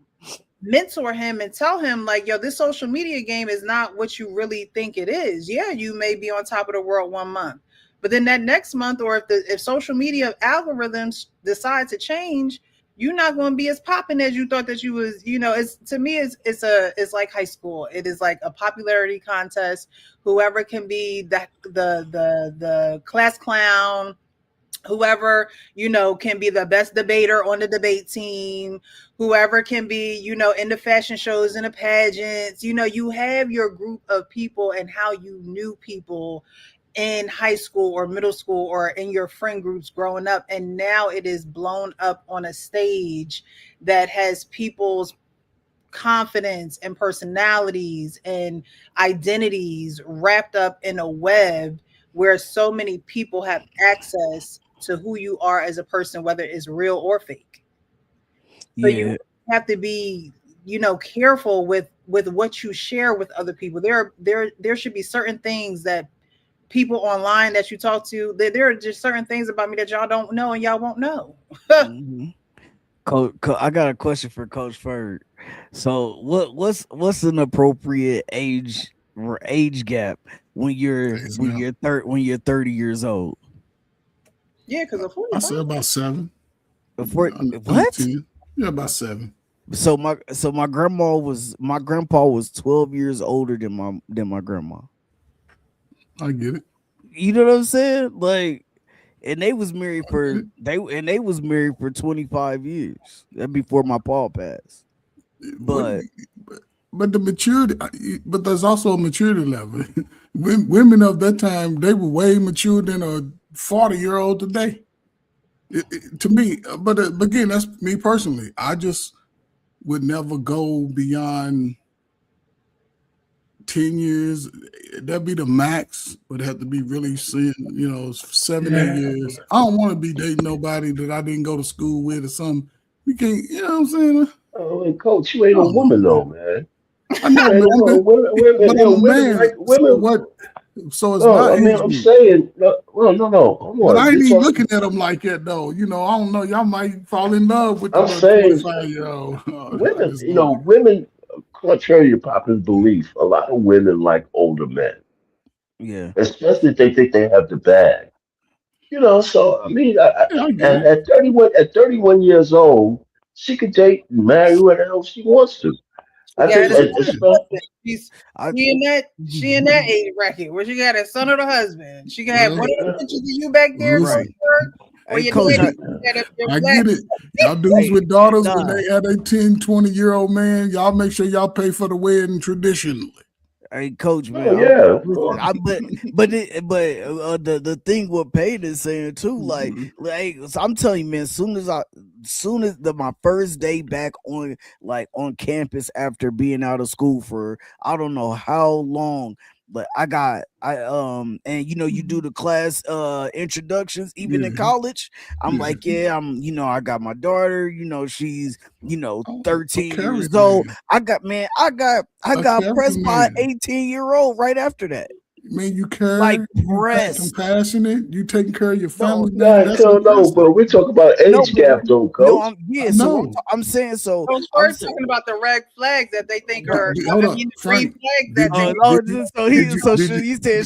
mentor him and tell him like, yo, this social media game is not what you really think it is. Yeah, you may be on top of the world 1 month, but then that next month, or if social media algorithms decide to change, you're not going to be as popping as you thought that you was. You know, it's like high school. It is like a popularity contest. Whoever can be the class clown, whoever, you know, can be the best debater on the debate team, whoever can be, you know, in the fashion shows and the pageants. You know, you have your group of people and how you knew people in high school or middle school or in your friend groups growing up, and now it is blown up on a stage that has people's confidence and personalities and identities wrapped up in a web where so many people have access to who you are as a person, whether it's real or fake. So you have to be, you know, careful with what you share with other people. There should be certain things that people online that you talk to, there are just certain things about me that y'all don't know and y'all won't know. Coach, I got a question for Coach Ferg. So what's an appropriate age gap when you're 30 years old? Yeah, because I said about 7. What? Yeah, about 7. So my grandpa was 12 years older than my grandma. I get it. You know what I'm saying? Like, and they was married for 25 years. That before my pa passed. But the maturity, but there's also a maturity level. Women of that time, they were way mature than a 40-year-old today. To me, but again, that's me personally. I just would never go beyond 10 years. That'd be the max, but it have to be really, 7, 8 years. I don't want to be dating nobody that I didn't go to school with or something. We can't, you know what I'm saying? Oh, Coach, you ain't a woman though, man. I know, man. But I'm a man. So what? So it's no, I mean, I'm saying, no. But I ain't even looking at them like that, though. You know, I don't know. Y'all might fall in love with the 25-year-old. Women, women, contrary to popular belief, a lot of women like older men. Yeah. Especially if they think they have the bag. You know, so I mean, and at 31 years old, she could date and marry whoever the hell she wants to. She in that age bracket where she got a son or the husband. She can have one of the pictures of you back there. Right. Hey, Coach, I get it. Y'all dudes with daughters, when they had a 10, 20-year-old man, y'all make sure y'all pay for the wedding traditionally. Hey, Coach, man. The thing what Payne is saying too, like so I'm telling you, man, soon as my first day back on campus after being out of school for I don't know how long, but and you do the class introductions even in college. I'm like, I got my daughter, she's 13 years old. I got pressed by an 18-year-old right after that. Man, you care, like compassionate, you taking care of your family. No, but we're talking about age gap, though, Coach. I'm saying so. We're talking about the red flags that they think are green flags.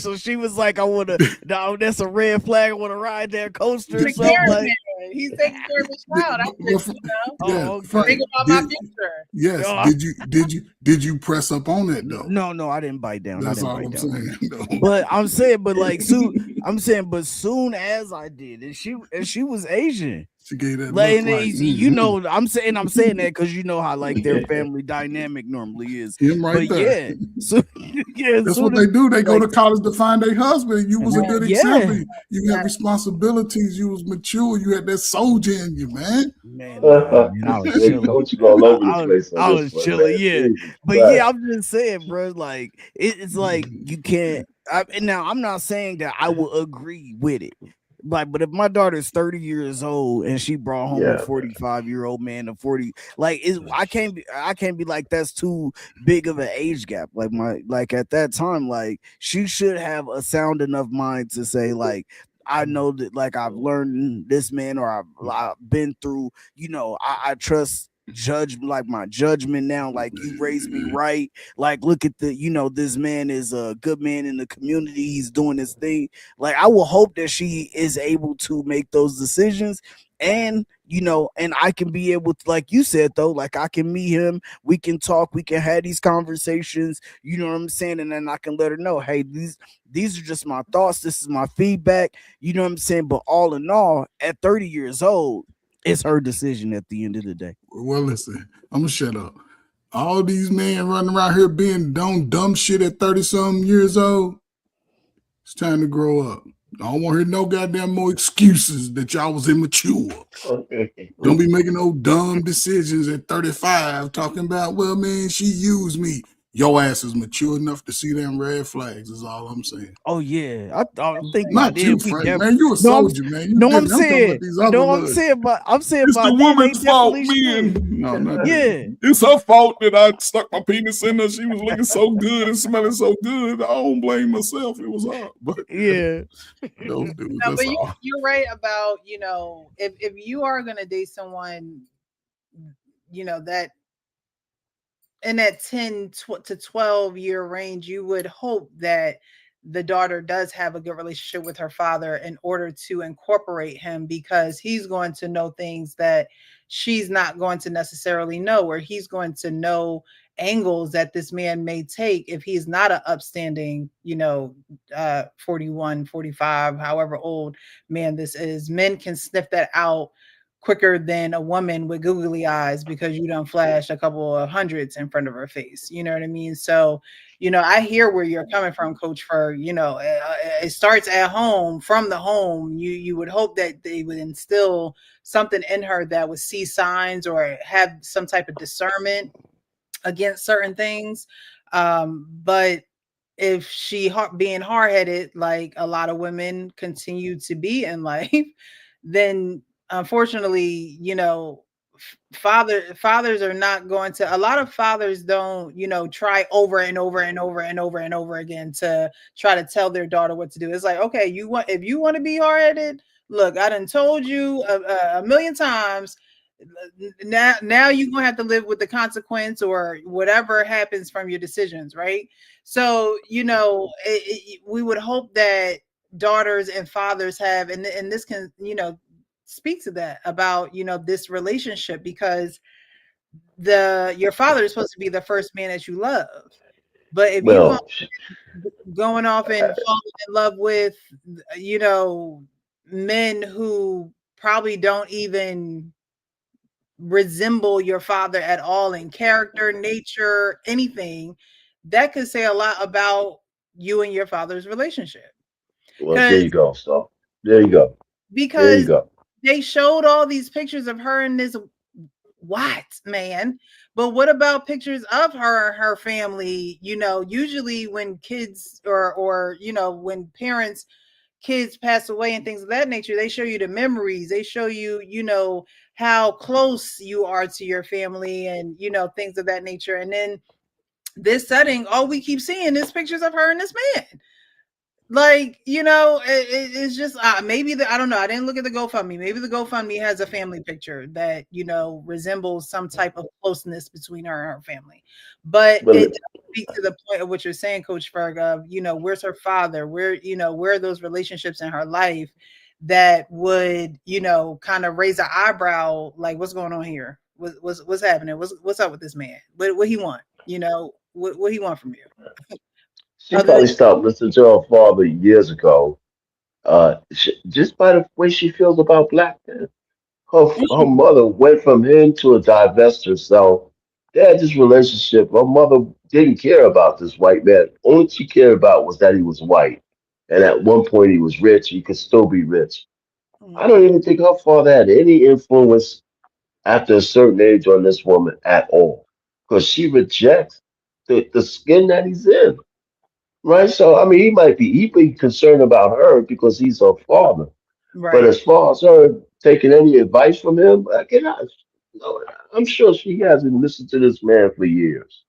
So she was like, I want to. No, that's a red flag. I want to ride that coaster. Or something like. He's taking care of his child. I just, think about my future. Yes. Did you press up on it though? No, I didn't bite down. That's all I'm saying. But I'm saying, but soon as I did, and she was Asian. She gave that like, look like, you know, I'm saying that because you know how like their family dynamic normally is. Him right but there. yeah, so that's what they do. They go to college to find a husband. You was a good example. You had responsibilities. You was mature. You had that soldier in you, man. I was chilling. All over the place. I was chilling, yeah. But yeah, I'm just saying, bro. Like it's like you can't. Now I'm not saying that I will agree with it. Like, but if my daughter's 30 years old and she brought home a 45-year-old man to 40, like I can't be like that's too big of an age gap. Like at that time, like she should have a sound enough mind to say, like, I know that like I've learned this man or I've been through, you know, I trust my judgment now, like you raised me right, like look at the, you know, this man is a good man in the community, he's doing his thing. Like I will hope that she is able to make those decisions, and you know, and I can be able to, like you said though, like I can meet him, we can talk, we can have these conversations, you know what I'm saying, and then I can let her know, hey, these are just my thoughts, this is my feedback, you know what I'm saying. But all in all, at 30 years old, it's her decision at the end of the day. Well, listen, I'm gonna shut up. All these men running around here being dumb shit at 30-something years old. It's time to grow up. I don't want to hear no goddamn more excuses that y'all was immature. Don't be making no dumb decisions at 35 talking about, well, man, she used me. Your ass is mature enough to see them red flags, is all I'm saying. Oh yeah, I think not you, Frank, man. You a soldier, man. I'm saying but it's the woman's fault, man. No, not it's her fault that I stuck my penis in her. She was looking so good and smelling so good. I don't blame myself. It was her. But yeah, those dudes. No, but you're right about, you know, if you are gonna date someone, you know, that in that 10 to 12 year range, you would hope that the daughter does have a good relationship with her father in order to incorporate him, because he's going to know things that she's not going to necessarily know, or he's going to know angles that this man may take if he's not an upstanding, you know, 41, 45, however old man this is. Men can sniff that out quicker than a woman with googly eyes because you don't flash a couple of hundreds in front of her face. You know what I mean? So, you know, I hear where you're coming from, Coach, for, you know, it starts at home, from the home. You would hope that they would instill something in her that would see signs or have some type of discernment against certain things. But if she being hard-headed, like a lot of women continue to be in life, then unfortunately, you know, fathers are not going to, a lot of fathers don't, you know, try over and over and over and over and over again to try to tell their daughter what to do. It's like, okay, if you want to be hard-headed, look, I done told you a million times. Now you're gonna have to live with the consequence or whatever happens from your decisions, right? So, you know, we would hope that daughters and fathers have, and this can, you know, speak to that about, you know, this relationship, because your father is supposed to be the first man that you love. But if you're going off and falling in love with, you know, men who probably don't even resemble your father at all in character, nature, anything, that could say a lot about you and your father's relationship. Well, there you go, so there you go. Because there you go. They showed all these pictures of her and this white man, but what about pictures of her and her family? You know, usually when kids or you know, when kids pass away and things of that nature, they show you the memories. They show you, you know, how close you are to your family and, you know, things of that nature. And then this setting, all we keep seeing is pictures of her and this man. Like, you know, it's just maybe I don't know. I didn't look at the GoFundMe. Maybe the GoFundMe has a family picture that, you know, resembles some type of closeness between her and her family. But it speaks to the point of what you're saying, Coach Ferg, of, you know, where's her father? Where are those relationships in her life that would, kind of raise an eyebrow, like, what's going on here? What's happening? What's up with this man? What he want? What he want from you? She Other probably stopped listening to her father years ago. Just by the way she feels about black men. Her mother went from him to a divester. So they had this relationship. Her mother didn't care about this white man. Only she cared about was that he was white. And at one point he was rich. He could still be rich. I don't even think her father had any influence after a certain age on this woman at all. Because she rejects the skin that he's in. Right? So I mean he'd be concerned about her because he's her father. But right. as far as her taking any advice from him, no, I'm sure she hasn't listened to this man for years.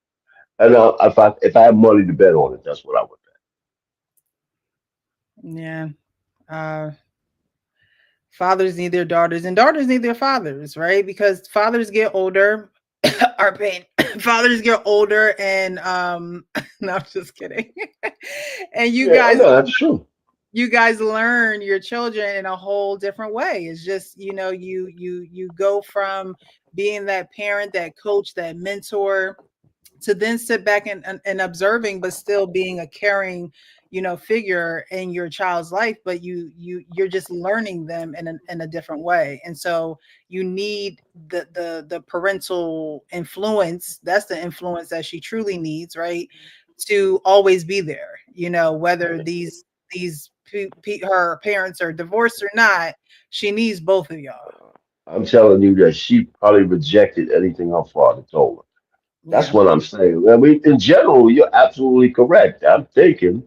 And if I had money to bet on it, that's what I would Yeah. Uh, Fathers need their daughters, and daughters need their fathers, right? Because fathers get older, are pain. Fathers get older, and no, I'm just kidding. And bet. Yeah, I know that's true. you guys learn your children in a whole different way. It's just, you go from being that parent, that coach, that mentor, to then sit back and observing, but still being a caring, figure in your child's life. But you're just learning them in a different way. And so you need the parental influence. That's the influence that she truly needs, right? To always be there, whether these her parents are divorced or not, she needs both of y'all. I'm telling you that she probably rejected anything her father told her. That's Yeah. what I'm saying. I mean, in general, you're absolutely correct. I'm thinking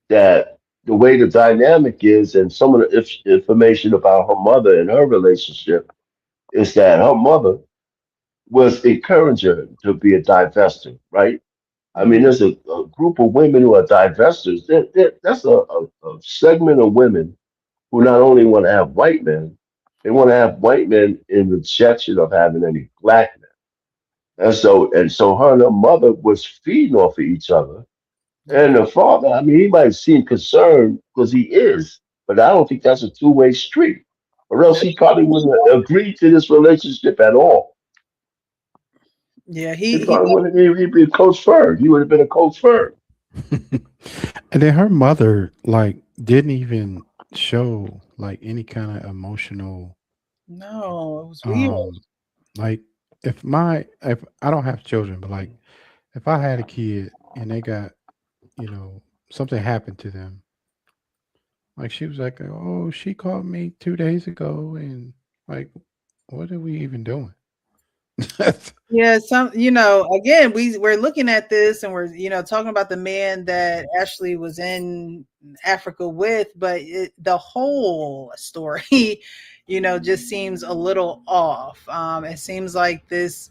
that the way the dynamic is, and some of the information about her mother and her relationship is that her mother was encouraging her to be a divester, right? I mean, there's a group of women who are divestors. That's a segment of women who not only want to have white men, they want to have white men in rejection of having any black men. And so her and her mother was feeding off of each other. And the father, I mean, he might seem concerned because he is, but I don't think that's a two-way street. Or else he probably wouldn't have agreed to this relationship at all. Yeah, He probably wouldn't. He'd be a Coach Ferg. He would have been a Coach Ferg. And then her mother like didn't even show like any kind of emotional no, it was weird. like if I don't have children, but like if I had a kid and they got, something happened to them, like she was like, "Oh, she called me 2 days ago," and like, what are we even doing? Yeah, again, we're looking at this and we're, talking about the man that Ashley was in Africa with, but the whole story, just seems a little off. It seems like this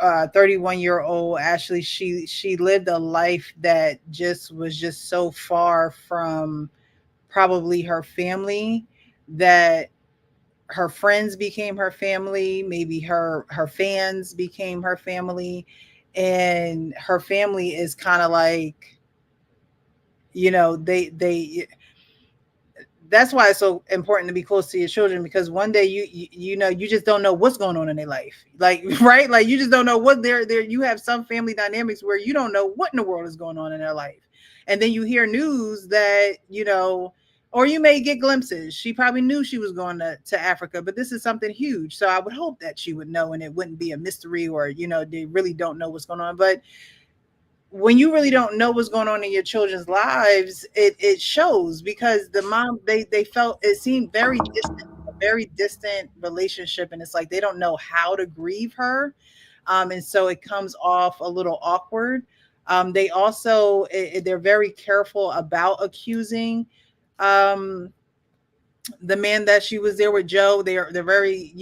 31-year-old Ashley, she lived a life that was just so far from probably her family, that her friends became her family, maybe her fans became her family, and her family is kind of like, they that's why it's so important to be close to your children, because one day you just don't know what's going on in their life, like, right? Like, you just don't know what they're you have some family dynamics where you don't know what in the world is going on in their life, and then you hear news that, or you may get glimpses. She probably knew she was going to Africa, but this is something huge, so I would hope that she would know and it wouldn't be a mystery, or they really don't know what's going on. But when you really don't know what's going on in your children's lives, it shows, because the mom, they felt, it seemed very distant, a very distant relationship, and it's like they don't know how to grieve her, and so it comes off a little awkward. They also, they're very careful about accusing the man that she was there with, Joe. They're very,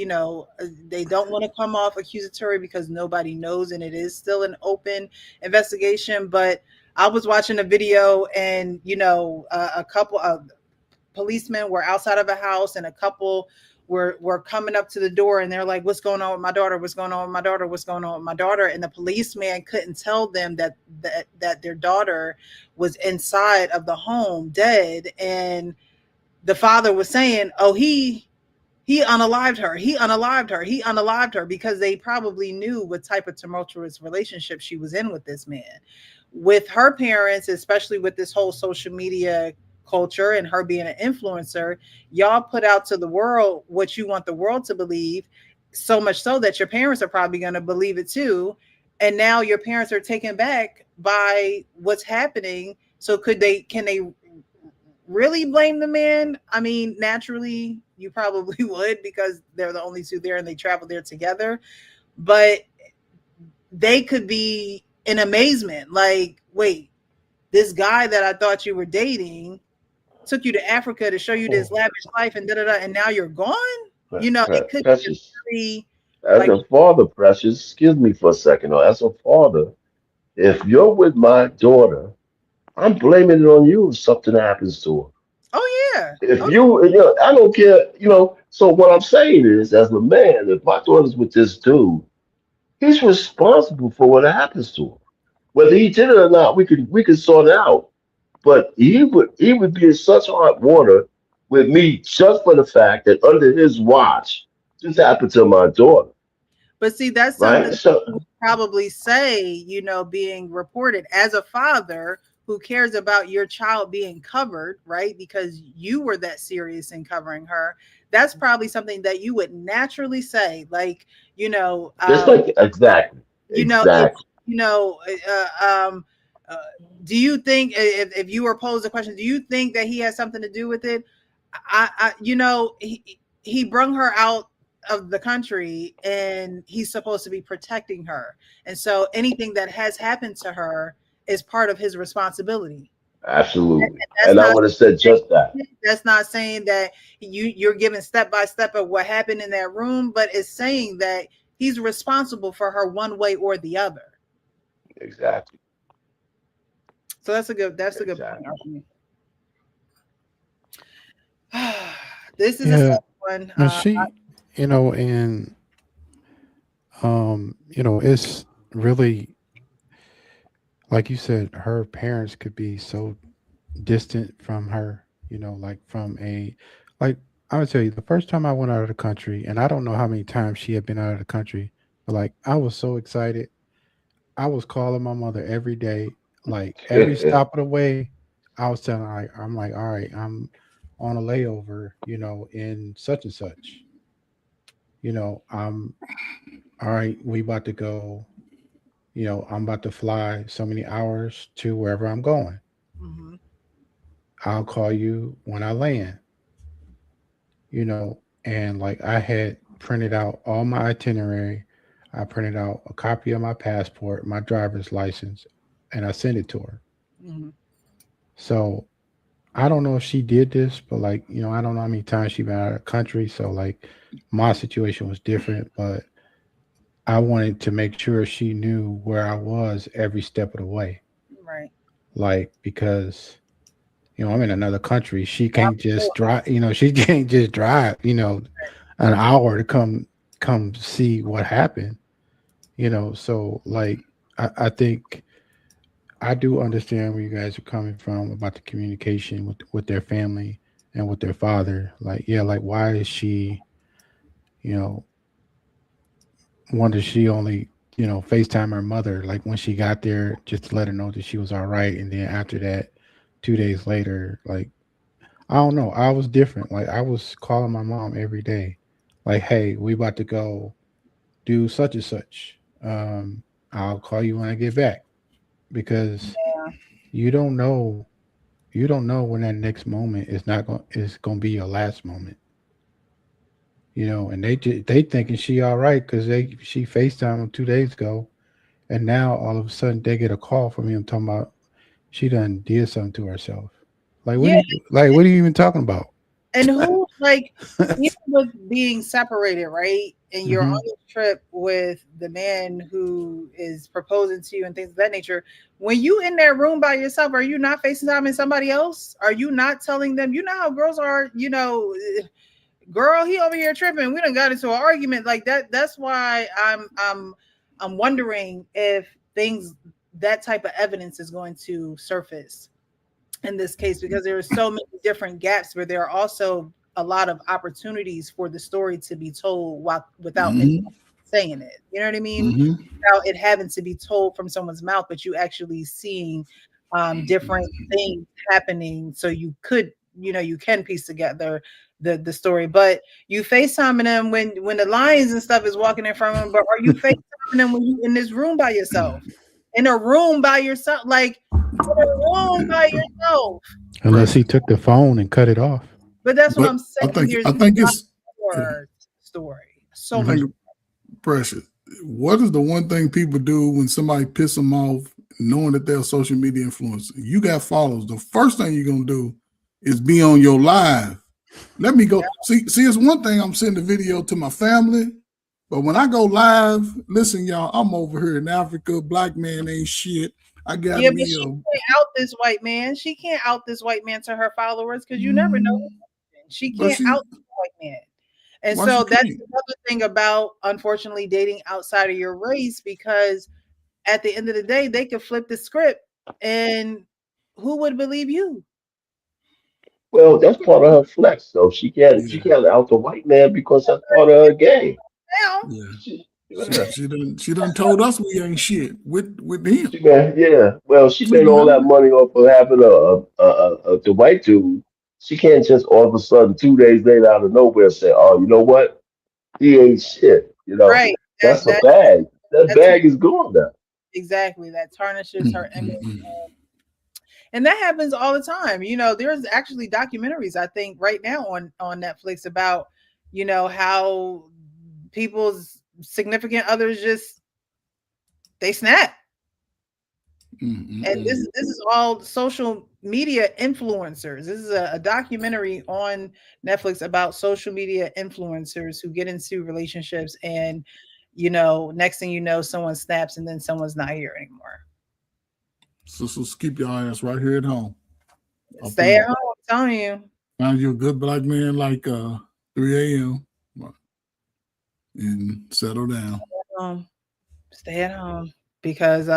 they don't want to come off accusatory because nobody knows, and it is still an open investigation. But I was watching a video, and a couple of policemen were outside of a house, and a couple were coming up to the door, and they're like, "What's going on with my daughter? What's going on with my daughter? What's going on with my daughter?" And the policeman couldn't tell them that their daughter was inside of the home dead. And the father was saying, oh, he unalived her. He unalived her. He unalived her, because they probably knew what type of tumultuous relationship she was in with this man. With her parents, especially with this whole social media culture and her being an influencer, y'all put out to the world what you want the world to believe, so much so that your parents are probably going to believe it too. And now your parents are taken back by what's happening. So can they really blame the man? I mean, naturally, you probably would, because they're the only two there and they travel there together. But they could be in amazement, like, wait, this guy that I thought you were dating took you to Africa to show you this lavish life and and now you're gone. You know, it could Precious. be As like, a father, Precious, excuse me for a second. As a father, if you're with my daughter, I'm blaming it on you if something happens to her. oh yeah, If I don't care, So what I'm saying is, as a man, if my daughter's with this dude, he's responsible for what happens to her. Whether he did it or not, we could sort it out. But he would be in such hot water with me just for the fact that under his watch, this happened to my daughter. but see, that's Right? something So you would probably say, being reported as a father who cares about your child being covered, right? Because you were that serious in covering her. That's probably something that you would naturally say, like, just like exactly. if Exactly. uh, do you think, if you were posed the question, do you think that he has something to do with it? He brung her out of the country and he's supposed to be protecting her, and so anything that has happened to her is part of his responsibility. Absolutely. That's And I not would have said just that. that's not saying that you're giving step by step of what happened in that room, but it's saying that he's responsible for her one way or the other. Exactly. So that's a good point, Exactly. Archie. This is a Yeah, second one. and she, and it's really, like you said, her parents could be so distant from her, like from like I would tell you, the first time I went out of the country, and I don't know how many times she had been out of the country, but like I was so excited. I was calling my mother every day, like every stop of the way. I was telling her, like, I'm like, all right, I'm on a layover, in such and such. I'm all right, we about to go, I'm about to fly so many hours to wherever I'm going. Mm-hmm. I'll call you when I land, and like I had printed out all my itinerary. I printed out a copy of my passport, my driver's license, and I sent it to her. Mm-hmm. So I don't know if she did this, but like, I don't know how many times she been out of the country. So like my situation was different, but I wanted to make sure she knew where I was every step of the way. Right. Like, because, I'm in another country. She can't just drive, she can't just drive, an hour to come see what happened, So like, I think I do understand where you guys are coming from about the communication with their family and with their father. Like, yeah, like why is she, you know, one does she only, FaceTime her mother like when she got there just to let her know that she was all right, and then after that, 2 days later, like I don't know, I was different. Like I was calling my mom every day, like, hey, we about to go do such and such. I'll call you when I get back, because you don't know when that next moment is going to be your last moment, and they thinking she all right because she FaceTime them 2 days ago, and now all of a sudden they get a call from him talking about she done did something to herself. Like what Yeah. what are you even talking about? And who, like, even with being separated, right? And you're on this trip with the man who is proposing to you and things of that nature. When you in that room by yourself, are you not FaceTiming somebody else? Are you not telling them, how girls are, girl, he over here tripping. We done got into an argument like that. That's why I'm wondering if that type of evidence is going to surface. in this case, because there are so many different gaps where there are also a lot of opportunities for the story to be told without anyone saying it. You know what I mean? Without it having to be told from someone's mouth, but you actually seeing different things happening, so you could, you can piece together the story. But you FaceTiming them when the lions and stuff is walking in front of them, but are you FaceTiming them when you in this room by yourself? In a room by yourself, like in a room by yourself. Unless he took the phone and cut it off. But that's what I'm saying. I think it's more story. So much. Precious. What is the one thing people do when somebody piss them off, knowing that they're a social media influencer? You got followers. The first thing you're gonna do is be on your live. Let me go. See, it's one thing I'm sending a video to my family, but when I go live, listen, y'all, I'm over here in Africa. Black man ain't shit. I got but me she can't out this white man. She can't out this white man to her followers because you never know. She can't out this white man. And so that's another thing about, unfortunately, dating outside of your race, because at the end of the day, they could flip the script and who would believe you? Well, that's part of her flex, though. She can't out the white man because that's part of her game. She done told us we ain't shit with him. She made all that money off of having the white dude. She can't just all of a sudden 2 days later out of nowhere say, "Oh, you know what? He ain't shit." Right. That's a bag. That bag is gone now. Exactly. That tarnishes her image. And that happens all the time. There's actually documentaries, I think, right now on Netflix about, how people's significant others they snap. And this is all social media influencers. This is a documentary on Netflix about social media influencers who get into relationships, and next thing you know, someone snaps and then someone's not here anymore. So keep your ass right here at home. Stay at home, I'm telling you. Find you a good black man like 3 a.m. and settle down. Stay at home. Because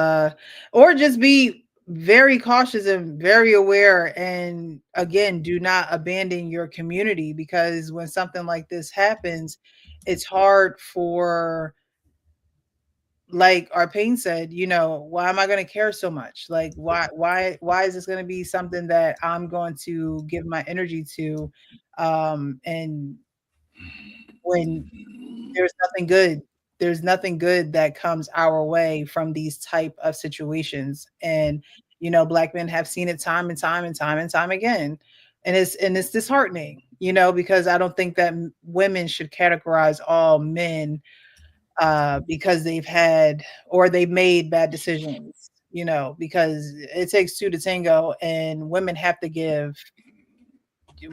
or just be very cautious and very aware, and again, do not abandon your community, because when something like this happens, it's hard for, like Arpain said, why am I going to care so much? Like why is this going to be something that I'm going to give my energy to, and when there's nothing good that comes our way from these type of situations. And black men have seen it time and time again, and it's disheartening, because I don't think that women should categorize all men because they've made bad decisions, because it takes two to tango, and women have to give.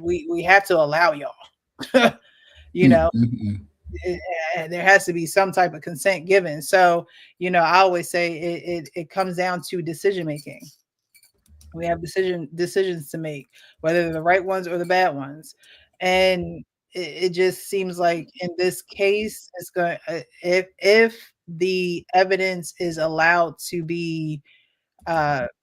We have to allow y'all. There has to be some type of consent given. So, I always say it comes down to decision making. We have decisions to make, whether they're the right ones or the bad ones. And it just seems like in this case, it's going if the evidence is allowed to be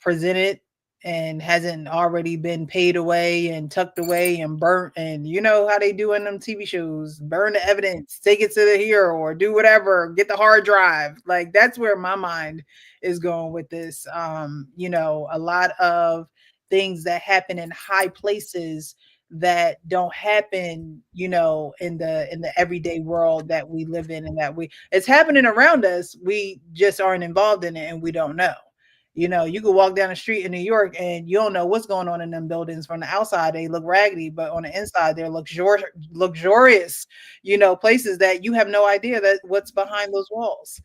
presented and hasn't already been paid away and tucked away and burnt, and you know how they do in them TV shows, burn the evidence, take it to the hero, or do whatever, get the hard drive. Like, that's where my mind is going with this. A lot of things that happen in high places that don't happen, in the everyday world that we live in, and that it's happening around us. We just aren't involved in it, and we don't know. You could walk down the street in New York and you don't know what's going on in them buildings. From the outside, they look raggedy, but on the inside, they're luxurious, places that you have no idea that what's behind those walls.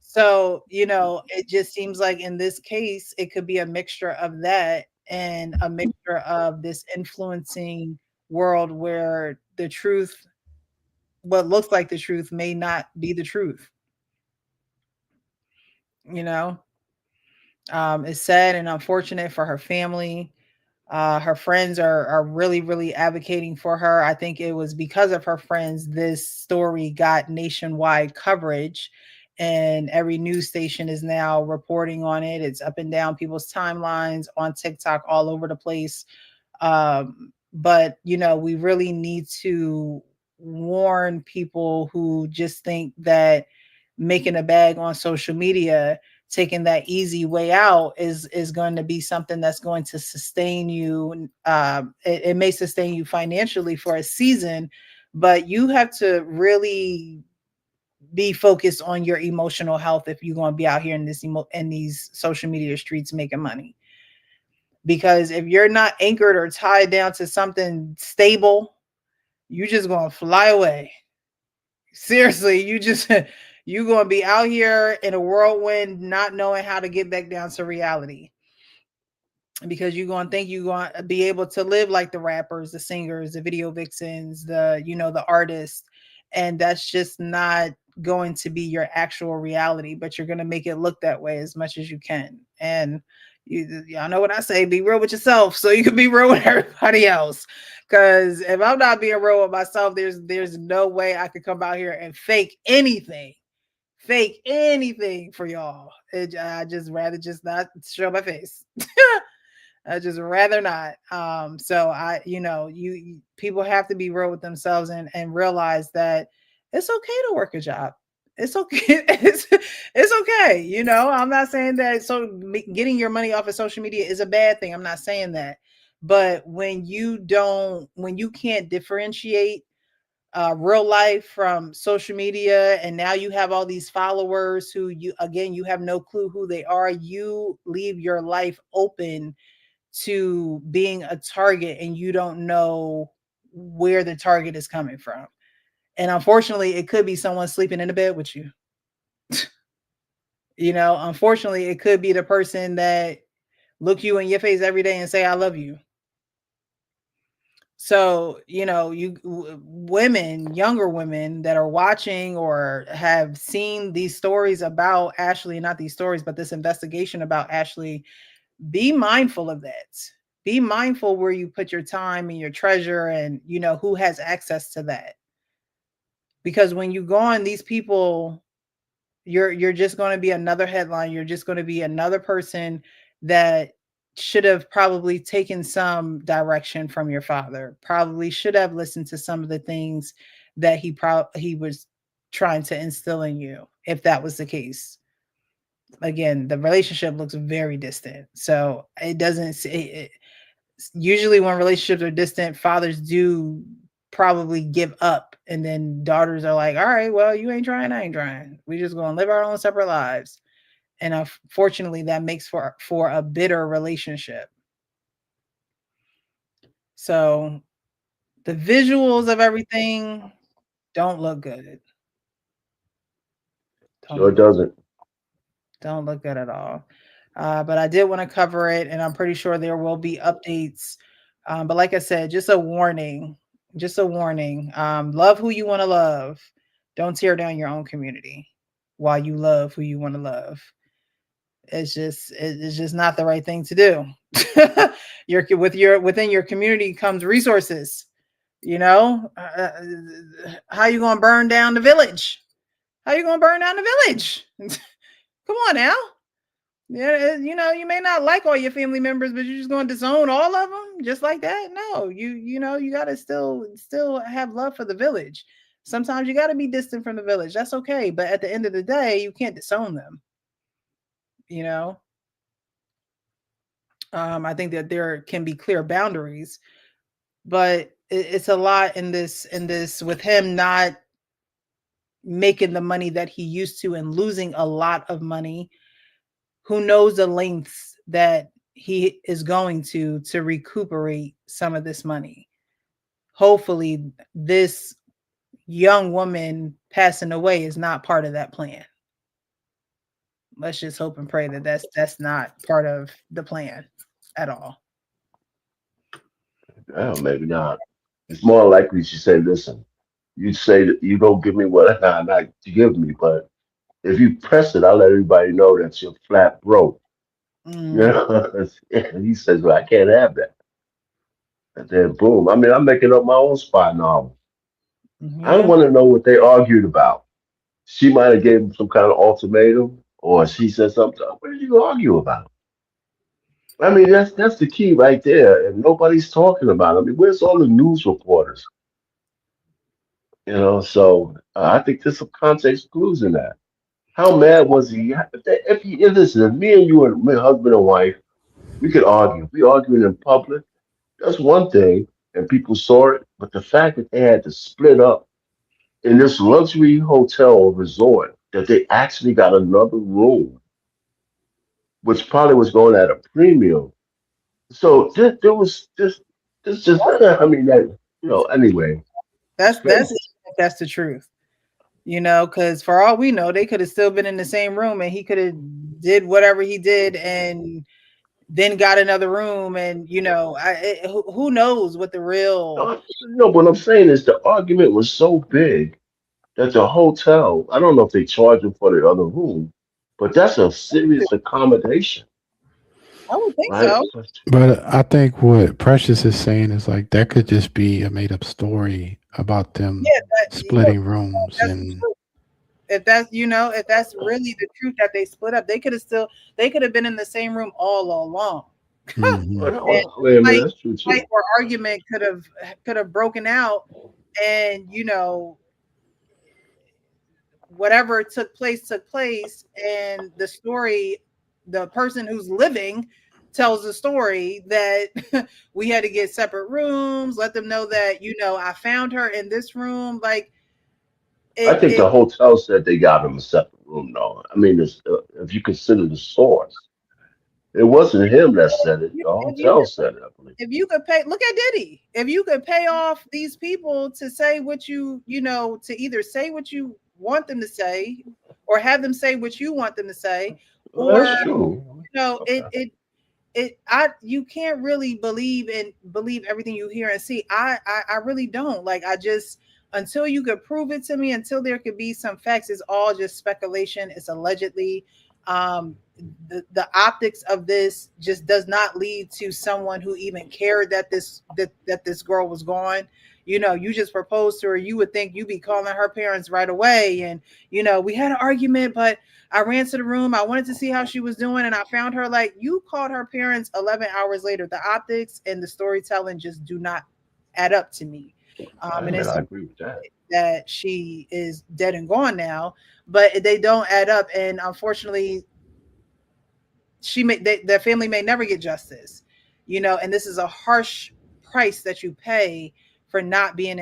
So, it just seems like in this case, it could be a mixture of that and a mixture of this influencing world where the truth, what looks like the truth, may not be the truth. It's sad and unfortunate for her family. Her friends are really, really advocating for her. I think it was because of her friends this story got nationwide coverage, and every news station is now reporting on it. It's up and down people's timelines on TikTok all over the place. But you know, we really need to warn people who just think that making a bag on social media, taking that easy way out is going to be something that's going to sustain you. It may sustain you financially for a season, but you have to really be focused on your emotional health if you're going to be out here in these social media streets making money. Because if you're not anchored or tied down to something stable, you just going to fly away. Seriously, you're going to be out here in a whirlwind, not knowing how to get back down to reality. Because you're going to think you're going to be able to live like the rappers, the singers, the video vixens, the artists. And that's just not going to be your actual reality, but you're going to make it look that way as much as you can. And y'all know what I say, be real with yourself so you can be real with everybody else. Because if I'm not being real with myself, there's no way I could come out here and fake anything for y'all. I just rather just not show my face. I just rather not. So people have to be real with themselves and realize that it's okay to work a job. It's okay. It's okay. You know, I'm not saying that getting your money off of social media is a bad thing. I'm not saying that. But when you can't differentiate real life from social media, and now you have all these followers who you have no clue who they are, you leave your life open to being a target and you don't know where the target is coming from. And unfortunately, it could be someone sleeping in the bed with you. You know, unfortunately, it could be the person that look you in your face every day and say, I love you. So, you know, younger women that are watching or have seen these stories about Ashley, not these stories, but this investigation about Ashley, be mindful of that. Be mindful where you put your time and your treasure and, you know, who has access to that. Because when you go on, these people, you're just going to be another headline. You're just going to be another person that should have probably taken some direction from your father, probably should have listened to some of the things that he was trying to instill in you, if that was the case. Again, the relationship looks very distant. So usually when relationships are distant, fathers do probably give up, and then daughters are like, all right, well, you ain't trying, I ain't trying. We just going to live our own separate lives. And unfortunately, that makes for a bitter relationship. So the visuals of everything don't look good. Sure doesn't. Don't look good at all. But I did want to cover it, and I'm pretty sure there will be updates. But like I said, just a warning. Love who you want to love. Don't tear down your own community while you love who you want to love. It's just not the right thing to do. Within your community comes resources. You know, how you gonna burn down the village? How you gonna burn down the village? Come on now. Yeah, you know, you may not like all your family members, but you're just going to disown all of them just like that? No, you know, you got to still have love for the village. Sometimes you got to be distant from the village. That's okay. But at the end of the day, you can't disown them. You know, I think that there can be clear boundaries, but it's a lot in this with him not making the money that he used to and losing a lot of money. Who knows the lengths that he is going to recuperate some of this money. Hopefully this young woman passing away is not part of that plan. Let's just hope and pray that that's not part of the plan at all. Well, maybe not. It's more likely she said, listen, you say that you don't give me what I like to give me, but if you press it, I'll let everybody know that you're flat broke. You know? And he says, well, I can't have that. And then boom. I mean, I'm making up my own spy novel. I don't want to know what they argued about. she might have gave him some kind of ultimatum, or she said something. What did you argue about? I mean, that's the key right there, and nobody's talking about it. I mean, where's all the news reporters? You know, so I think there's some context clues in that. How mad was he? If listen, if me and you and my husband and wife, we could argue. We arguing in public. That's one thing, and people saw it. But the fact that they had to split up in this luxury hotel or resort, that they actually got another room, which probably was going at a premium. So there was this just I mean that anyway. That's It's that's crazy. that's the truth. Because for all we know, they could have still been in the same room, and he could have did whatever he did, and then got another room, and who knows what the real. No, what I'm saying is the argument was so big that the hotel, I don't know if they charge him for the other room, but that's a serious accommodation, I would think right? so. But I think what Precious is saying is like that could just be a made up story about them Yeah, splitting rooms that's the and truth. If that's really the truth that they split up, they could have been in the same room all along. mhm. And Wait a minute, fight, that's true fight too. or argument could have broken out, and whatever took place, and the person who's living tells the story that we had to get separate rooms, let them know that I found her in this room, like I it think it the hotel said they got him a separate room, though. I mean, if you consider the source, it wasn't him that said it. The if you hotel said it, I believe. if you could pay, look at Diddy. If you could pay off these people to say what to either say what you want them to say, or have them say what you want them to say, Well, or that's true. it Okay. you can't really believe everything you hear and see. I really don't. Like, I just, until you could prove it to me, until there could be some facts, it's all just speculation. It's allegedly. um the optics of this just does not lead to someone who even cared that this girl was gone. You just proposed to her. You would think you'd be calling her parents right away, and we had an argument, but I ran to the room. I wanted to see how she was doing, and I found her. Like, you called her parents 11 hours later. The optics and the storytelling just do not add up to me. I And mean, it's I agree with that. that she is dead and gone now, but they don't add up. And unfortunately, their family may never get justice. And this is a harsh price that you pay for not being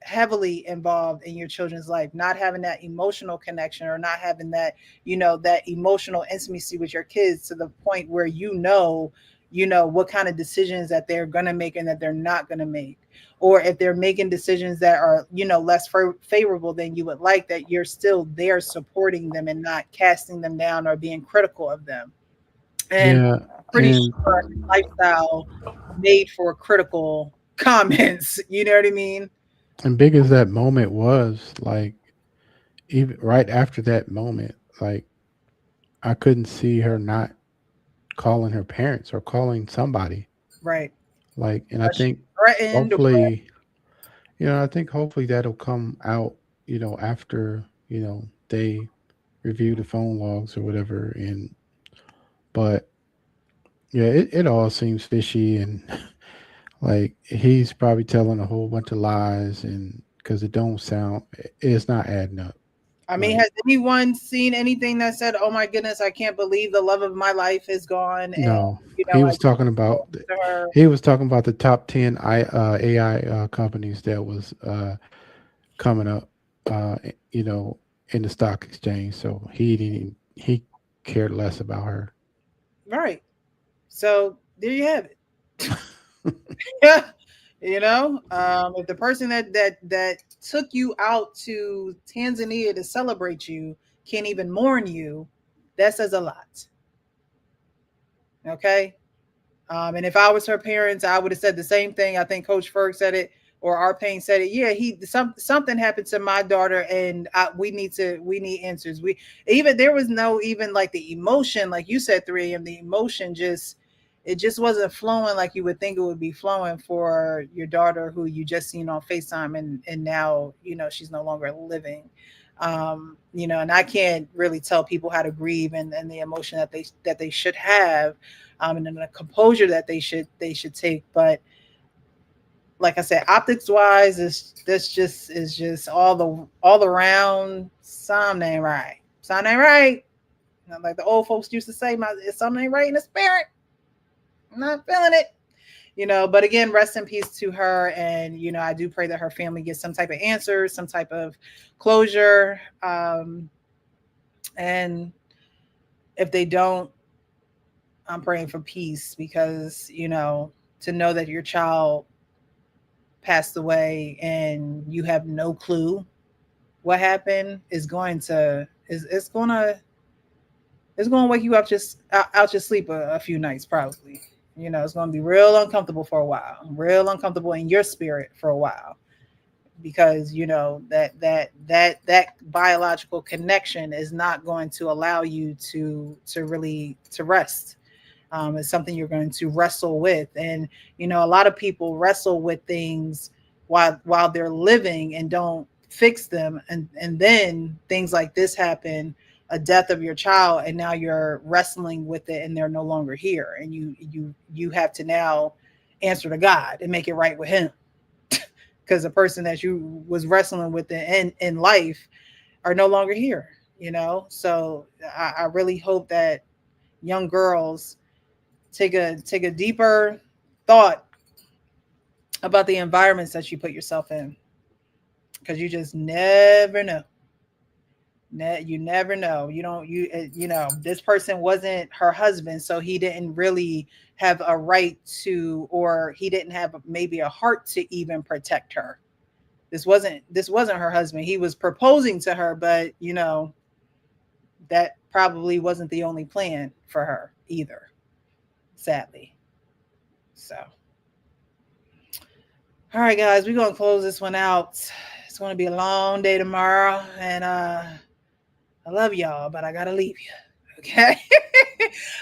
heavily involved in your children's life, not having that emotional connection, or not having that emotional intimacy with your kids to the point where what kind of decisions that they're going to make and that they're not going to make, or if they're making decisions that are less favorable than you would like, that you're still there supporting them and not casting them down or being critical of them. And Yeah, pretty and sure lifestyle made for critical comments. You know what I mean? big as that moment was, like even right after that moment, like I couldn't see her not calling her parents or calling somebody. Right. Like, and I She think threatened. hopefully, I think hopefully that'll come out, after, they review the phone logs or whatever. But yeah, it all seems fishy, and like he's probably telling a whole bunch of lies, and because it's not adding up. I mean, Like, has anyone seen anything that said, "Oh my goodness, I can't believe the love of my life is gone," and no, he I was talking spoke about to her? he was talking about the top 10 AI companies that was coming up, in the stock exchange. So he cared less about her. Right. So there you have it. Yeah. If the person that took you out to Tanzania to celebrate you can't even mourn you, that says a lot. Okay. And if I was her parents, I would have said the same thing. I think Coach Ferg said it, or our Payne said it. Yeah, something happened to my daughter, and we need answers. There was no even like the emotion, like you said, 3 a.m. The emotion just wasn't flowing like you would think it would be flowing for your daughter, who you just seen on FaceTime, and now she's no longer living. You know, and I can't really tell people how to grieve and the emotion that they should have, and then the composure that they should take. But like I said, optics wise, is just all around something ain't right. Something ain't right. You know, like the old folks used to say, something ain't right in the spirit. I'm not feeling it. You know, but again, rest in peace to her. And, you know, I do pray that her family gets some type of answer, some type of closure. And if they don't, I'm praying for peace, because, you know, to know that your child passed away and you have no clue what happened is going to wake you up just out your sleep a few nights, probably. You know, it's going to be real uncomfortable for a while, real uncomfortable in your spirit for a while, because, you know, that biological connection is not going to allow you to really to rest. It's something you're going to wrestle with. And, you know, a lot of people wrestle with things while they're living and don't fix them. And then things like this happen, a death of your child, and now you're wrestling with it and they're no longer here. And you have to now answer to God and make it right with him. Because the person that you was wrestling with in life are no longer here, you know? So I really hope that young girls take a deeper thought about the environments that you put yourself in, because you just never know. You never know. You know, this person wasn't her husband, so he didn't really have a right to, or he didn't have maybe a heart to even protect her. This wasn't her husband. He was proposing to her, but, you know, that probably wasn't the only plan for her either, sadly. So, all right, guys, we're gonna close this one out. It's gonna be a long day tomorrow, and I love y'all, but I gotta leave you. Okay.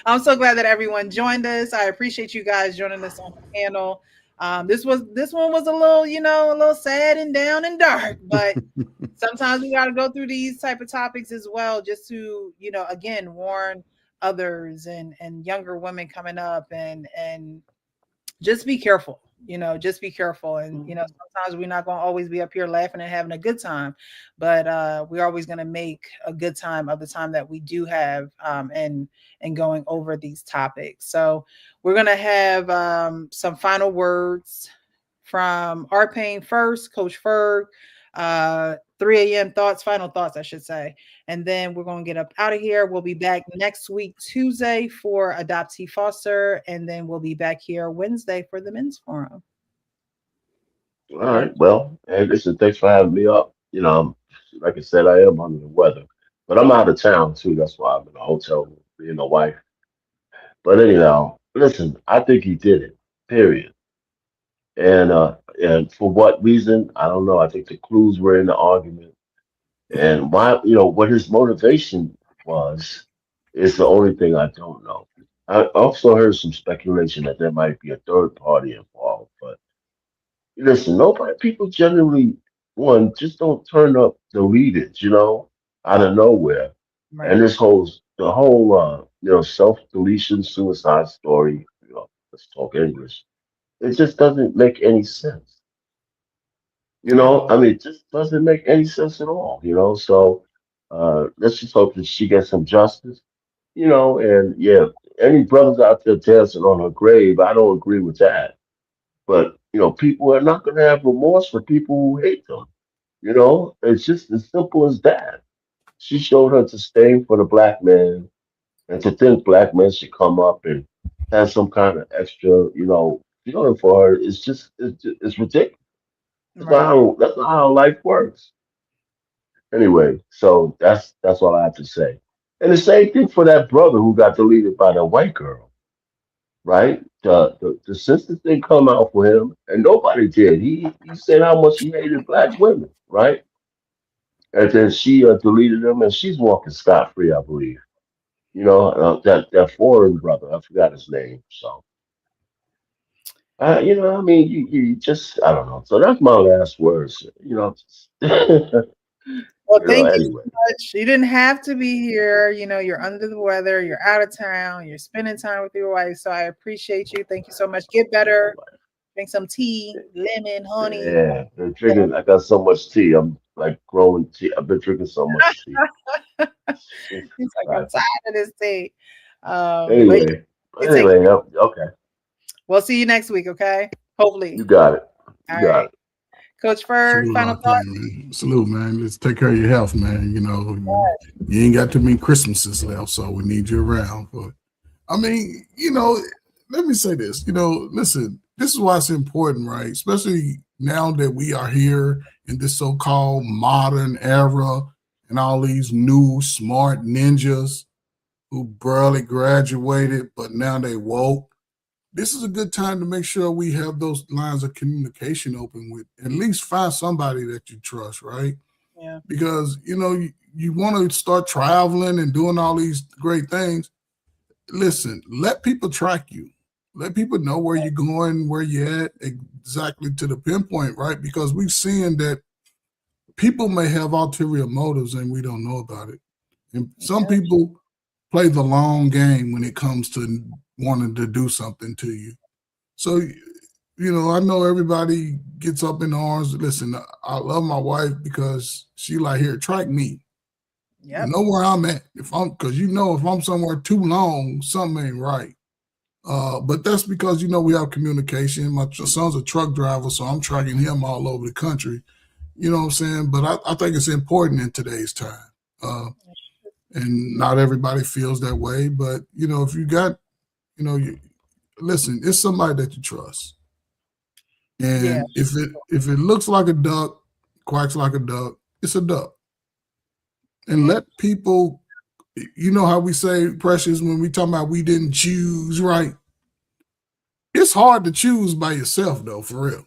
I'm so glad that everyone joined us. I appreciate you guys joining us on the panel. This one was a little, you know, a little sad and down and dark, but sometimes we got to go through these type of topics as well, just to, you know, again, warn others and younger women coming up, and just be careful. You know, just be careful. And, you know, sometimes we're not going to always be up here laughing and having a good time, but we're always going to make a good time of the time that we do have, and going over these topics. So we're going to have some final words from Arpain first, Coach Ferg, 3 a.m. final thoughts, I should say. And then we're going to get up out of here. We'll be back next week, Tuesday, for Adoptee Foster. And then we'll be back here Wednesday for the Men's Forum. All right. Well, and listen, thanks for having me up. You know, like I said, I am under the weather, but I'm out of town too. That's why I'm in a hotel room, being a wife. But anyhow, listen, I think he did it. Period. And for what reason, I don't know. I think the clues were in the argument, and why, you know, what his motivation was is the only thing I don't know. I also heard some speculation that there might be a third party involved, but listen, nobody, people generally, one, just don't turn up deleted, you know, out of nowhere. And Right. the whole, you know, self deletion suicide story, you know, let's talk English. It just doesn't make any sense. You At know, I all. mean, it just doesn't make any sense at all, you know. So let's just hope that she gets some justice, you know, and yeah, any brothers out there dancing on her grave, I don't agree with that. But you know, people are not gonna have remorse for people who hate them. You know, it's just as simple as that. She showed her disdain for the black man, and to think black men should come up and have some kind of extra, you know, feeling for her is just it's ridiculous. Right. That's not how life works. Anyway, so that's all I have to say. And the same thing for that brother who got deleted by the white girl, right? The sisters didn't come out for him, and nobody did. He said how much he hated black women, right? And then she deleted him, and she's walking scot free, I believe. You know, that foreign brother, I forgot his name. So, you know, I mean, you just, I don't know. So that's my last words. You know, Well, You know, thank you anyway. so much. You didn't have to be here. You know, you're under the weather. You're out of town. You're spending time with your wife. So I appreciate you. Thank you so much. Get better. Drink some tea, lemon, honey. Yeah, been drinking. I got so much tea. I'm like growing tea. I've been drinking so much tea. He's like, I'm Right. tired of this tea. But Anyway, you take care. okay. We'll see you next week, okay? Hopefully. You got it. All You got right. it. Coach Ferg, Salute, final out thoughts? there, man. Salute, man. Let's take care of your health, man. You know, you ain't got too many Christmases left, so we need you around. But I mean, you know, let me say this. You know, listen, this is why it's important, right? Especially now that we are here in this so-called modern era and all these new smart ninjas who barely graduated, but now they woke. This is a good time to make sure we have those lines of communication open with. At least find somebody that you trust, right? Yeah. Because, you know, you want to start traveling and doing all these great things. Listen, let people track you. Let people know where you're going, where you're at, exactly to the pinpoint, right? Because we've seen that people may have ulterior motives and we don't know about it. And some people play the long game when it comes to wanting to do something to you. So, you know, I know everybody gets up in arms. Listen, I love my wife because she like, here, track me. Yeah. Know where I'm at. Because you know, if I'm somewhere too long, something ain't right. But that's because, you know, we have communication. My son's a truck driver, so I'm tracking him all over the country. You know what I'm saying? But I think it's important in today's time. And not everybody feels that way. But, you know, if you got, you know, listen, it's somebody that you trust. And if it looks like a duck, quacks like a duck, it's a duck. And let people, you know how we say, Precious, when we talk about we didn't choose right. It's hard to choose by yourself, though, for real.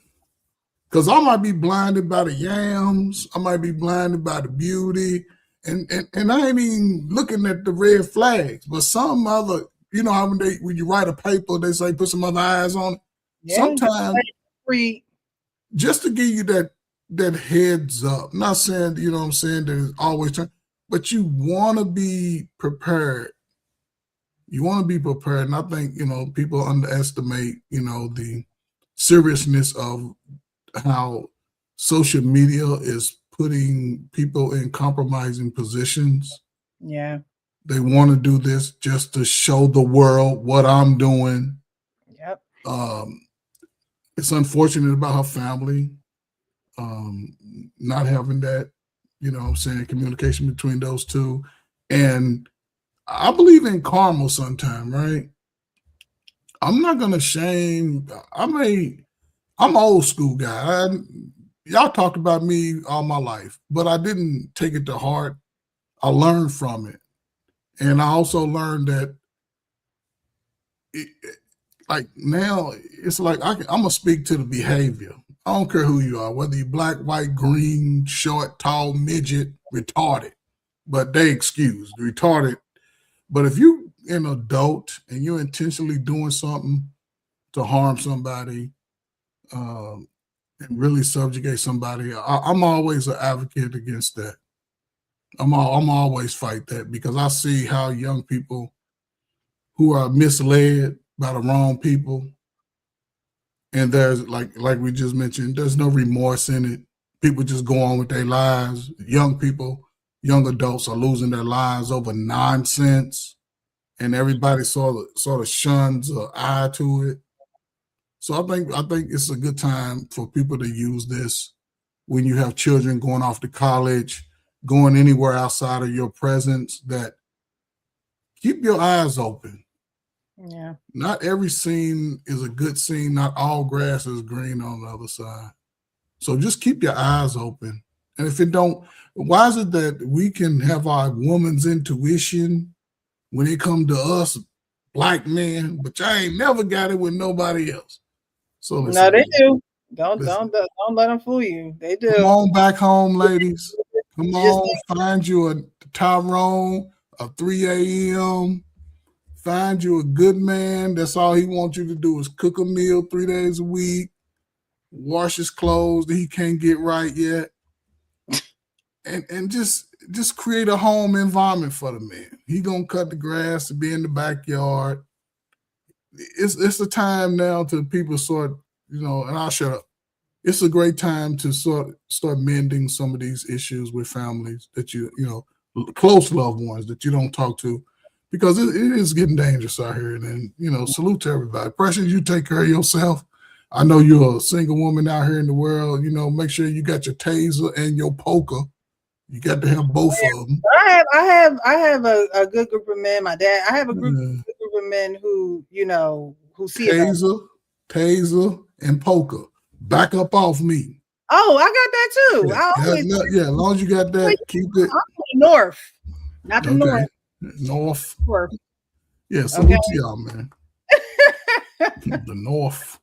Because I might be blinded by the yams. I might be blinded by the beauty. And I ain't even looking at the red flags. But some other, you know how when you write a paper, they say put some other eyes on it. Yeah. Sometimes, just to give you that heads up, not saying, you know what I'm saying, that it's always turn, but you want to be prepared. You want to be prepared. And I think, you know, people underestimate, you know, the seriousness of how social media is putting people in compromising positions. Yeah. They want to do this just to show the world what I'm doing. Yep. It's unfortunate about her family not having that, you know what I'm saying, communication between those two. And I believe in karma sometime, right? I'm not going to shame. I'm old school guy. Y'all talked about me all my life, but I didn't take it to heart. I learned from it. And I also learned that like now it's like I'm going to speak to the behavior. I don't care who you are, whether you're black, white, green, short, tall, midget, retarded, but they excuse retarded. But if you an adult and you're intentionally doing something to harm somebody and really subjugate somebody, I'm always an advocate against that. I'm always fight that because I see how young people who are misled by the wrong people, and there's like we just mentioned, there's no remorse in it. People just go on with their lives. Young people, young adults are losing their lives over nonsense, and everybody sort of shuns an eye to it. So I think it's a good time for people to use this when you have children going off to college, going anywhere outside of your presence, that keep your eyes open. Yeah. Not every scene is a good scene. Not all grass is green on the other side. So just keep your eyes open. And if it don't, why is it that we can have our woman's intuition when it comes to us black men, but y'all ain't never got it with nobody else? So No, they do. Don't let them fool you. They do. Come on back home, ladies. Come on, find you a Tyrone, a 3 a.m. Find you a good man. That's all he wants you to do is cook a meal 3 days a week, wash his clothes that he can't get right yet. and just create a home environment for the man. He gonna cut the grass to be in the backyard. It's a time now to people sort, and I'll shut up. It's a great time to start mending some of these issues with families that close loved ones that you don't talk to, because it is getting dangerous out here. And then, salute to everybody. Precious, you take care of yourself. I know you're a single woman out here in the world. Make sure you got your taser and your poker. You got to have both of them. I have a good group of men. My dad. I have a group of men who see taser and poker. Back up off me. Oh, I got that too. Yeah, as long as you got that, keep it. I'm from the north, not the north. North. North. Yeah, salute to y'all, man. The north.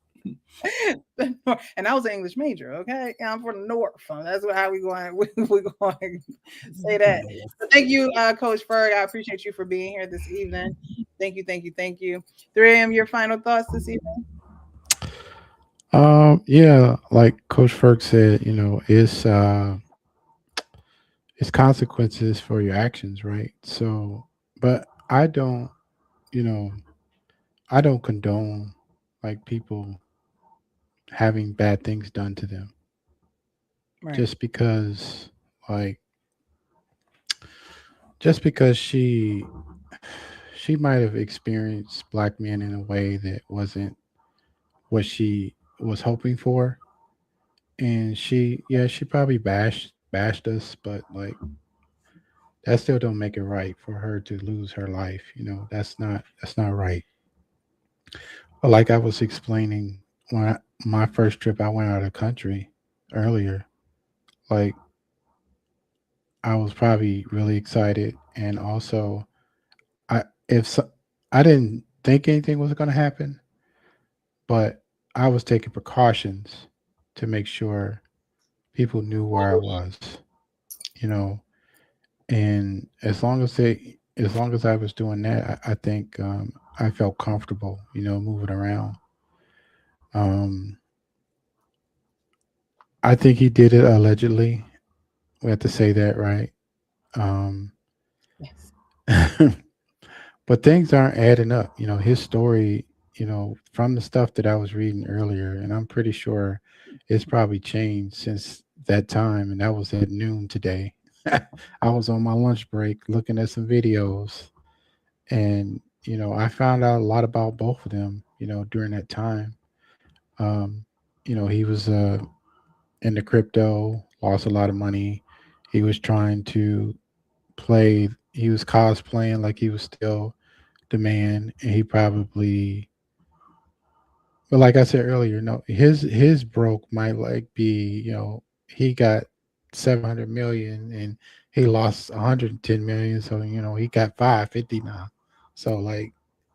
And I was an English major. Okay, I'm from the north. That's how we going. We going to say that. So thank you, Coach Ferg. I appreciate you for being here this evening. Thank you. 3 a.m. Your final thoughts this evening. Yeah, like Coach Ferg said, it's consequences for your actions, right? So, but I don't condone like people having bad things done to them. Right. Just because she might have experienced black men in a way that wasn't what she was hoping for, and she probably bashed us, but like that still don't make it right for her to lose her life. That's not right. But like I was explaining when my first trip, I went out of the country earlier, like I was probably really excited, and also I didn't think anything was going to happen, but I was taking precautions to make sure people knew where I was, and as long as I was doing that, I think I felt comfortable, moving around. I think he did it allegedly. We have to say that, right? Yes. But things aren't adding up. His story, from the stuff that I was reading earlier, and I'm pretty sure it's probably changed since that time, and that was at noon today. I was on my lunch break looking at some videos, and I found out a lot about both of them, during that time. He was in the crypto, lost a lot of money. He was trying to he was cosplaying like he was still the man, and he probably, but like I said earlier, his broke might be, he got 700 million and he lost 110 million, so he got 550 now. So like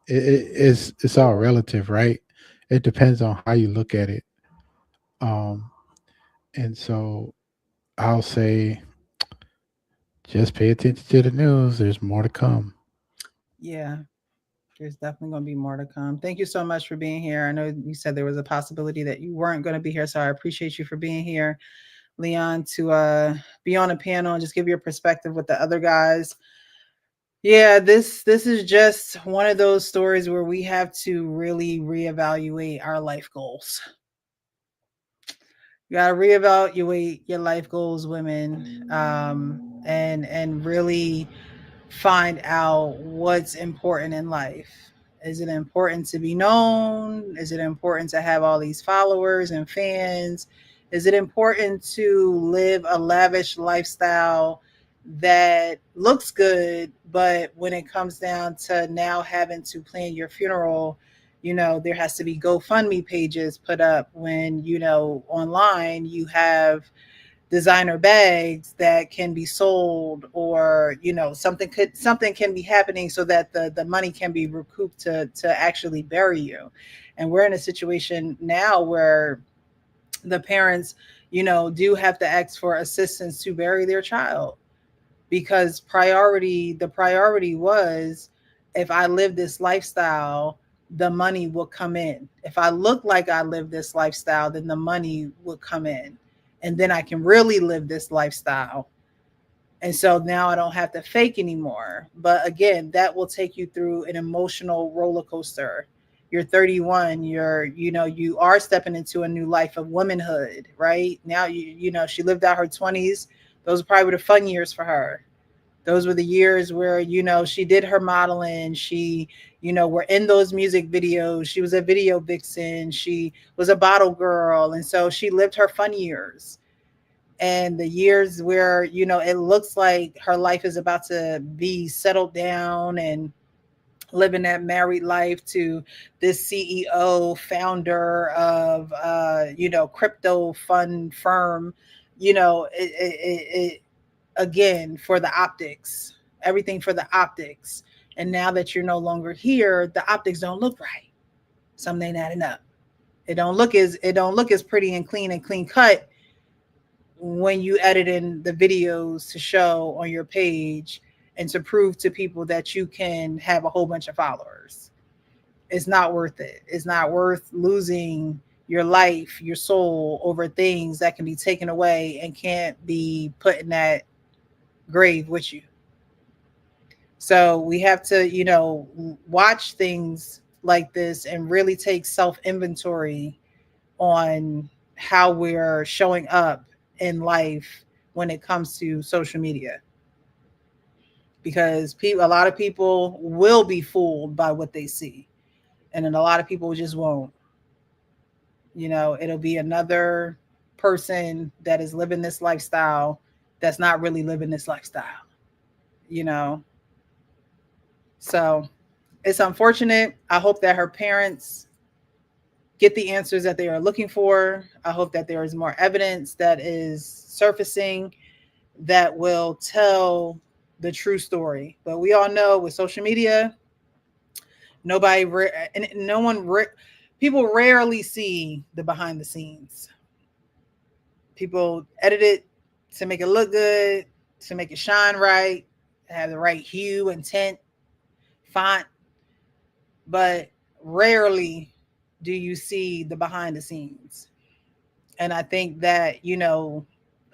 it's all relative, right? It depends on how you look at it. And so I'll say just pay attention to the news. There's more to come. Yeah, there's definitely going to be more to come. Thank you so much for being here. I know you said there was a possibility that you weren't going to be here, so I appreciate you for being here, Leon, to be on a panel and just give your perspective with the other guys. Yeah, this is just one of those stories where we have to really reevaluate our life goals. You got to reevaluate your life goals, women, and really find out what's important in life. Is it important to be known? Is it important to have all these followers and fans? Is it important to live a lavish lifestyle that looks good, but when it comes down to now having to plan your funeral, there has to be GoFundMe pages put up when, online you have designer bags that can be sold, or, something can be happening so that the money can be recouped to actually bury you. And we're in a situation now where the parents, do have to ask for assistance to bury their child, because the priority was, if I live this lifestyle, the money will come in. If I look like I live this lifestyle, then the money will come in. And then I can really live this lifestyle And so now I don't have to fake anymore. But again, that will take you through an emotional roller coaster. You're 31, you are stepping into a new life of womanhood, right? Now, she lived out her 20s. Those are probably the fun years for her. Those were the years where, she did her modeling. She, were in those music videos. She was a video vixen. She was a bottle girl. And so she lived her fun years. And the years where, it looks like her life is about to be settled down and living that married life to this CEO founder of, crypto fund firm, again, for the optics, everything for the optics. And now that you're no longer here, the optics don't look right. Something ain't adding up. It don't look as pretty and clean cut when you edit in the videos to show on your page and to prove to people that you can have a whole bunch of followers. It's not worth it. It's not worth losing your life, your soul over things that can be taken away and can't be put in that grave with you. So we have to, watch things like this and really take self-inventory on how we're showing up in life when it comes to social media. Because a lot of people will be fooled by what they see. And then a lot of people just won't. It'll be another person that is living this lifestyle that's not really living this lifestyle. So it's unfortunate. I hope that her parents get the answers that they are looking for. I hope that there is more evidence that is surfacing that will tell the true story. But we all know with social media, people rarely see the behind the scenes. People edit it to make it look good, to make it shine right, have the right hue and tint, font, but rarely do you see the behind the scenes. And I think that,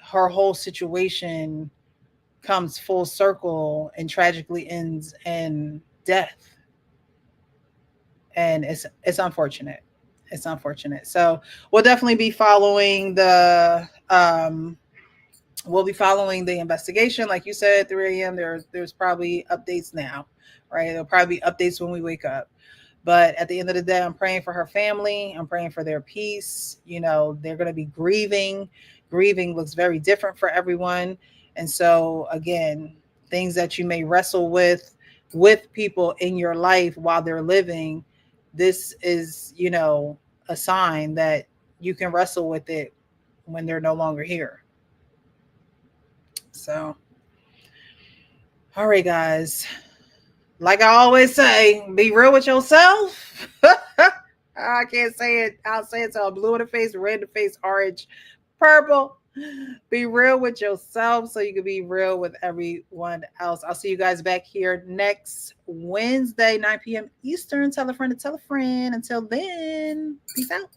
her whole situation comes full circle and tragically ends in death. And it's unfortunate. It's unfortunate. So we'll definitely be following the investigation. Like you said, 3 a.m. There's probably updates now, right? There'll probably be updates when we wake up. But at the end of the day, I'm praying for her family. I'm praying for their peace. They're going to be grieving. Grieving looks very different for everyone. And so, again, things that you may wrestle with people in your life while they're living, this is, a sign that you can wrestle with it when they're no longer here. So, all right, guys. Like I always say, be real with yourself. I can't say it. I'll say it till I'm blue in the face, red in the face, orange, purple. Be real with yourself so you can be real with everyone else. I'll see you guys back here next Wednesday, 9 p.m. Eastern. Tell a friend to tell a friend. Until then, peace out.